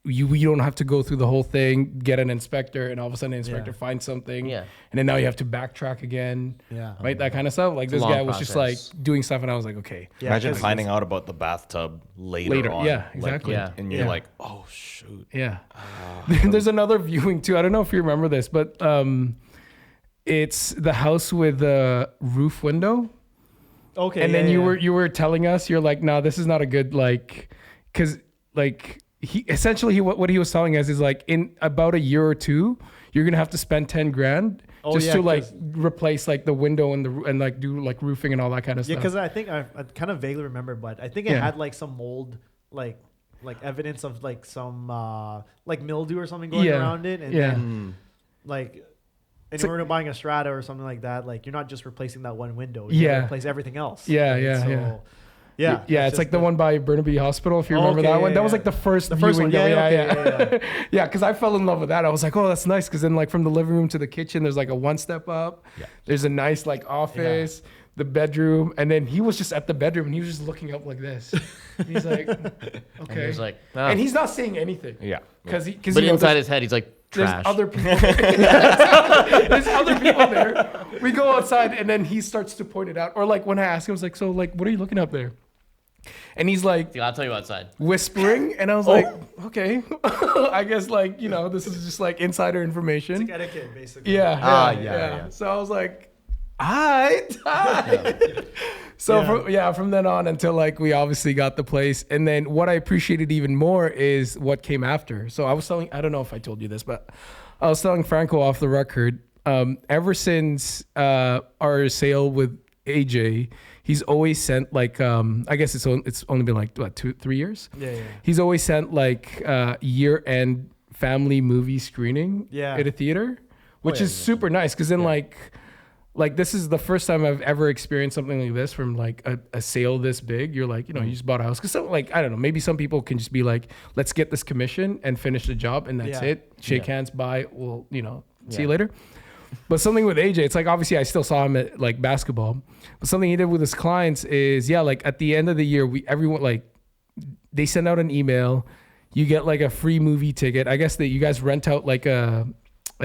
we don't have to go through the whole thing, get an inspector, and all of a sudden the inspector finds something, and then now you have to backtrack again, right? That kind of stuff. Like this guy was just like doing stuff, and I was like, okay. Imagine finding out about the bathtub later on. Yeah, exactly. And you're like, oh shoot. Yeah. There's another viewing too. I don't know if you remember this, but It's the house with the roof window. Okay. And then you were telling us, you're like, no, this is not a good, like, because like what he was telling us is like in about a year or two, you're gonna have to spend 10 grand to like replace like the window and like do like roofing and all that kind of stuff. Yeah, because I think I kind of vaguely remember, but I think it had like some mold, like evidence of like some like mildew or something going around it, and then like. And when we're buying a strata or something like that, like you're not just replacing that one window. You gotta replace everything else. Yeah. It's like the one by Burnaby Hospital, if you remember that one. That was like the first one. Yeah. Yeah, because I fell in love with that. I was like, oh, that's nice. Because then like from the living room to the kitchen, there's like a one step up. Yeah. There's a nice like office, the bedroom. And then he was just at the bedroom and he was just looking up like this. He's like, okay. And he was like, and he's not saying anything. Yeah. But inside his head, he's like, trash. There's other people there. There's other people there. We go outside and then he starts to point it out. Or like when I ask him, I was like, so like, what are you looking up there? And he's like, I'll tell you outside. Whispering. And I was like, okay. I guess like, you know, this is just like insider information. It's like etiquette, basically. Yeah. So I was like, hi. So from then on until like we obviously got the place. And then what I appreciated even more is what came after. So I was telling, I don't know if I told you this, but I was telling Franco off the record, ever since our sale with AJ, he's always sent like, I guess it's only been like what, 2-3 years? Yeah. He's always sent like year-end family movie screening at a theater, which is super nice. Cause then like this is the first time I've ever experienced something like this from like a sale this big. You're like, you know, you just bought a house. Cause like, I don't know, maybe some people can just be like, let's get this commission and finish the job and that's it. Shake hands, bye. We'll, you know, see you later. But something with AJ, it's like, obviously I still saw him at like basketball, but something he did with his clients is like at the end of the year, everyone like, they send out an email, you get like a free movie ticket. I guess that you guys rent out like a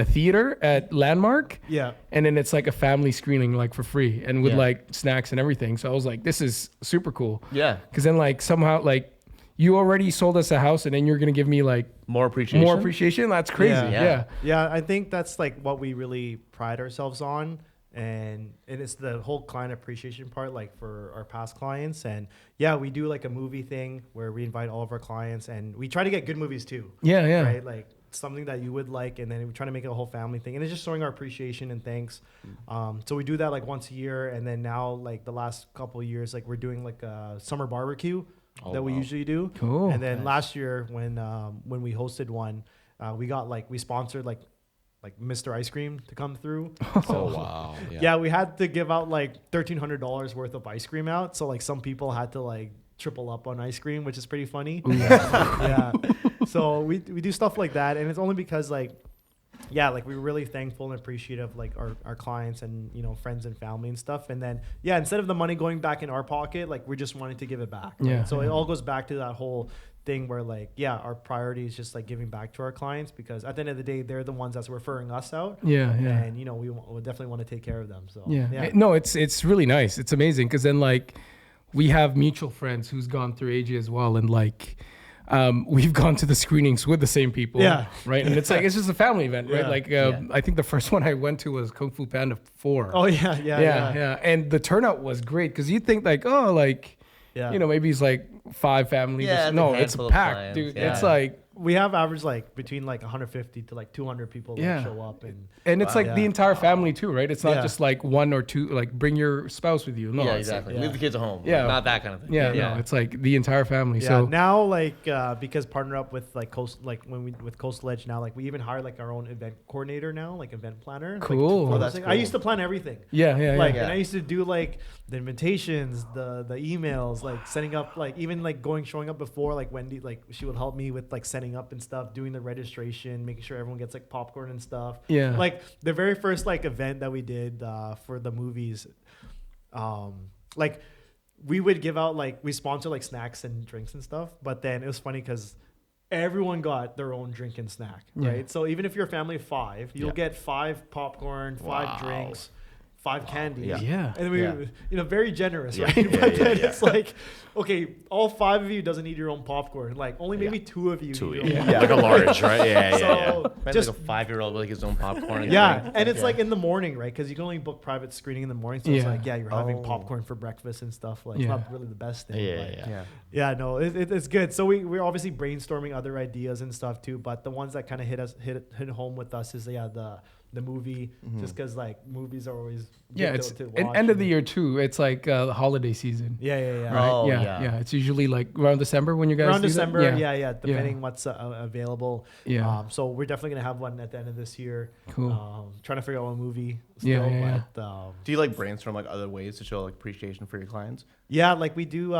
theater at Landmark. Yeah. And then it's like a family screening like for free and with like snacks and everything. So I was like, this is super cool. Yeah. Cause then like somehow like you already sold us a house and then you're going to give me like more appreciation. That's crazy. Yeah. I think that's like what we really pride ourselves on. And it's the whole client appreciation part, like for our past clients. And we do like a movie thing where we invite all of our clients and we try to get good movies too. Yeah. Right. Like something that you would like, and then we try to make it a whole family thing, and it's just showing our appreciation and thanks. So we do that like once a year, and then now like the last couple of years, like we're doing like a summer barbecue that we usually do. Cool. And then last year when we hosted one, we sponsored like Mr. Ice Cream to come through. So, wow. Yeah, we had to give out like $1,300 worth of ice cream out. So like some people had to like triple up on ice cream, which is pretty funny. Yeah. So we do stuff like that, and it's only because like we're really thankful and appreciative like our clients and, you know, friends and family and stuff. And then instead of the money going back in our pocket, like we're just wanting to give it back. Right? So it all goes back to that whole thing where like our priority is just like giving back to our clients, because at the end of the day they're the ones that's referring us out. And you know, we definitely want to take care of them. So no, it's really nice. It's amazing because then like we have mutual friends who's gone through AJ as well, and like we've gone to the screenings with the same people, right? And it's like it's just a family event, right? Like I think the first one I went to was Kung Fu Panda 4. Oh yeah. And the turnout was great because you think like, oh, like you know, maybe it's like 5 families. No, it's packed, dude. It's like we have average like between like 150 to like 200 people that show up, and it's like the entire family too, right? It's not just like 1 or 2, like bring your spouse with you. No, exactly. Leave the kids at home. Not that kind of thing. No, it's like the entire family. So now like because partner up with like with Coastal Edge now, like we even hire like our own event coordinator now, like event planner. Cool. Like, that's cool. I used to plan everything. And I used to do like the invitations, the emails, like setting up, like even like showing up before, like Wendy, like she would help me with like setting up and stuff, doing the registration, making sure everyone gets like popcorn and stuff. Like the very first like event that we did for the movies, like we would give out like we sponsor like snacks and drinks and stuff, but then it was funny because everyone got their own drink and snack, right? So even if you're a family of 5, you'll get 5 popcorn, 5 drinks, 5 candies. Yeah. And we, Yeah. very generous, Yeah. right? Yeah, But yeah, then yeah. it's like, okay, all 5 of you doesn't eat your own popcorn. Like only maybe 2 of you eat your own Yeah. Like a large, right? Yeah. So Just just like a 5-year-old with like his own popcorn. And yeah, drink. and it's Yeah. like in the morning, right? Because you can only book private screening in the morning. So it's Yeah. like, you're having Oh. popcorn for breakfast and stuff. Like, Yeah. it's not really the best thing. Yeah, but yeah. yeah, no, it's good. So we're obviously brainstorming other ideas and stuff too. But the ones that kind of hit home with us is the movie, just because like movies are always Yeah, good it's to an watch end of and- the year too. It's like the holiday season. Yeah. Right? Oh, yeah, yeah. It's usually like around December when you guys Around do that? December, Yeah. depending what's available. Yeah. So we're definitely gonna have one at the end of this year. Cool. Trying to figure out what movie. Yeah. But, Do you like brainstorm like other ways to show like appreciation for your clients? yeah, like we do.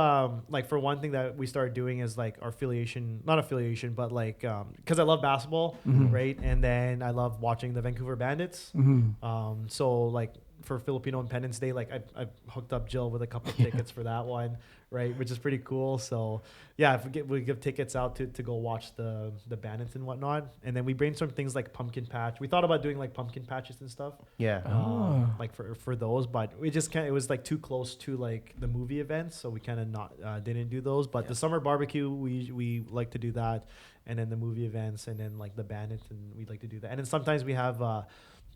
Like for one thing that we started doing is like our not affiliation, but like because I love basketball, right? And then I love watching the Vancouver Bandits. So like for Filipino Independence Day, like I hooked up Jill with a couple tickets for that one, right? Which is pretty cool. So yeah, if we give tickets out to go watch the Bandits and whatnot, and then we brainstorm things like pumpkin patch. We thought about doing like pumpkin patches and stuff. Yeah. Like for those, but we just it was like too close to like the movie events, so we kind of didn't do those. But the summer barbecue, we like to do that, and then the movie events, and then like the Bandits, and we like to do that. And then sometimes we have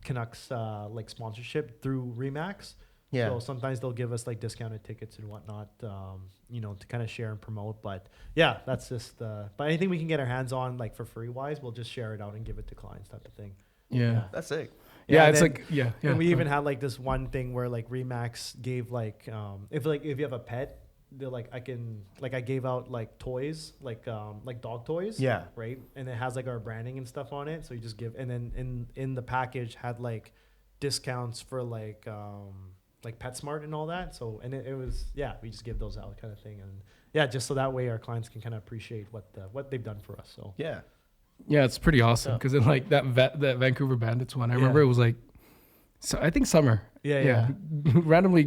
Canucks like sponsorship through Remax. Yeah. So sometimes they'll give us like discounted tickets and whatnot, to kind of share and promote. But yeah, that's just. But anything we can get our hands on, like for free wise, we'll just share it out and give it to clients, type of thing. Yeah. That's sick. Yeah, and it's then- like yeah. And we even had like this one thing where like Remax gave like if you have a pet, they're like I gave out like toys like dog toys. Yeah. Right. And it has like our branding and stuff on it. So you just give, and then in the package had like discounts for like PetSmart and all that. So and it was we just give those out kind of thing, and just so that way our clients can kind of appreciate what they've done for us. So Yeah. Yeah, it's pretty awesome because in like that Vancouver Bandits one, I remember it was like, so I think summer. Yeah. Randomly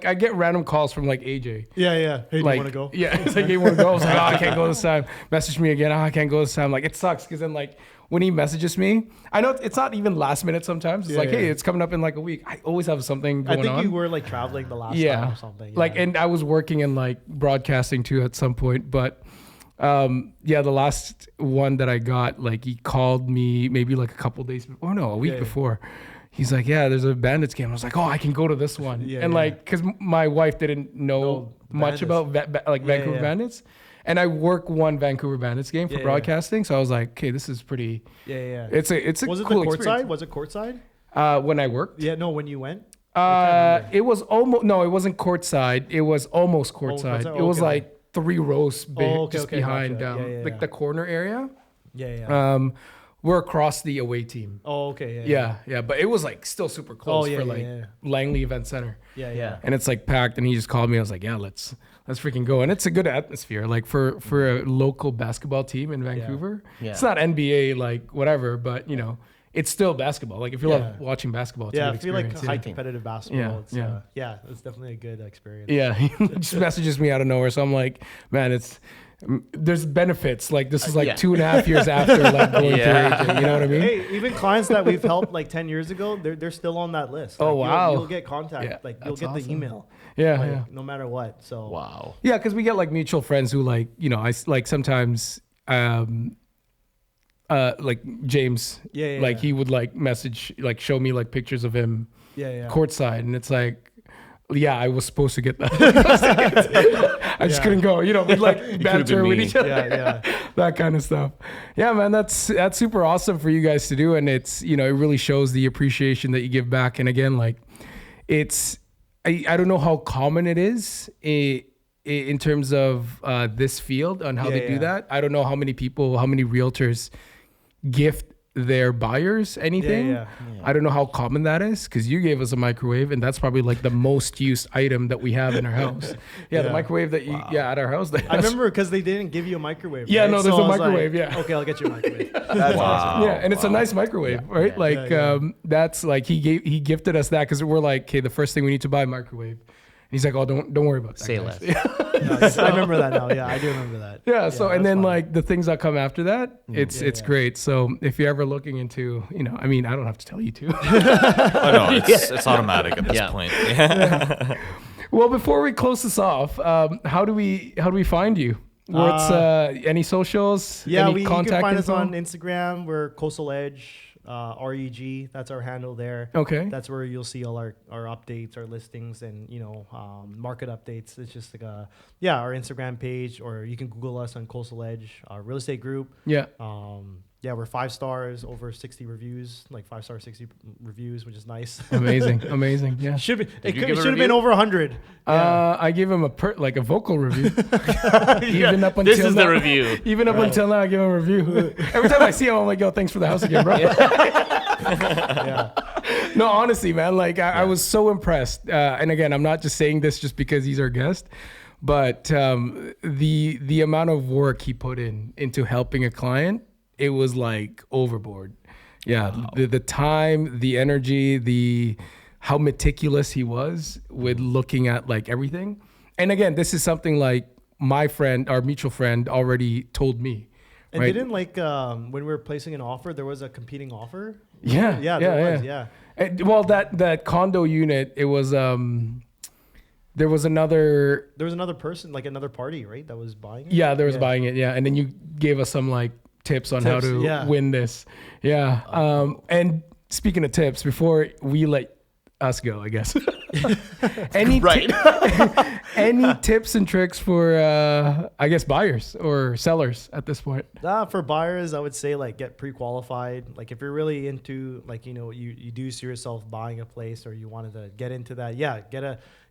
I get random calls from like AJ. Yeah. Hey, do Like, you want to go? Yeah, it's like, you want to go? I was like, I can't go this time. Message me again. I can't go this time. Like, it sucks because then like when he messages me, I know it's not even last minute sometimes. It's hey, it's coming up in like a week. I always have something going on. I think you were like traveling the last time or something. Like, Yeah. and I was working in like broadcasting too at some point, but the last one that I got, like he called me maybe like a couple days a week before. He's like, yeah, there's a Bandits game. I was like, oh, I can go to this one. Like, because my wife didn't know much about Vancouver Bandits. And I work one Vancouver Bandits game for broadcasting. So I was like, okay, this is pretty. Yeah. It's a Was it cool the courtside? experience. Was it courtside? When I worked? Yeah, no, when you went? It was almost, no, it wasn't courtside. It was almost courtside. courtside? It was Okay. like 3 rows big, just behind gotcha. like the corner area. Yeah. We're across the away team. Oh, okay. Yeah. But it was like still super close for like yeah. Langley Event Center. Yeah. And it's like packed. And he just called me. I was like, yeah, let's freaking go. And it's a good atmosphere. Like for a local basketball team in Vancouver. Yeah. It's not NBA like whatever, but it's still basketball. Like if you love watching basketball, it's a Yeah, good I feel like experience. high competitive basketball. Yeah. It's definitely a good experience. Yeah, he just messages me out of nowhere. So I'm like, man, there's benefits. Like this is like 2.5 years after like going through agent. You know what I mean? Hey, even clients that we've helped like 10 years ago, they're still on that list. Oh, Like, wow. You'll get contact. Yeah, Like you'll that's get the awesome. email. Yeah. No matter what. So Wow. Yeah, because we get like mutual friends who like, I like sometimes like James, like he would like message, like show me like pictures of him courtside, and it's like, I was supposed to get that. I just couldn't go. We'd like banter with each other. Yeah. That kind of stuff. Yeah, man, that's super awesome for you guys to do, and it's it really shows the appreciation that you give back. And again, like it's I don't know how common it is in terms of this field on how they do that. I don't know how many realtors gift their buyers anything. Yeah. I don't know how common that is because you gave us a microwave, and that's probably like the most used item that we have in our house. The microwave that at our house. I remember because they didn't give you a microwave. Yeah, right? no, there's So a I was microwave, like, yeah. Okay, I'll get you a microwave. That's awesome. Yeah, and it's a nice microwave, right? Like Yeah. that's like he gifted us that because we're like, okay, the first thing we need to buy a microwave. He's like, oh, don't worry about that. Say guys." less. I remember that now. Yeah, I do remember that. Yeah. So, and that's then fine. like the things that come after that, it's great. So if you're ever looking into, I mean, I don't have to tell you to. Oh no, it's automatic at this Yeah. point. Yeah. Well, before we close this off, how do we find you? What's any socials? Yeah, any you can find us info? on Instagram. We're Coastal Edge, REG. That's our handle there. Okay. That's where you'll see all our updates, our listings, and market updates. It's just like our Instagram page, or you can Google us on Coastal Edge Real Estate Group. Yeah. We're 5 stars, over 60 reviews, like 5-star 60 reviews, which is nice. Amazing. Yeah. Should be. It you should give a have been review? over 100. I gave him a vocal review. Even up until This is now, the review. Even up until now, I give him a review. Every time I see him, I'm like, yo, thanks for the house again, bro. No, honestly, man, like I was so impressed. And again, I'm not just saying this just because he's our guest, but the amount of work he put into helping a client, it was like overboard. Yeah, wow. The time, the energy, how meticulous he was with looking at like everything. And again, this is something like my friend, our mutual friend, already told me. And right? didn't when we were placing an offer, there was a competing offer? Yeah, There was. And, well, that condo unit, it was there was another person, like another party, right, that was buying it? Yeah, there was buying it. Yeah, and then you gave us some like tips on how to win this. Yeah. And speaking of tips, before we let us go, I guess. Any tips and tricks for I guess buyers or sellers at this point? For buyers, I would say like get pre-qualified. Like if you're really into you do see yourself buying a place, or you wanted to get into that,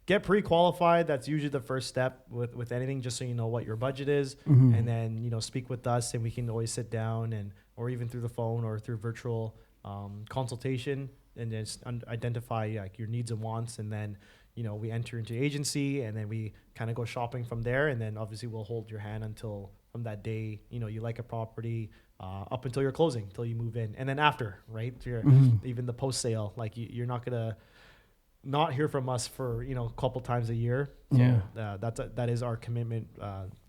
get pre-qualified. That's usually the first step with anything, just so you know what your budget is. Mm-hmm. And then speak with us, and we can always sit down or even through the phone or through virtual consultation, and just identify like your needs and wants. And then we enter into agency, and then we kind of go shopping from there. And then obviously we'll hold your hand until from that day you like a property up until your closing, until you move in. And then after, right, even the post sale, like you're not gonna not hear from us for a couple times a year. So, that is our commitment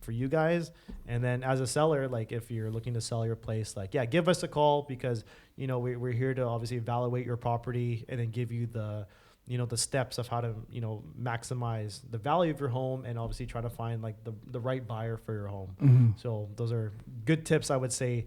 for you guys. And then as a seller, like if you're looking to sell your place, like give us a call, because we're here to obviously evaluate your property and then give you the the steps of how to maximize the value of your home, and obviously try to find like the right buyer for your home. Mm-hmm. So those are good tips, I would say,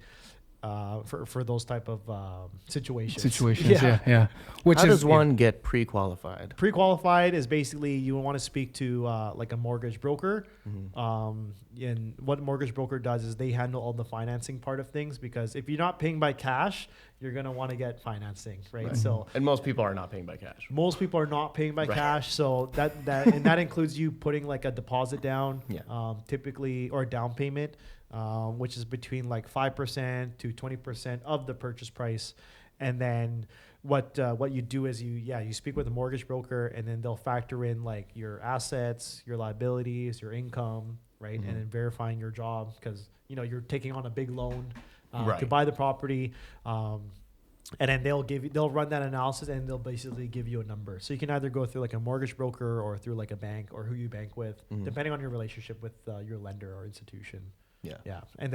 for those type of situations. Yeah. Which How is does one get pre-qualified? Pre-qualified is basically you want to speak to like a mortgage broker. And what mortgage broker does is they handle all the financing part of things, because if you're not paying by cash, you're going to want to get financing, right? So And most people are not paying by cash. most people are not paying by cash, so that includes you putting like a deposit down, typically, or a down payment, which is between like 5% to 20% of the purchase price. And then what you do is you speak with a mortgage broker, and then they'll factor in like your assets, your liabilities, your income, right? And then verifying your job, because you're taking on a big loan to buy the property. And then they'll run that analysis, and they'll basically give you a number. So you can either go through like a mortgage broker or through like a bank, or who you bank with, depending on your relationship with your lender or institution. Yeah. And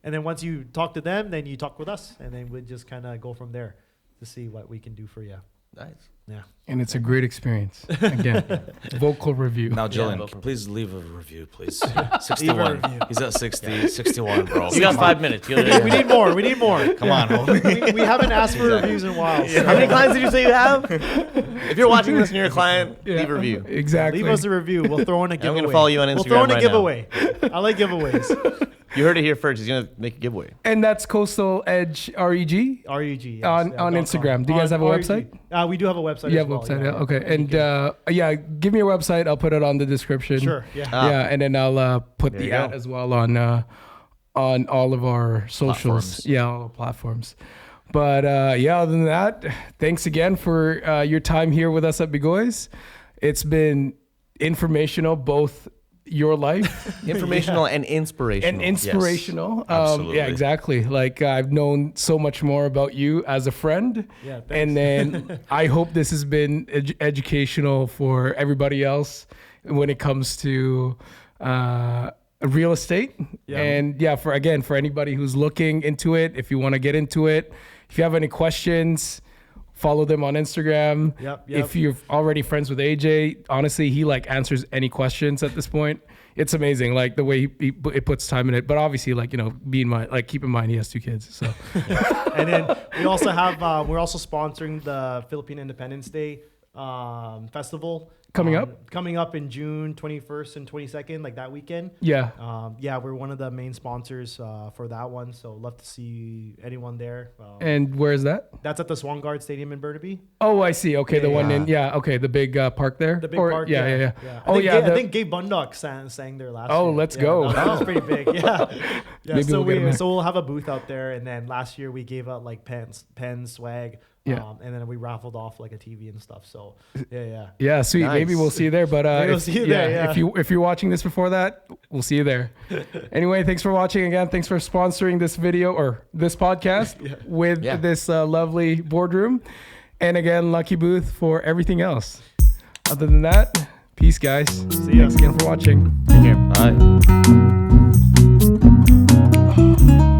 then once you talk to them, then you talk with us, and then we just kind of go from there to see what we can do for you. Nice. Yeah. And it's a great experience. Again, vocal review. Now, Jillian, please leave a review, please. 61. He's at 60, 61, bro. You got 5 minutes. We need more. Come on, homie. We haven't asked for reviews in a while. So. How many clients did you say you have? If you're watching this and you're a client, leave a review. Exactly. Leave us a review. We'll throw in a giveaway. I'm going to follow you on Instagram. We'll throw in a right giveaway. I like giveaways. You heard it here first. He's going to make a giveaway. And that's Coastal Edge REG REG. Yes, on Instagram. Do you guys have a website? We do have a website. You as have a well, website, yeah. Okay. And give me your website. I'll put it on the description. Sure. Yeah. And then I'll put the you ad go. as well on all of our socials. Platforms. Yeah, all the platforms. But other than that, thanks again for your time here with us at Bigoy's. It's been informational, both your life. Informational and inspirational. And inspirational. absolutely. Yeah, exactly. Like I've known so much more about you as a friend. Yeah, thanks. And then I hope this has been educational for everybody else when it comes to real estate. Yeah. And yeah, for anybody who's looking into it, if you want to get into it, if you have any questions, follow them on Instagram. Yep. If you're already friends with AJ, honestly, he like answers any questions at this point. It's amazing, like the way he puts time in it. But obviously, like, you know, keep in mind he has 2 kids. So, And then we also have we're also sponsoring the Philippine Independence Day festival Coming up? Coming up in June 21st and 22nd, like that weekend. yeah. Yeah, we're one of the main sponsors for that one. So love to see anyone there. And where is that? That's at the Swangard Stadium in Burnaby. Oh, I see. Okay, the one yeah. in okay, the big park there. The big park. Yeah. I Oh think yeah. I think Gabe Bundock sang there last year. Oh, let's go. That was pretty big. Yeah. Maybe so we'll get him in. so we'll have a booth out there, and then last year we gave out like pens, swag. Yeah. And then we raffled off like a TV and stuff. So yeah. Yeah, sweet. Nice. Maybe we'll see you there. But Maybe we'll if, see you there, yeah. if you're watching this before that, we'll see you there. Anyway, thanks for watching again. Thanks for sponsoring this video or this podcast with this lovely boardroom. And again, Lucky Booth for everything else. Other than that, peace, guys. See ya. Thanks again for watching. Take care. Bye.